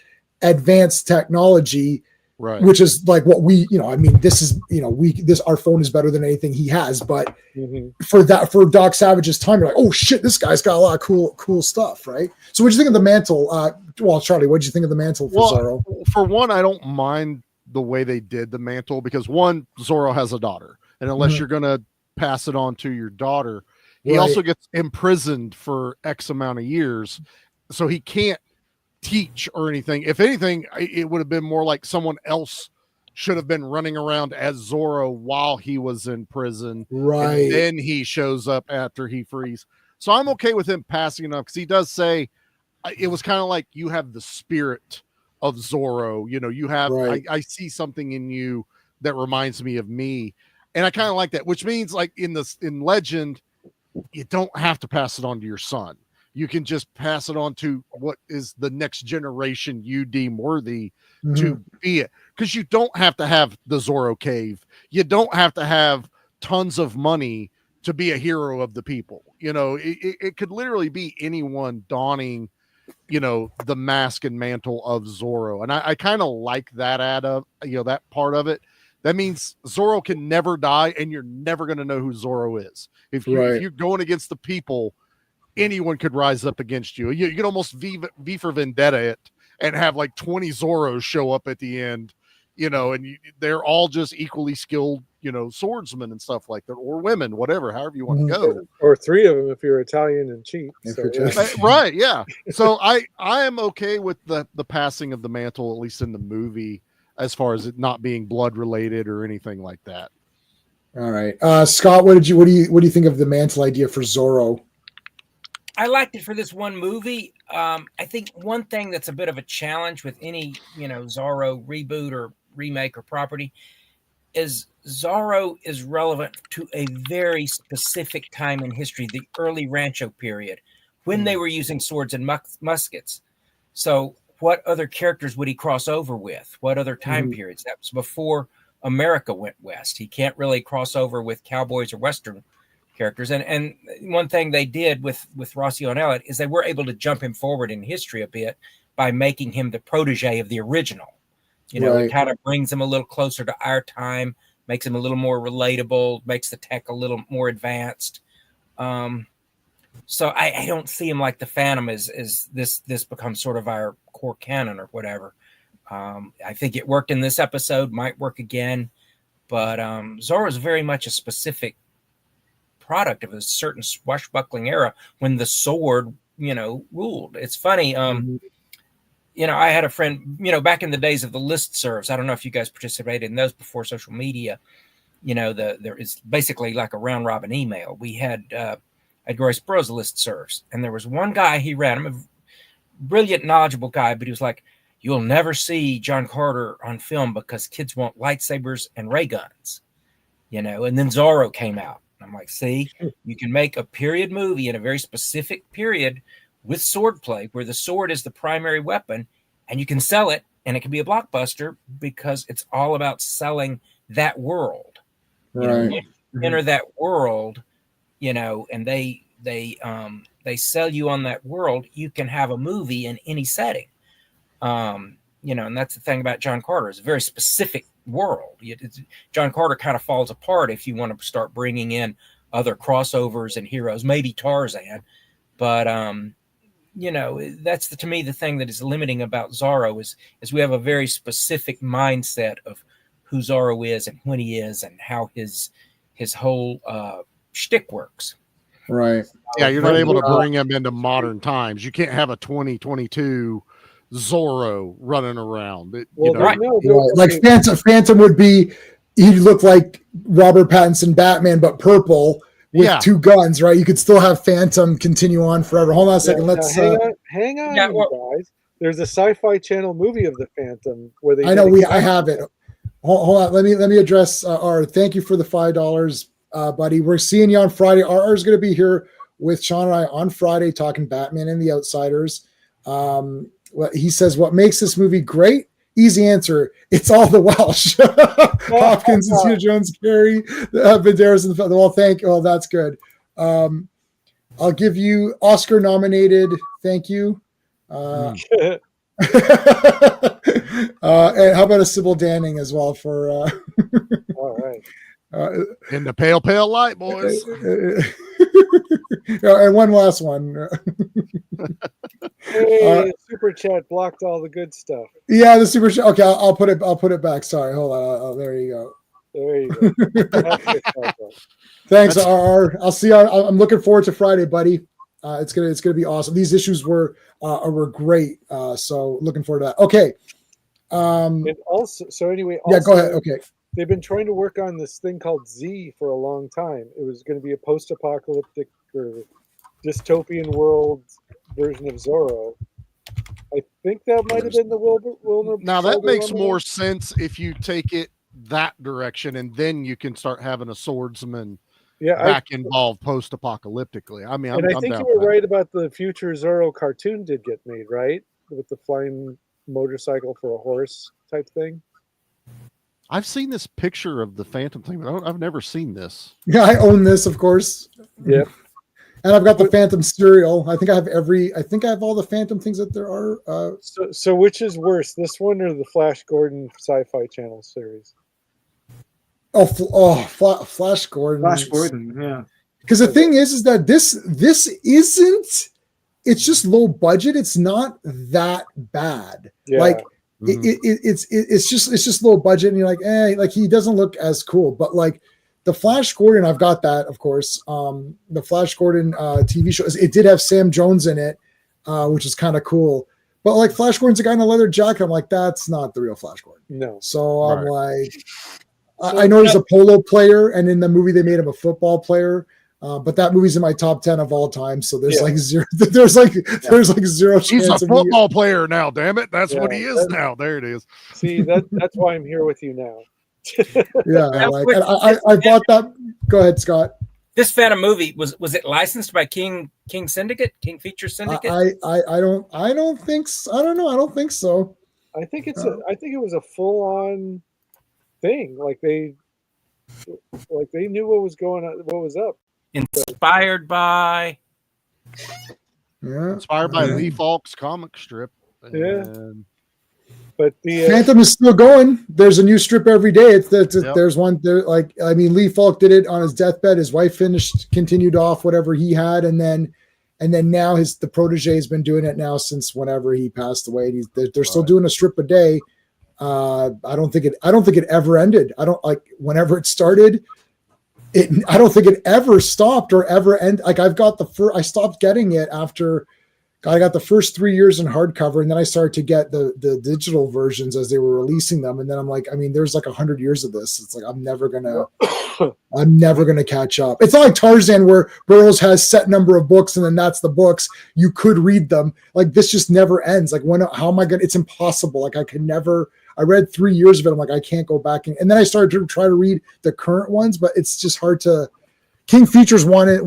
advanced technology, right? Which is like what we, I mean, this is, our phone is better than anything he has, but for Doc Savage's time, you're like, oh shit, this guy's got a lot of cool stuff, right? So what'd you think of the mantle? Charlie, what'd you think of the mantle for Zorro? For one, I don't mind the way they did the mantle because one, Zorro has a daughter, and unless you're going to pass it on to your daughter, he also gets imprisoned for X amount of years, so he can't teach or anything. If anything, it would have been more like someone else should have been running around as Zorro while he was in prison, right? And then he shows up after he frees. So I'm okay with him passing it up because he does say it was kind of like you have the spirit of Zorro, you have, I see something in you that reminds me of me. And I kind of like that, which means like in Legend, you don't have to pass it on to your son. You can just pass it on to what is the next generation you deem worthy to be it. Because you don't have to have the Zorro cave. You don't have to have tons of money to be a hero of the people. It could literally be anyone donning the mask and mantle of Zorro. And I kind of like that that part of it. That means Zorro can never die and you're never going to know who Zorro is. If you're going against the people, anyone could rise up against you. You could almost V for Vendetta it and have like 20 Zorros show up at the end, and they're all just equally skilled swordsmen and stuff like that, or women, whatever, however you want to go. Or 3 of them if you're Italian and cheap. So, yeah. Right, yeah. So I am okay with the passing of the mantle, at least in the movie, as far as it not being blood related or anything like that. All right, Scott, what do you think of the mantle idea for Zorro? I liked it for this one movie. I think one thing that's a bit of a challenge with any, Zorro reboot or remake or property is Zorro is relevant to a very specific time in history, the early Rancho period, when they were using swords and muskets. So what other characters would he cross over with? What other time periods? That was before America went west. He can't really cross over with cowboys or Western characters. And one thing they did with Rossio and Elliott is they were able to jump him forward in history a bit by making him the protege of the original. It kind of brings him a little closer to our time, makes him a little more relatable, makes the tech a little more advanced. So I don't see him like the Phantom as this becomes sort of our core canon or whatever. I think it worked in this episode, might work again, but Zorro is very much a specific product of a certain swashbuckling era when the sword, ruled. It's funny. I had a friend, back in the days of the listservs. I don't know if you guys participated in those before social media. There is basically like a round robin email. We had Royce Bros listservs, and there was one guy, he ran him, a brilliant, knowledgeable guy, but he was like, "You'll never see John Carter on film because kids want lightsabers and ray guns," and then Zorro came out. I'm like, see, you can make a period movie in a very specific period with swordplay where the sword is the primary weapon, and you can sell it, and it can be a blockbuster because it's all about selling that world. Right. Enter that world, and they sell you on that world. You can have a movie in any setting. And that's the thing about John Carter. It's a very specific world. John Carter kind of falls apart if you want to start bringing in other crossovers and heroes, maybe Tarzan, but that's to me the thing that is limiting about Zorro is we have a very specific mindset of who Zorro is and when he is and how his whole shtick works. Right. Yeah, you're not able to bring him into modern times. You can't have a 2022 Zorro running around. Like Phantom would be, he'd look like Robert Pattinson Batman, but purple with 2 guns, right? You could still have Phantom continue on forever. Hold on a second. Let's hang on, guys. There's a Sci-Fi Channel movie of the Phantom where they. I have it. Hold on. Let me address thank you for the $5, buddy. We're seeing you on Friday. R is going to be here with Sean and I on Friday talking Batman and the Outsiders. He says, what makes this movie great? Easy answer. It's all the Welsh. Hopkins, and Jones, Carey, Banderas, and the thank you. Oh, that's good. I'll give you Oscar nominated. Thank you. And how about a Sybil Danning as well for all right. In the pale light, boys. And one last one. Hey, Super Chat blocked all the good stuff. Yeah, the Super Chat. Okay, I'll put it back. Sorry, hold on. There you go. There you go. Thanks, RR. I'll see you. I'm looking forward to Friday, buddy. It's gonna be awesome. These issues were great. So looking forward to that. Okay. And also, go ahead. Okay. They've been trying to work on this thing called Z for a long time. It was going to be a post-apocalyptic or dystopian world version of Zorro. I think that might have been the Wilmer. Now that makes more sense if you take it that direction, and then you can start having a swordsman involved post-apocalyptically. I mean, I think you were right about the future Zorro cartoon did get made, right? With the flying motorcycle for a horse type thing. I've seen this picture of the Phantom thing, but I've never seen this. Yeah, I own this, of course. Yeah. And I've got the Phantom cereal. I think I have all the Phantom things that there are. So which is worse, this one or the Flash Gordon Sci-Fi Channel series? Flash Gordon. Flash Gordon, yeah. Because the thing is that this isn't. It's just low budget. It's not that bad. Yeah. Like it's just low budget, and you're like, like he doesn't look as cool. But like the Flash Gordon, I've got that, of course. The Flash Gordon TV show, it did have Sam Jones in it, which is kind of cool. But like Flash Gordon's a guy in a leather jacket. I'm like, that's not the real Flash Gordon. No. So I'm like, I know he's a polo player, and in the movie they made him a football player. But that movie's in my top 10 of all time. So there's like zero. There's like zero chance. He's a football player now. Damn it, that's what he is now. There it is. See, that's why I'm here with you now. I bought that. Go ahead, Scott. This Phantom movie was it licensed by King Syndicate, King Feature Syndicate? I don't think so. I don't know. I don't think so. I think it was a full on thing. Like they knew what was going on, what was up. Inspired by Lee Falk's comic strip. But the Phantom is still going. There's a new strip every day. There's one there. Like, I mean, Lee Falk did it on his deathbed. His wife continued off whatever he had, and then now the protege has been doing it now since whenever he passed away. They're still doing a strip a day. I don't think it ever ended. I don't like whenever it started. I don't think it ever stopped or ever end. Like I stopped getting it after I got the first 3 years in hardcover, and then I started to get the digital versions as they were releasing them. And then I'm like, I mean, there's like 100 years of this. It's like I'm never gonna catch up. It's not like Tarzan where Burroughs has set number of books and then that's the books. You could read them. Like this just never ends. Like how am I gonna? It's impossible. Like I can never. I read 3 years of it. I'm like, I can't go back. And then I started to try to read the current ones, but it's just hard to. King Features wanted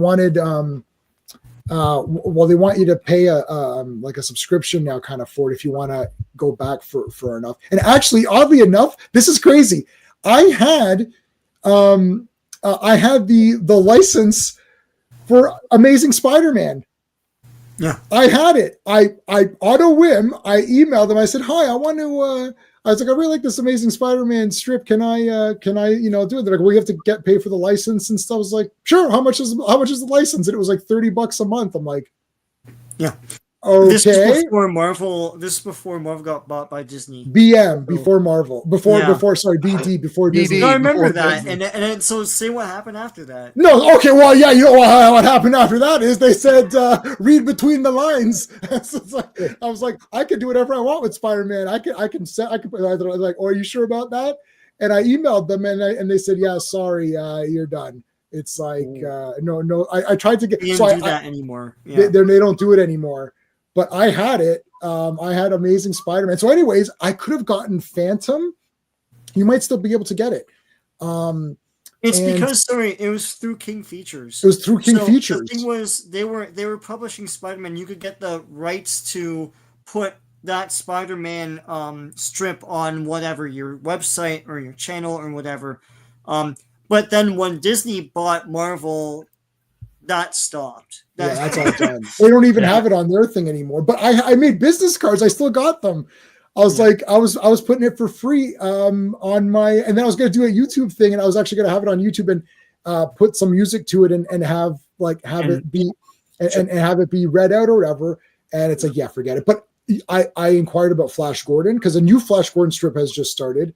well, they want you to pay like a subscription now kind of for it if you want to go back for enough. And actually, oddly enough, this is crazy. I had the license for Amazing Spider-Man. Yeah, I had it. I auto whim. I emailed them. I said, "Hi, I want to." I was like, "I really like this Amazing Spider-Man strip. Can I do it?" They're like, "Well, you have to pay for the license and stuff." I was like, "Sure. How much is the license?" And it was like $30 a month. I'm like, "Yeah." Okay. This is before Marvel. This is before Marvel got bought by Disney. Before Marvel. Before BD. Before Disney. No, I remember that. And so say what happened after that. No, okay, well, yeah, you know what happened after that is they said read between the lines. So it's like, I was like, I could do whatever I want with Spider-Man. I could like, oh, are you sure about that? And I emailed them and they said, yeah, sorry, you're done. It's like no. I tried to get. They don't do that anymore. Yeah. They don't do it anymore. But I had it. I had Amazing Spider-Man. So, anyways, I could have gotten Phantom. You might still be able to get it. It was through King Features. It was through King Features. The thing was, they were publishing Spider-Man. You could get the rights to put that Spider-Man strip on whatever your website or your channel or whatever. But then when Disney bought Marvel, that stopped. That's all done. They don't even have it on their thing anymore. But I made business cards. I still got them. I was like, I was putting it for free on my, and then I was going to do a YouTube thing, and I was actually going to have it on YouTube and put some music to it and have it be and have it be read out or whatever. And it's like, yeah, forget it. But I inquired about Flash Gordon because a new Flash Gordon strip has just started,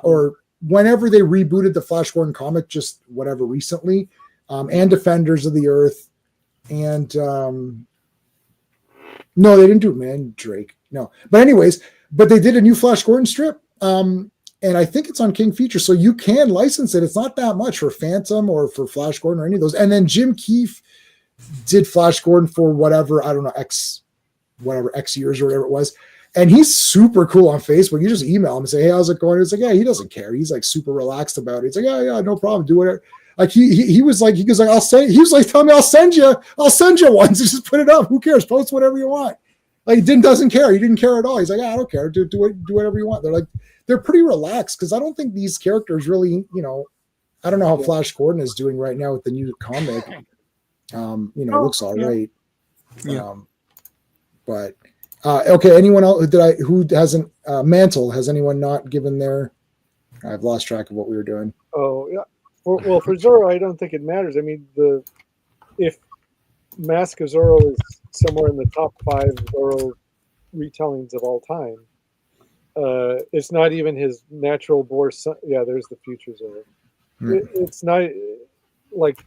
or whenever they rebooted the Flash Gordon comic, just whatever recently. And Defenders of the Earth, and no, they didn't do Mandrake. No, but anyways, they did a new Flash Gordon strip, and I think it's on King Feature, so you can license it. It's not that much for Phantom or for Flash Gordon or any of those. And then Jim Keefe did Flash Gordon for whatever, I don't know, X years or whatever it was. And he's super cool on Facebook. You just email him and say, "Hey, how's it going?" It's like, yeah, he doesn't care. He's like super relaxed about it. He's like, yeah, no problem. Do whatever. Like he was like, he goes like, he was like, "Tell me, I'll send you one. So just put it up. Who cares? Post whatever you want." Like he doesn't care. He didn't care at all. He's like, "I don't care. Do whatever you want." They're pretty relaxed because I don't think these characters really, I don't know how Flash Gordon is doing right now with the new comic. It looks all right. Yeah. But okay, anyone else who hasn't Mantle, has anyone not given their? I've lost track of what we were doing. Oh yeah. Well, for Zorro, I don't think it matters. I mean, if Mask of Zorro is somewhere in the top 5 Zorro retellings of all time, it's not even his natural born son. Yeah, there's the future Zorro. It's not like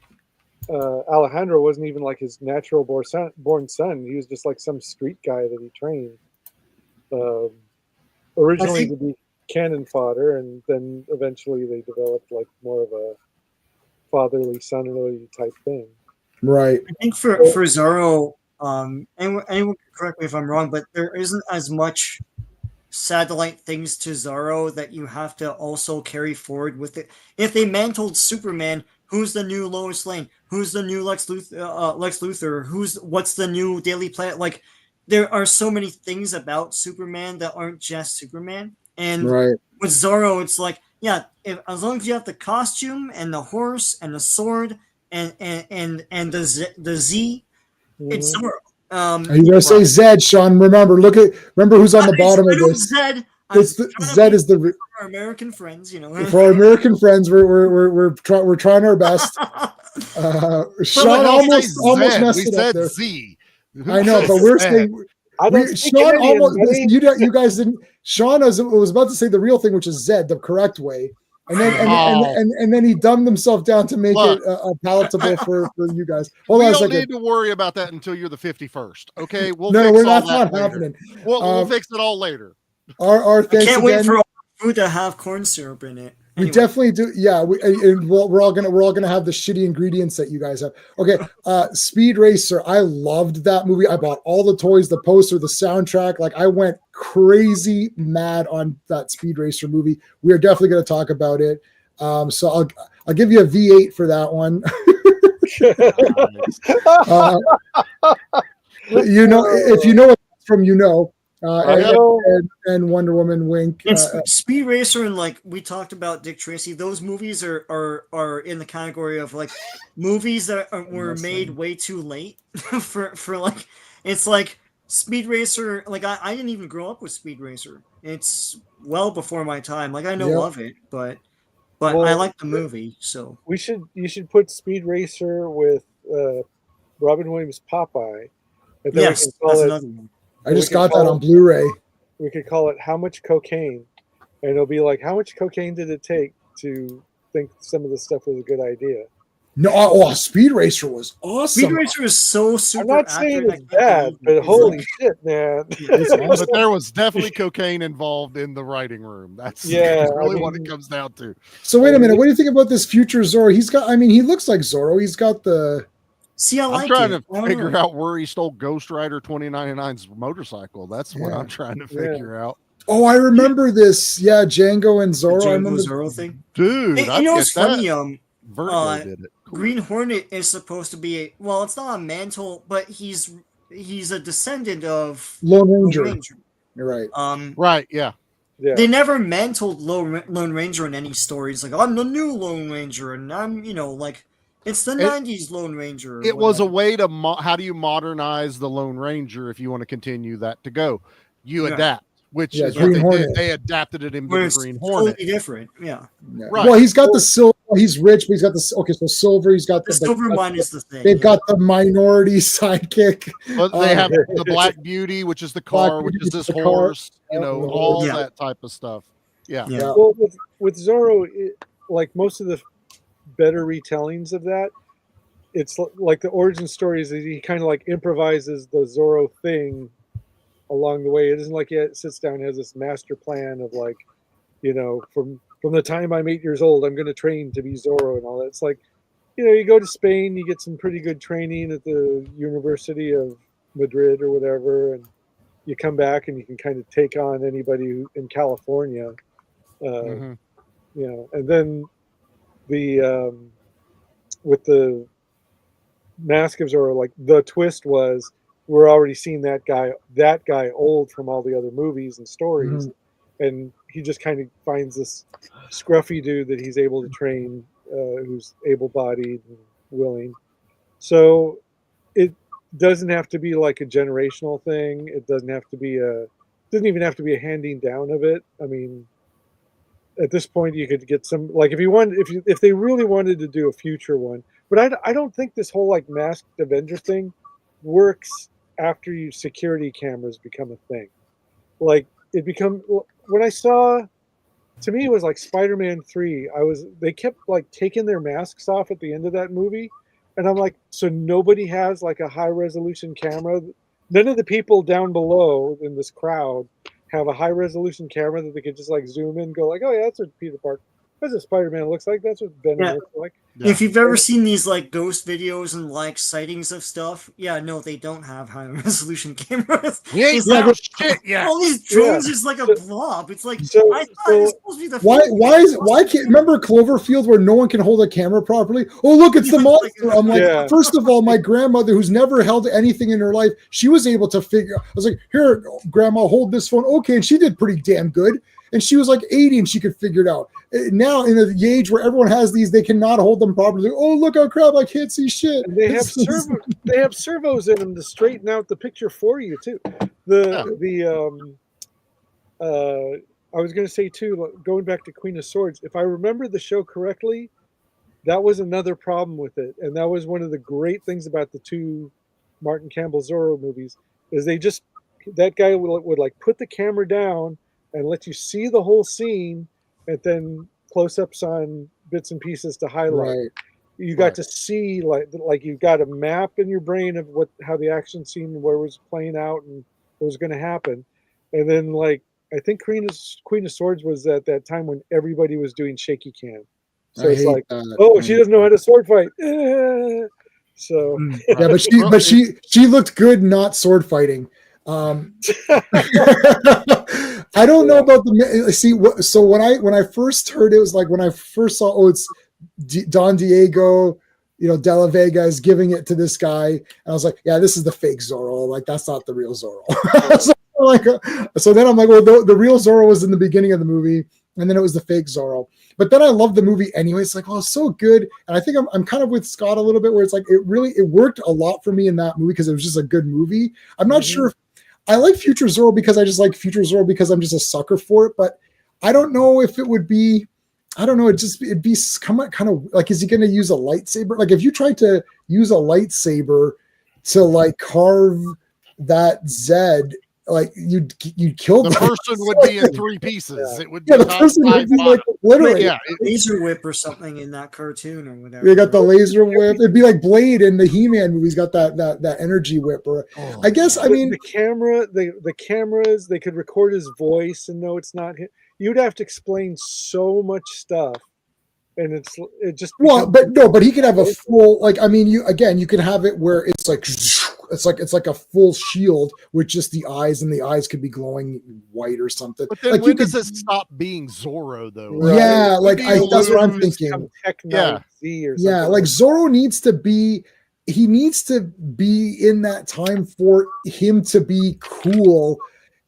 Alejandro wasn't even like his natural born son. He was just like some street guy that he trained originally to be cannon fodder, and then eventually they developed like more of a fatherly son-in-law type thing. Right. I think for Zorro, anyone can correct me if I'm wrong, but there isn't as much satellite things to Zorro that you have to also carry forward with it. If they mantled Superman, who's the new Lois Lane? Who's the new Lex Luthor? What's the new Daily Planet? Like, there are so many things about Superman that aren't just Superman. And with Zorro, it's like, yeah, as long as you have the costume and the horse and the sword and the Z, it's Zorro. Are you gonna say Zed, Sean? Remember who's on the bottom of this. Zed. Zed is for our American friends, For our American friends, we're trying our best. Sean almost messed it up there. Z. I know, but we're saying Sean almost. You guys didn't. Sean was about to say the real thing, which is Zed, the correct way. And then he dumbed himself down to make it palatable for you guys. Hold on a second. We don't need to worry about that until you're the 51st. Okay, that's not happening. We'll fix it all later. Our thanks I can't again. wait for all food to have corn syrup in it. Anyway. We definitely do. Yeah, we're all gonna have the shitty ingredients that you guys have. Okay, Speed Racer. I loved that movie. I bought all the toys, the poster, the soundtrack. Like, I went crazy mad on that Speed Racer movie. We are definitely going to talk about it. So I'll give you a V8 for that one. If you know it from and Wonder Woman wink. Speed Racer and like we talked about Dick Tracy. Those movies are in the category of like movies that were made way too late for like, it's like Speed Racer. Like I didn't even grow up with Speed Racer. It's well before my time. Like I know of it, but I like the movie. So you should put Speed Racer with Robin Williams' Popeye. And then yes, that's another one. I just got that on Blu-ray. We could call it How Much Cocaine, and it'll be like, how much cocaine did it take to think some of this stuff was a good idea? No, Speed Racer was awesome. Speed Racer is so super. I'm not saying it's bad, but holy shit, man! But there was definitely cocaine involved in the writing room. That's really what it comes down to. So wait a minute, what do you think about this future Zorro? He looks like Zorro. He's got the. See, I'm trying to figure out where he stole Ghost Rider 2099's motorcycle. That's what I'm trying to figure out. Oh, I remember this. Yeah, Django and Zorro. The I remember Zorro thing. Dude, you know what's funny? Vertigo did it. Cool. Green Hornet is supposed to be it's not a mantle, but he's a descendant of Lone Ranger. You're right. Right, yeah. They never mantled Lone Ranger in any stories. Like, I'm the new Lone Ranger, and I'm, like, it's the 90s Lone Ranger. It was a way to, how do you modernize the Lone Ranger if you want to continue that to go? You adapt. Which is what they did. They adapted it into the Green Hornet. Totally different, yeah. Right. Well, he's got the silver. He's rich, but he's got the so silver. He's got the silver one is the thing. They've got the minority sidekick. But they have the Black Beauty, which is the car, which is this horse. All that type of stuff. Yeah. Well, with Zorro, like most of the better retellings of that, it's like the origin story is that he kind of like improvises the Zorro thing along the way. It isn't like he sits down and has this master plan of like, from the time I'm 8 years old, I'm going to train to be Zorro and all that. It's like, you go to Spain, you get some pretty good training at the University of Madrid or whatever, and you come back and you can kind of take on anybody in California, and then with the Mask of Zorro, like the twist was, we're already seeing that guy old from all the other movies and stories, and he just kind of finds this scruffy dude that he's able to train, who's able-bodied and willing. So it doesn't have to be like a generational thing. It doesn't even have to be a handing down of it. I mean, at this point, you could get some, like, if they really wanted to do a future one, but I don't think this whole like Masked Avenger thing works after security cameras become a thing. Like when I saw, to me it was like Spider-Man 3. They kept like taking their masks off at the end of that movie, and I'm like, so nobody has like a high resolution camera. None of the people down below in this crowd have a high resolution camera that they could just like zoom in and go like, oh yeah, that's what Peter Parker, that's what Spider-Man looks like, that's what Ben looks like. Yeah. If you've ever seen these like ghost videos and like sightings of stuff, no, they don't have high resolution cameras. We ain't shit yet. All these drones is like a blob. It's like I thought it was supposed to be the why can't remember Cloverfield where no one can hold a camera properly? Oh look, it's the monster. I'm like, first of all, my grandmother who's never held anything in her life, she was able to figure. I was like, here, grandma, hold this phone. Okay, and she did pretty damn good. And she was like 80 and she could figure it out. Now in the age where everyone has these, they cannot hold them properly. Oh, look, oh crap, I can't see shit. And they have servos in them to straighten out the picture for you too. I was going to say too, going back to Queen of Swords, if I remember the show correctly, that was another problem with it. And that was one of the great things about the two Martin Campbell Zorro movies, is that guy would like put the camera down and let you see the whole scene, and then close-ups on bits and pieces to highlight. Right. You got to see like you got a map in your brain of how the action scene where it was playing out and what was going to happen, and then like I think Queen of Swords was at that time when everybody was doing shaky cam. So it's like, she doesn't know how to sword fight. So yeah, but she looked good not sword fighting. I don't know about so when I first heard it was like when I first saw it's Don Diego, De La Vega is giving it to this guy, and I was like, yeah, this is the fake Zorro, like that's not the real Zorro. so then I'm like, well, the real Zorro was in the beginning of the movie, and then it was the fake Zorro. But then I love the movie anyway. It's like, oh, it's so good. And I think I'm kind of with Scott a little bit, where it's like it worked a lot for me in that movie because it was just a good movie. I'm not sure if I like Future Zorro because I just like Future Zorro because I'm just a sucker for it. But I don't know if it would be, I don't know. It'd be kind of like, is he going to use a lightsaber? Like if you tried to use a lightsaber to like carve that Zed, like you'd kill the person would be in 3 pieces. Yeah. It would be the person would be like literally laser whip or something in that cartoon or whatever. They got the laser whip. It'd be like Blade in the He-Man movies. Got that energy whip. Or I guess I mean the cameras. They could record his voice and know it's not him. You'd have to explain so much stuff, and it just but he could have a full you can have it where it's like a full shield with just the eyes, and the eyes could be glowing white or something. But then when does it stop being Zorro though? Right? Yeah, that's what I'm thinking. Like Zorro needs to be in that time for him to be cool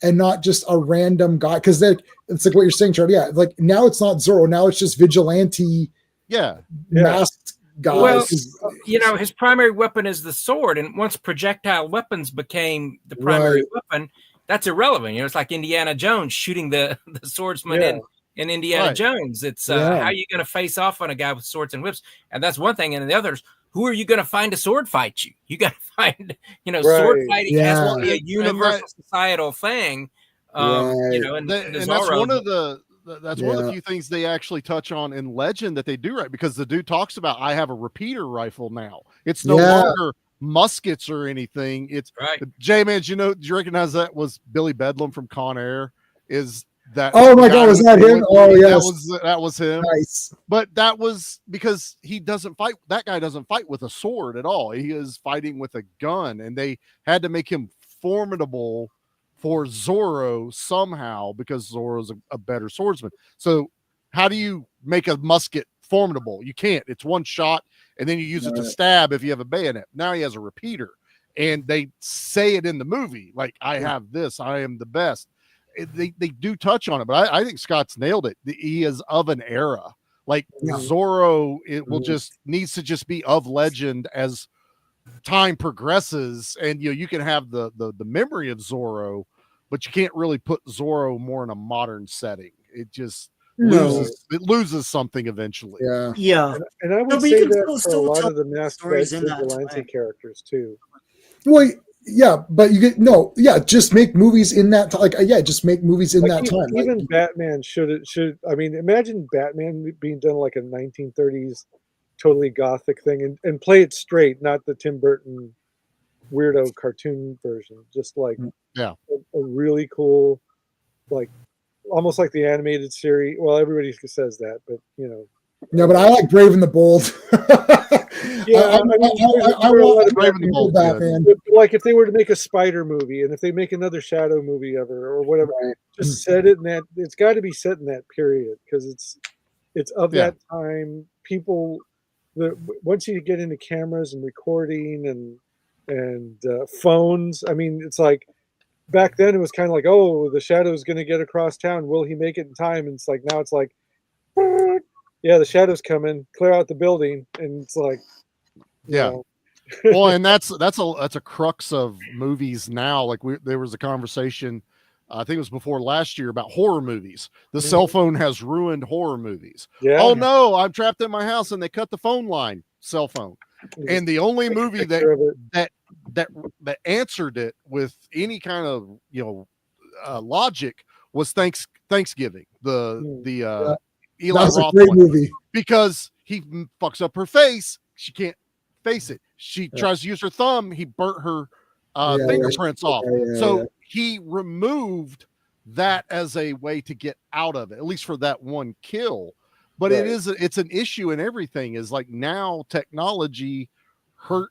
and not just a random guy. Because it's like what you're saying, Charlie. Yeah, like now it's not Zorro. Now it's just vigilante. Masked guys. Well, his primary weapon is the sword, and once projectile weapons became the primary weapon, that's irrelevant. It's like Indiana Jones shooting the swordsman in Indiana Jones. It's how are you going to face off on a guy with swords and whips? And that's one thing. And the others, who are you going to find to sword fight you? You got to find, sword fighting has to be a universal societal thing. And that's one of the. That's one of the few things they actually touch on in Legend that they do right, because the dude talks about, I have a repeater rifle now. It's no longer muskets or anything. It's J-Man. Do you recognize that was Billy Bedlam from Con Air? Is that? Oh my God, was that him? Oh yes, that was him. Nice. But that was because he doesn't fight. That guy doesn't fight with a sword at all. He is fighting with a gun, and they had to make him formidable for Zorro somehow, because Zorro's a better swordsman. So how do you make a musket formidable? You can't. It's one shot, and then you use it to stab if you have a bayonet. Now he has a repeater, and they say it in the movie, like, I have this, I am the best. They do touch on it, but I think Scott's nailed it. He is of an era. Like Zorro, needs to just be of legend as time progresses, and you can have the memory of Zorro, but you can't really put Zorro more in a modern setting. It just loses something eventually. And I would say that for a lot of the masked vigilante characters too. Well, Yeah, but you get just make movies in that just make movies in that time. Even Batman should. I mean, imagine Batman being done like a 1930s totally gothic thing, and play it straight, not the Tim Burton weirdo cartoon version. Just like a really cool, like almost like the animated series. Well, everybody says that, but No, but I like Brave and the Bold. Yeah, I want Brave and the Bold Batman. Like if they were to make a Spider movie, and if they make another Shadow movie ever or whatever, just set it in that. It's got to be set in that period because it's of that time. People, once you get into cameras and recording and phones, I mean, it's like back then it was kind of like, oh, the Shadow's going to get across town. Will he make it in time? And it's like now it's like, yeah, the Shadow's coming. Clear out the building, and it's like, well, and that's a crux of movies now. Like there was a conversation, I think it was before last year, about horror movies. The cell phone has ruined horror movies. Yeah. Oh no, I'm trapped in my house and they cut the phone line. Cell phone, and the only movie that answered it with any kind of logic was Thanksgiving. The Eli That's Roth a great one, movie because he fucks up her face. She can't face it. She tries to use her thumb. He burnt her fingerprints off. So he removed that as a way to get out of it, at least for that one kill. But it's an issue in everything. Is like now technology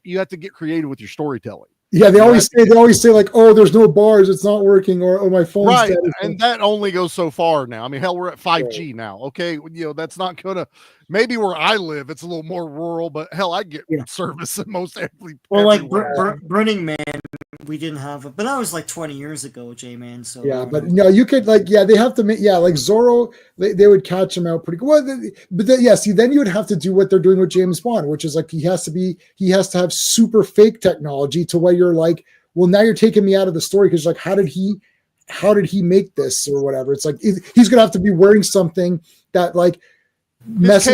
you have to get creative with your storytelling. Yeah, they always say like, oh, there's no bars, it's not working, or my phone's right, dead. And that only goes so far now. I mean, hell, we're at 5G now. Okay, that's not gonna. Maybe where I live, it's a little more rural, but hell, I get service in most every. Well, like Burning Man, we didn't have it, but that was like 20 years ago, J-Man. So but no, you could they have to make like Zorro, they would catch him out pretty good. Well, but then then you would have to do what they're doing with James Bond, which is like he has to have super fake technology to where you're like, well, now you're taking me out of the story because like how did he make this or whatever? It's like he's gonna have to be wearing something that like his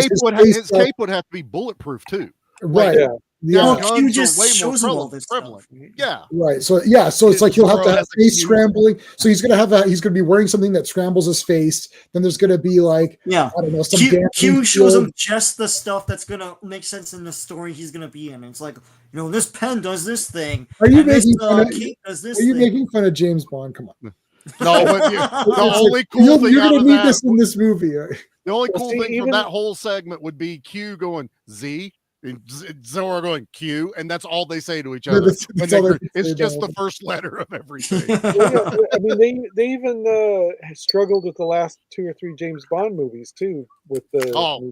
cape would have to be bulletproof too. Right. Like, Q just shows him all this prevalent. Yeah. Right. So it's like he'll have to have face scrambling. So he's gonna be wearing something that scrambles his face. Then there's gonna be like I don't know, some Q shows him just the stuff that's gonna make sense in the story he's gonna be in. It's like, this pen does this thing. Are you making fun of James Bond? Come on. No, but the only cool thing you're out gonna of need that, this in this movie. The only cool thing from that whole segment would be Q going Z, and Zorro going Q, and that's all they say to each other. It's just the first letter of everything. I mean, they even struggled with the last 2 or 3 James Bond movies too, with the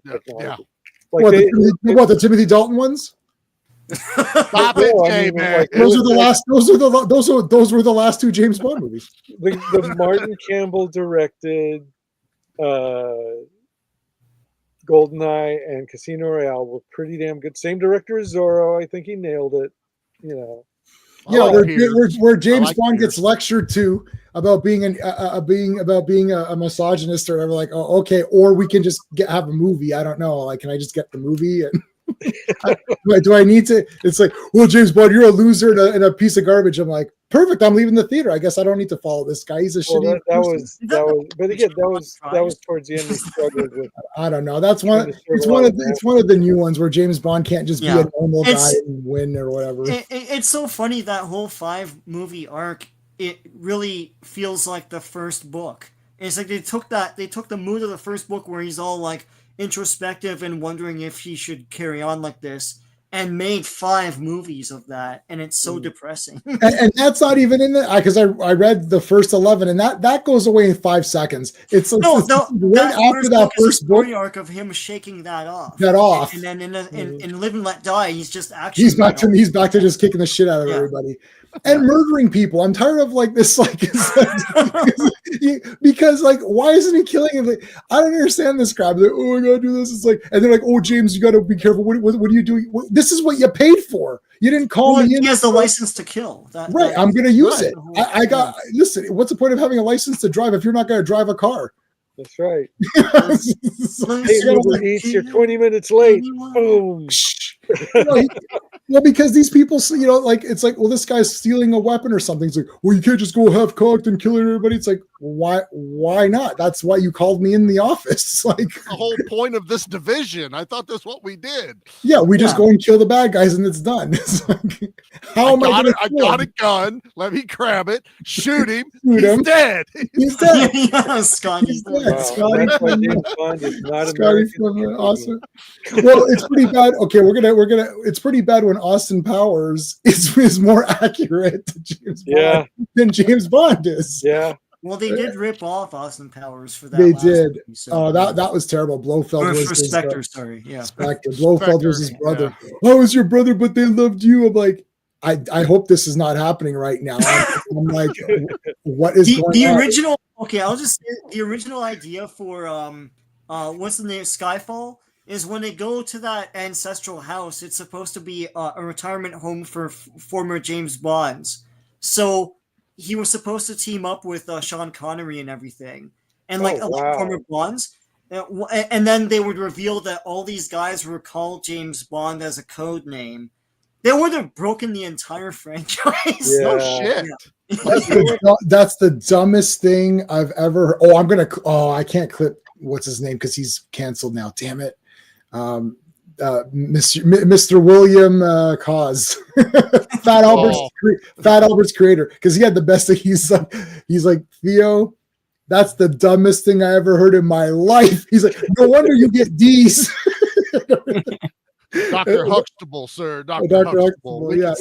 technology. Like the Timothy Dalton ones? Stop it, J-Man. Those were the last 2 James Bond movies. The Martin Campbell directed GoldenEye and Casino Royale were pretty damn good. Same director as Zorro. I think he nailed it. Where James Bond gets lectured to about being a misogynist or whatever. Like, oh, okay, or we can just have a movie. I don't know. Like, can I just get the movie? And do I need to? It's like, well, James Bond, you're a loser and a piece of garbage. I'm like, perfect. I'm leaving the theater. I guess I don't need to follow this guy. He's a shitty. That was. But again, that was towards the end. He struggled with. I don't know. That's one. It's one of the new ones where James Bond can't just be a normal guy and win or whatever. It's so funny that whole 5 movie arc. It really feels like the first book. It's like they took the mood of the first book where he's all like introspective and wondering if he should carry on like this, and made 5 movies of that, and it's so depressing. and that's not even in the because I read the first 11, and that goes away in 5 seconds. It's right after that first book arc of him shaking that off, and then in Live and Let Die, he's just actually he's back to just kicking the shit out of everybody. And murdering people. I'm tired of like this, like because like why isn't he killing him? Like, I don't understand this crap. Like, oh, I gotta do this. It's like, and they're like, oh, James, you gotta be careful. What are you doing? This is what you paid for. You didn't call me in. He has the license to kill. I'm gonna use it. I got. Listen, what's the point of having a license to drive if you're not gonna drive a car? That's right. Hey, Uber Eats, you're 20 minutes late. Boom. Well, because these people, like it's like, well, this guy's stealing a weapon or something. It's like, well, you can't just go half cocked and kill everybody. It's like, why not? That's why you called me in the office. Like the whole point of this division. I thought that's what we did. Yeah, we just go and kill the bad guys and it's done. It's like, how am I going to? I got a gun. Let me grab it. Shoot him. Shoot him. He's dead. He's dead. Yeah, Scotty's dead. Wow, Scotty that's why from- James Bond is not Scotty American. from Austin. Well, it's pretty bad. Okay, we're gonna. It's pretty bad when Austin Powers is more accurate to James Bond than James Bond is. Yeah. Well, they did rip off Austin Powers for that. They last did. movie, so. Oh, that was terrible. Blofeld Or was for his, Spectre, sorry. Yeah. Spectre. Blofeld was his brother. I was your brother, but they loved you. I'm like, I hope this is not happening right now. I'm like, what is going the on? original? Okay, I'll just say the original idea for what's the name? Skyfall is when they go to that ancestral house. It's supposed to be a retirement home for former James Bonds. So he was supposed to team up with Sean Connery and everything, and like former Bonds. And then they would reveal that all these guys were called James Bond as a code name. They would have broken the entire franchise. Yeah. Oh shit. Yeah. That's the dumbest thing I've ever heard. I can't clip what's his name because he's canceled now. Damn it. Mr. William Cause. Fat Albert's creator, because he had the best. He's like, Theo, that's the dumbest thing I ever heard in my life. He's like, no wonder you get D's. Dr. Huxtable, sir. Dr. Huxtable. Yeah.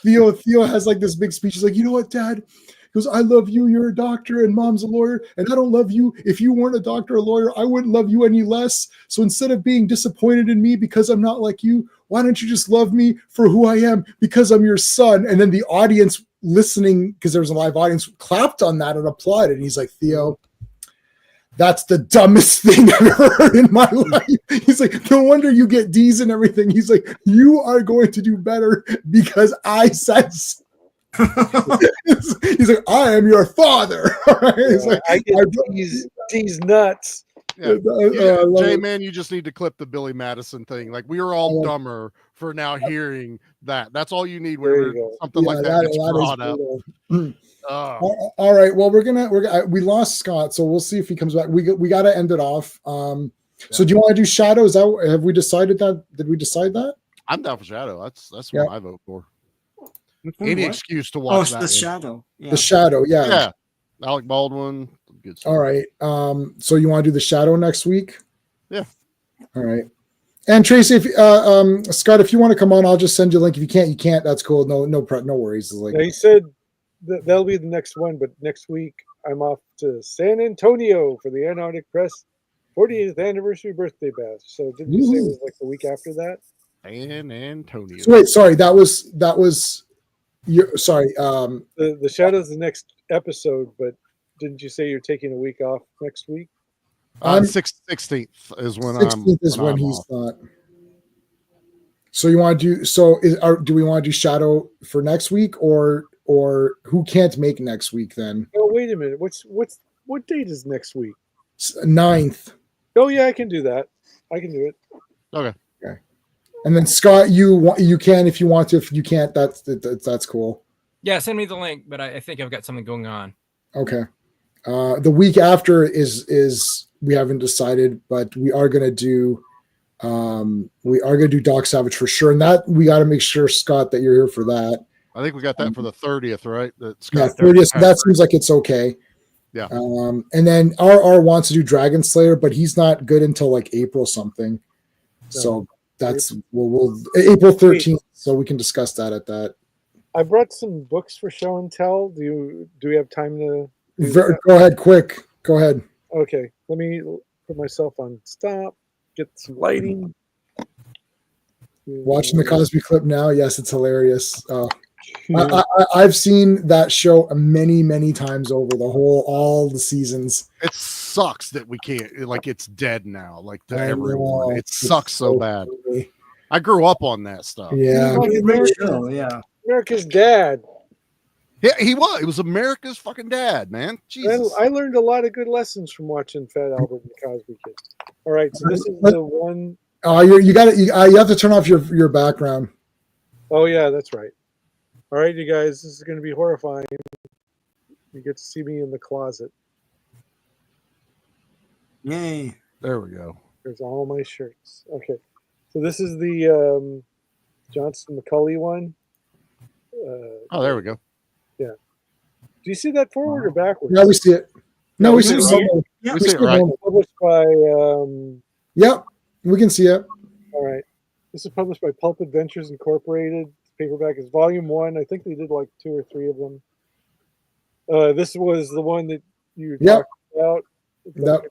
Theo has like this big speech. He's like, you know what, Dad? He goes, I love you. You're a doctor and Mom's a lawyer. And I don't love you. If you weren't a doctor or a lawyer, I wouldn't love you any less. So instead of being disappointed in me because I'm not like you, why don't you just love me for who I am because I'm your son? And then the audience listening, because there was a live audience, clapped on that and applauded. And he's like, Theo, that's the dumbest thing I've ever heard in my life. He's like, no wonder you get D's and everything. He's like, you are going to do better because I said so. He's like, I am your father. He's like, I get these nuts. Yeah. J-Man, you just need to clip the Billy Madison thing. Like, we were all dumber for now hearing that. That's all you need when something like that gets brought up. All right. Well, we lost Scott, so we'll see if he comes back. We got to end it off. So do you want to do Shadow? Have we decided that? Did we decide that? I'm down for Shadow. That's what I vote for. Any excuse to watch that. Oh, the Shadow. Yeah. The Shadow, yeah. Alec Baldwin. Good stuff. All right. So you want to do the Shadow next week? Yeah. All right. And Tracy, if Scott, if you want to come on, I'll just send you a link. If you can't, you can't. That's cool. No worries. Like, he said that'll be the next one, but next week I'm off to San Antonio for the Antarctic Press 40th anniversary birthday bash. So didn't you say it was like the week after that? San Antonio. So wait, sorry, that was sorry. The Shadow's the next episode, but didn't you say you're taking a week off next week? 16th is when 16th is when he's not. So you want to do? Do we want to do Shadow for next week, or who can't make next week then? Oh, wait a minute. What date is next week? 9th. Oh yeah, I can do that. I can do it. Okay. And then Scott, you can if you want to. If you can't, that's cool. Yeah, send me the link, but I think I've got something going on. Okay. The week after is we haven't decided, but we are gonna do Doc Savage for sure, and that we got to make sure, Scott, that you're here for that. I think we got that for the 30th, right? Yeah, 30th. That seems like it's okay. Yeah. And then RR wants to do Dragon Slayer, but he's not good until like April something. So that's we'll April 13th. So we can discuss that at that. I brought some books for show and tell. Do we have time to? Go ahead, quick. Go ahead. Okay, let me put myself on stop. Get some lighting. Watching the Cosby clip now. Yes, it's hilarious. I've seen that show many times over all the seasons. It sucks that we can't, like, it's dead now, like, to know. everyone. It sucks so bad. Funny. I grew up on that stuff. Yeah. Great show, yeah. America's Dad. Yeah, he was America's fucking dad, man. Jesus. I learned a lot of good lessons from watching Fat Albert and the Cosby Kid. All right, so this is the one. You have to turn off your background. Oh yeah, that's right. All right, you guys, this is going to be horrifying. You get to see me in the closet. Yay. There we go. There's all my shirts. Okay, so this is the Johnston McCulley one. Oh, there we go. Yeah. Do you see that forward or backwards? Yeah, we see it. No, Yeah, we we see see it. it right. Normal. Yeah. We We see see it it right. normal. Published by Yep, we can see it. all right. This is published by Pulp Adventures Incorporated. Paperback is volume 1. I think they did like 2 or 3 of them. This was the one that you Yep. talked about. Yep.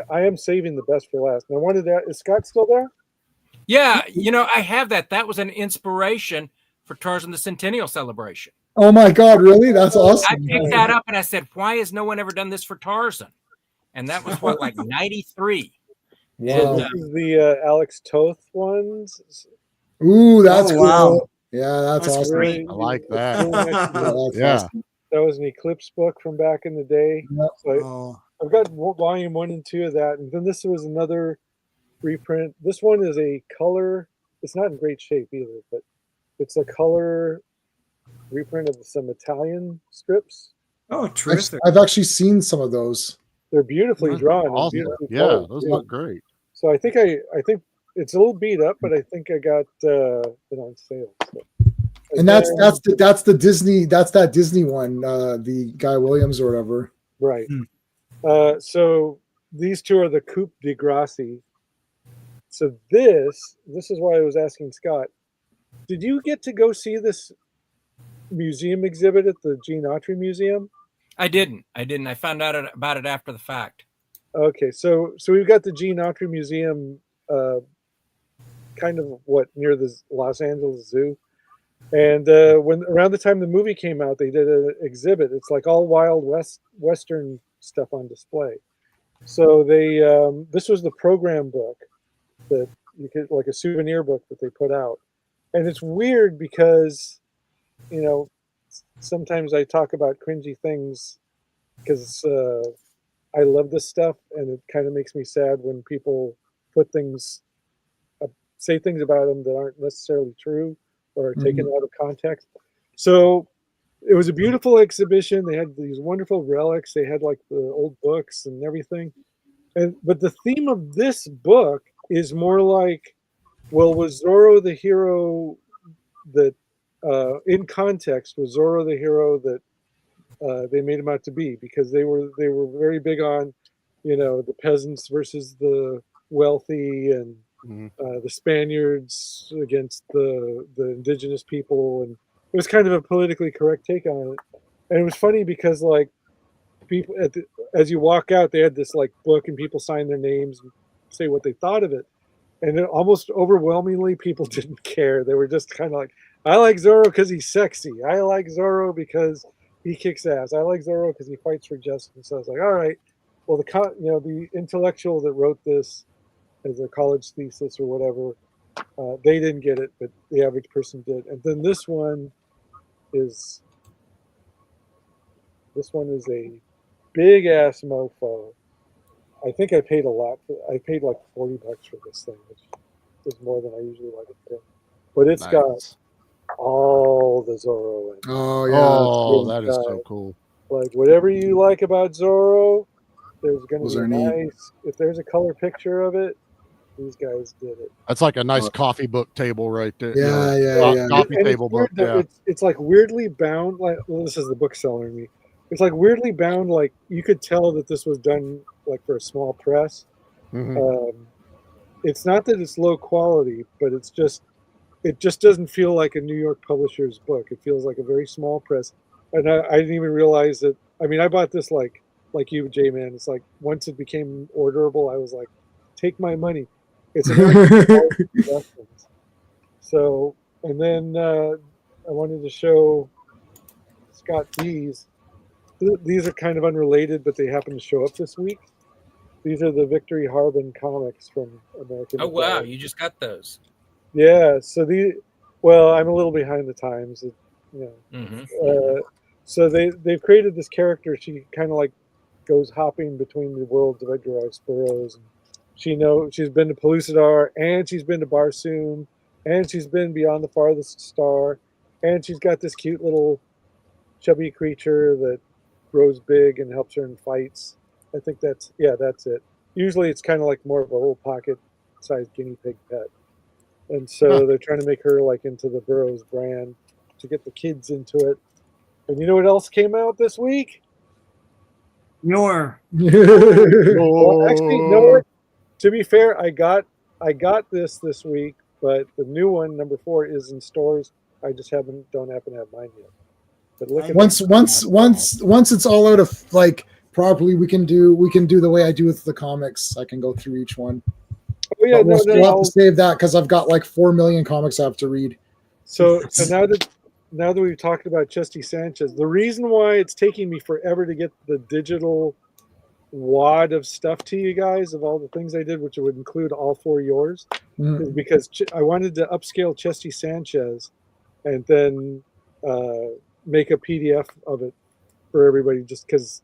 I am saving the best for last. And I wanted that. Is Scott still there? Yeah, I have that. That was an inspiration for Tarzan the Centennial Celebration. Oh my God, really? That's awesome. I picked that up and I said, why has no one ever done this for Tarzan? And that was what, like 93. Wow. This is the Alex Toth ones. Ooh, that's Oh, wow. cool. Yeah, that's That's awesome. great. I like that. Really nice. Yeah, that's Yeah. awesome. That was an Eclipse book from back in the day. Yep. So Oh. I've got volume 1 and 2 of that, and then this was another reprint. This one is a color. It's not in great shape either, but it's a color reprint of some Italian strips. Oh, terrific. I've actually seen some of those. They're beautifully drawn. And Awesome. beautifully Yeah, colored. those Yeah. look great. So I think it's a little beat up, but I think I got it on sale. So. And that's the Disney, that's that Disney one, the Guy Williams or whatever. right. Hmm. So these two are the Coupe de Gracie. So this is why I was asking Scott. Did you get to go see this museum exhibit at the Gene Autry Museum? I didn't. I found out about it after the fact. Okay, so we've got the Gene Autry Museum, kind of near the Los Angeles Zoo, and when around the time the movie came out, they did an exhibit. It's like all Wild Western stuff on display. So they this was the program book that you could, like a souvenir book that they put out, and it's weird because sometimes I talk about cringy things because I love this stuff, and it kind of makes me sad when people put things, say things about them that aren't necessarily true or are taken out of context. So it was a beautiful exhibition. They had these wonderful relics. They had like the old books and everything. But the theme of this book is more like, well, was Zorro the hero that, in context, was Zorro the hero that they made him out to be? Because they were very big on, the peasants versus the wealthy, and the Spaniards against the indigenous people, and it was kind of a politically correct take on it. And it was funny because like people as you walk out, they had this like book, and people signed their names and say what they thought of it. And almost overwhelmingly, people didn't care. They were just kind of like, I like Zorro because he's sexy. I like Zorro because he kicks ass. I like Zorro because he fights for justice. So I was like, all right, well, the intellectual that wrote this as a college thesis or whatever, they didn't get it, but the average person did. And then this one is a big ass mofo. I think I paid a lot. I paid like $40 for this thing, which is more than I usually like to pay. But it's got all the Zorro in it. Oh yeah. Oh, that is so cool. Like whatever you like about Zorro, there's going Those to are be neat. nice. If there's a color picture of it, these guys did it. That's like a nice coffee book table right there. Yeah. Coffee And table book. Yeah. It's like weirdly bound. Like, well, this is the bookseller in me. It's like weirdly bound. Like you could tell that this was done like for a small press. It's not that it's low quality, but it just doesn't feel like a New York publisher's book. It feels like a very small press. And I didn't even realize that. I mean, I bought this like you, J-Man. It's like once it became orderable, I was like, take my money. It's American Productions. So, and then I wanted to show Scott these. These are kind of unrelated, but they happen to show up this week. These are the Victory Harbin comics from American. Oh wow, you just got those. Yeah. So I'm a little behind the times. So they've created this character. She kind of like goes hopping between the worlds of Edgar Rice Burroughs. And she's been to Pellucidar, and she's been to Barsoom, and she's been Beyond the Farthest Star, and she's got this cute little chubby creature that grows big and helps her in fights. I think that's it. Usually it's kind of like more of a little pocket-sized guinea pig pet. And so they're trying to make her like into the Burroughs brand to get the kids into it. And you know what else came out this week? Your. Well, actually, no. To be fair, I got this week, but the new one, number 4, is in stores. I just don't happen to have mine yet. But look at once it's all out of like properly, we can do the way I do with the comics. I can go through each one. Oh yeah, we'll have to save that because I've got like 4 million comics I have to read. So now that we've talked about Chesty Sanchez, the reason why it's taking me forever to get the digital wad of stuff to you guys of all the things I did, which would include all 4 yours, is because I wanted to upscale Chesty Sanchez and then make a PDF of it for everybody, just because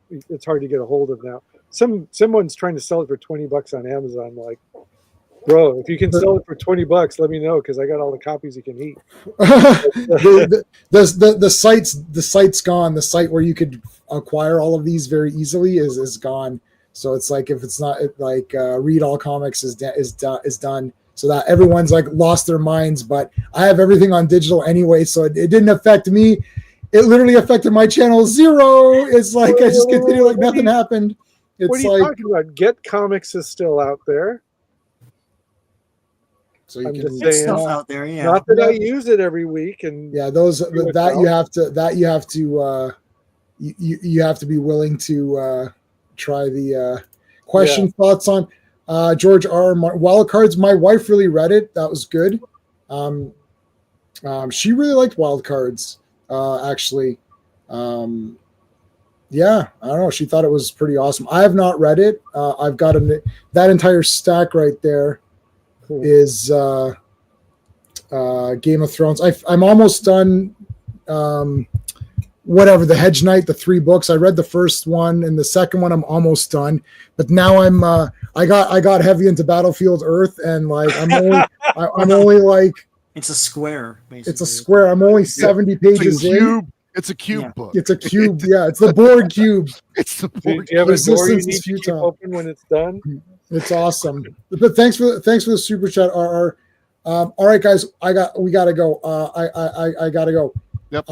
it's hard to get a hold of now. Someone's trying to sell it for $20 on Amazon. Like, bro, if you can sell it for $20, let me know because I got all the copies you can eat. the site's gone. The site where you could acquire all of these very easily is gone. So it's like if it's not like Read All Comics is done. So that everyone's like lost their minds. But I have everything on digital anyway, so it didn't affect me. It literally affected my channel 0. It's like I just continue like nothing happened. It's what are you talking about? Get Comics is still out there. So you I'm can just There's saying, stuff out there, yeah. Not that I use it every week, and those that you have to be willing to try the question. Thoughts on George R. Wild Cards? My wife really read it. That was good. She really liked Wild Cards. Actually, yeah, I don't know. She thought it was pretty awesome. I have not read it. I've got that entire stack right there. Cool. Is Game of Thrones. I'm almost done. Whatever, the Hedge Knight, the 3 books. I read the first one and the second one. I'm almost done. But now I got heavy into Battlefield Earth, and like I'm only like. It's a square, basically. It's a square. I'm only 70 pages in. It's a cube book. It's a cube. Yeah, it's the board cube. It's the board. Do you have a door you need to keep open when it's done? It's awesome. But thanks for the super chat, RR. All right, guys, we gotta go. I gotta go. Yep.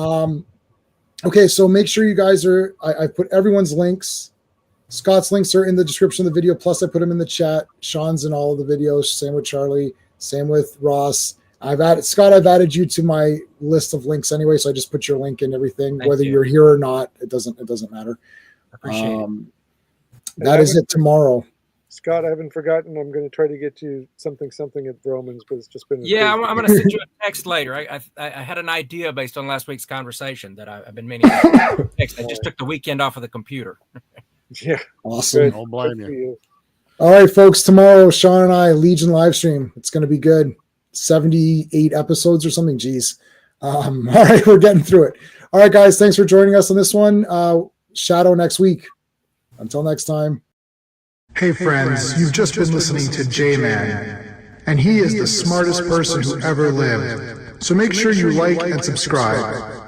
Okay, so make sure you guys are. I put everyone's links. Scott's links are in the description of the video. Plus, I put them in the chat. Sean's in all of the videos. Same with Charlie. Same with Ross. I've added you to my list of links anyway, so I just put your link in everything. Whether you're here or not, it doesn't matter. I appreciate it. That is it tomorrow. Scott, I haven't forgotten. I'm going to try to get you something at Broman's, but it's just been. Yeah, I'm going to send you a text later. I had an idea based on last week's conversation that I've been meaning to text. I just took the weekend off of the computer. Yeah, awesome. Don't blame you. All right, folks. Tomorrow, Sean and I Legion live stream. It's going to be good. 78 episodes or something. Jeez. All right, we're getting through it. All right, guys. Thanks for joining us on this one. Shadow next week. Until next time. Hey friends, you've just been listening to J-Man, and he is the smartest person who ever lived. So make sure you like and subscribe.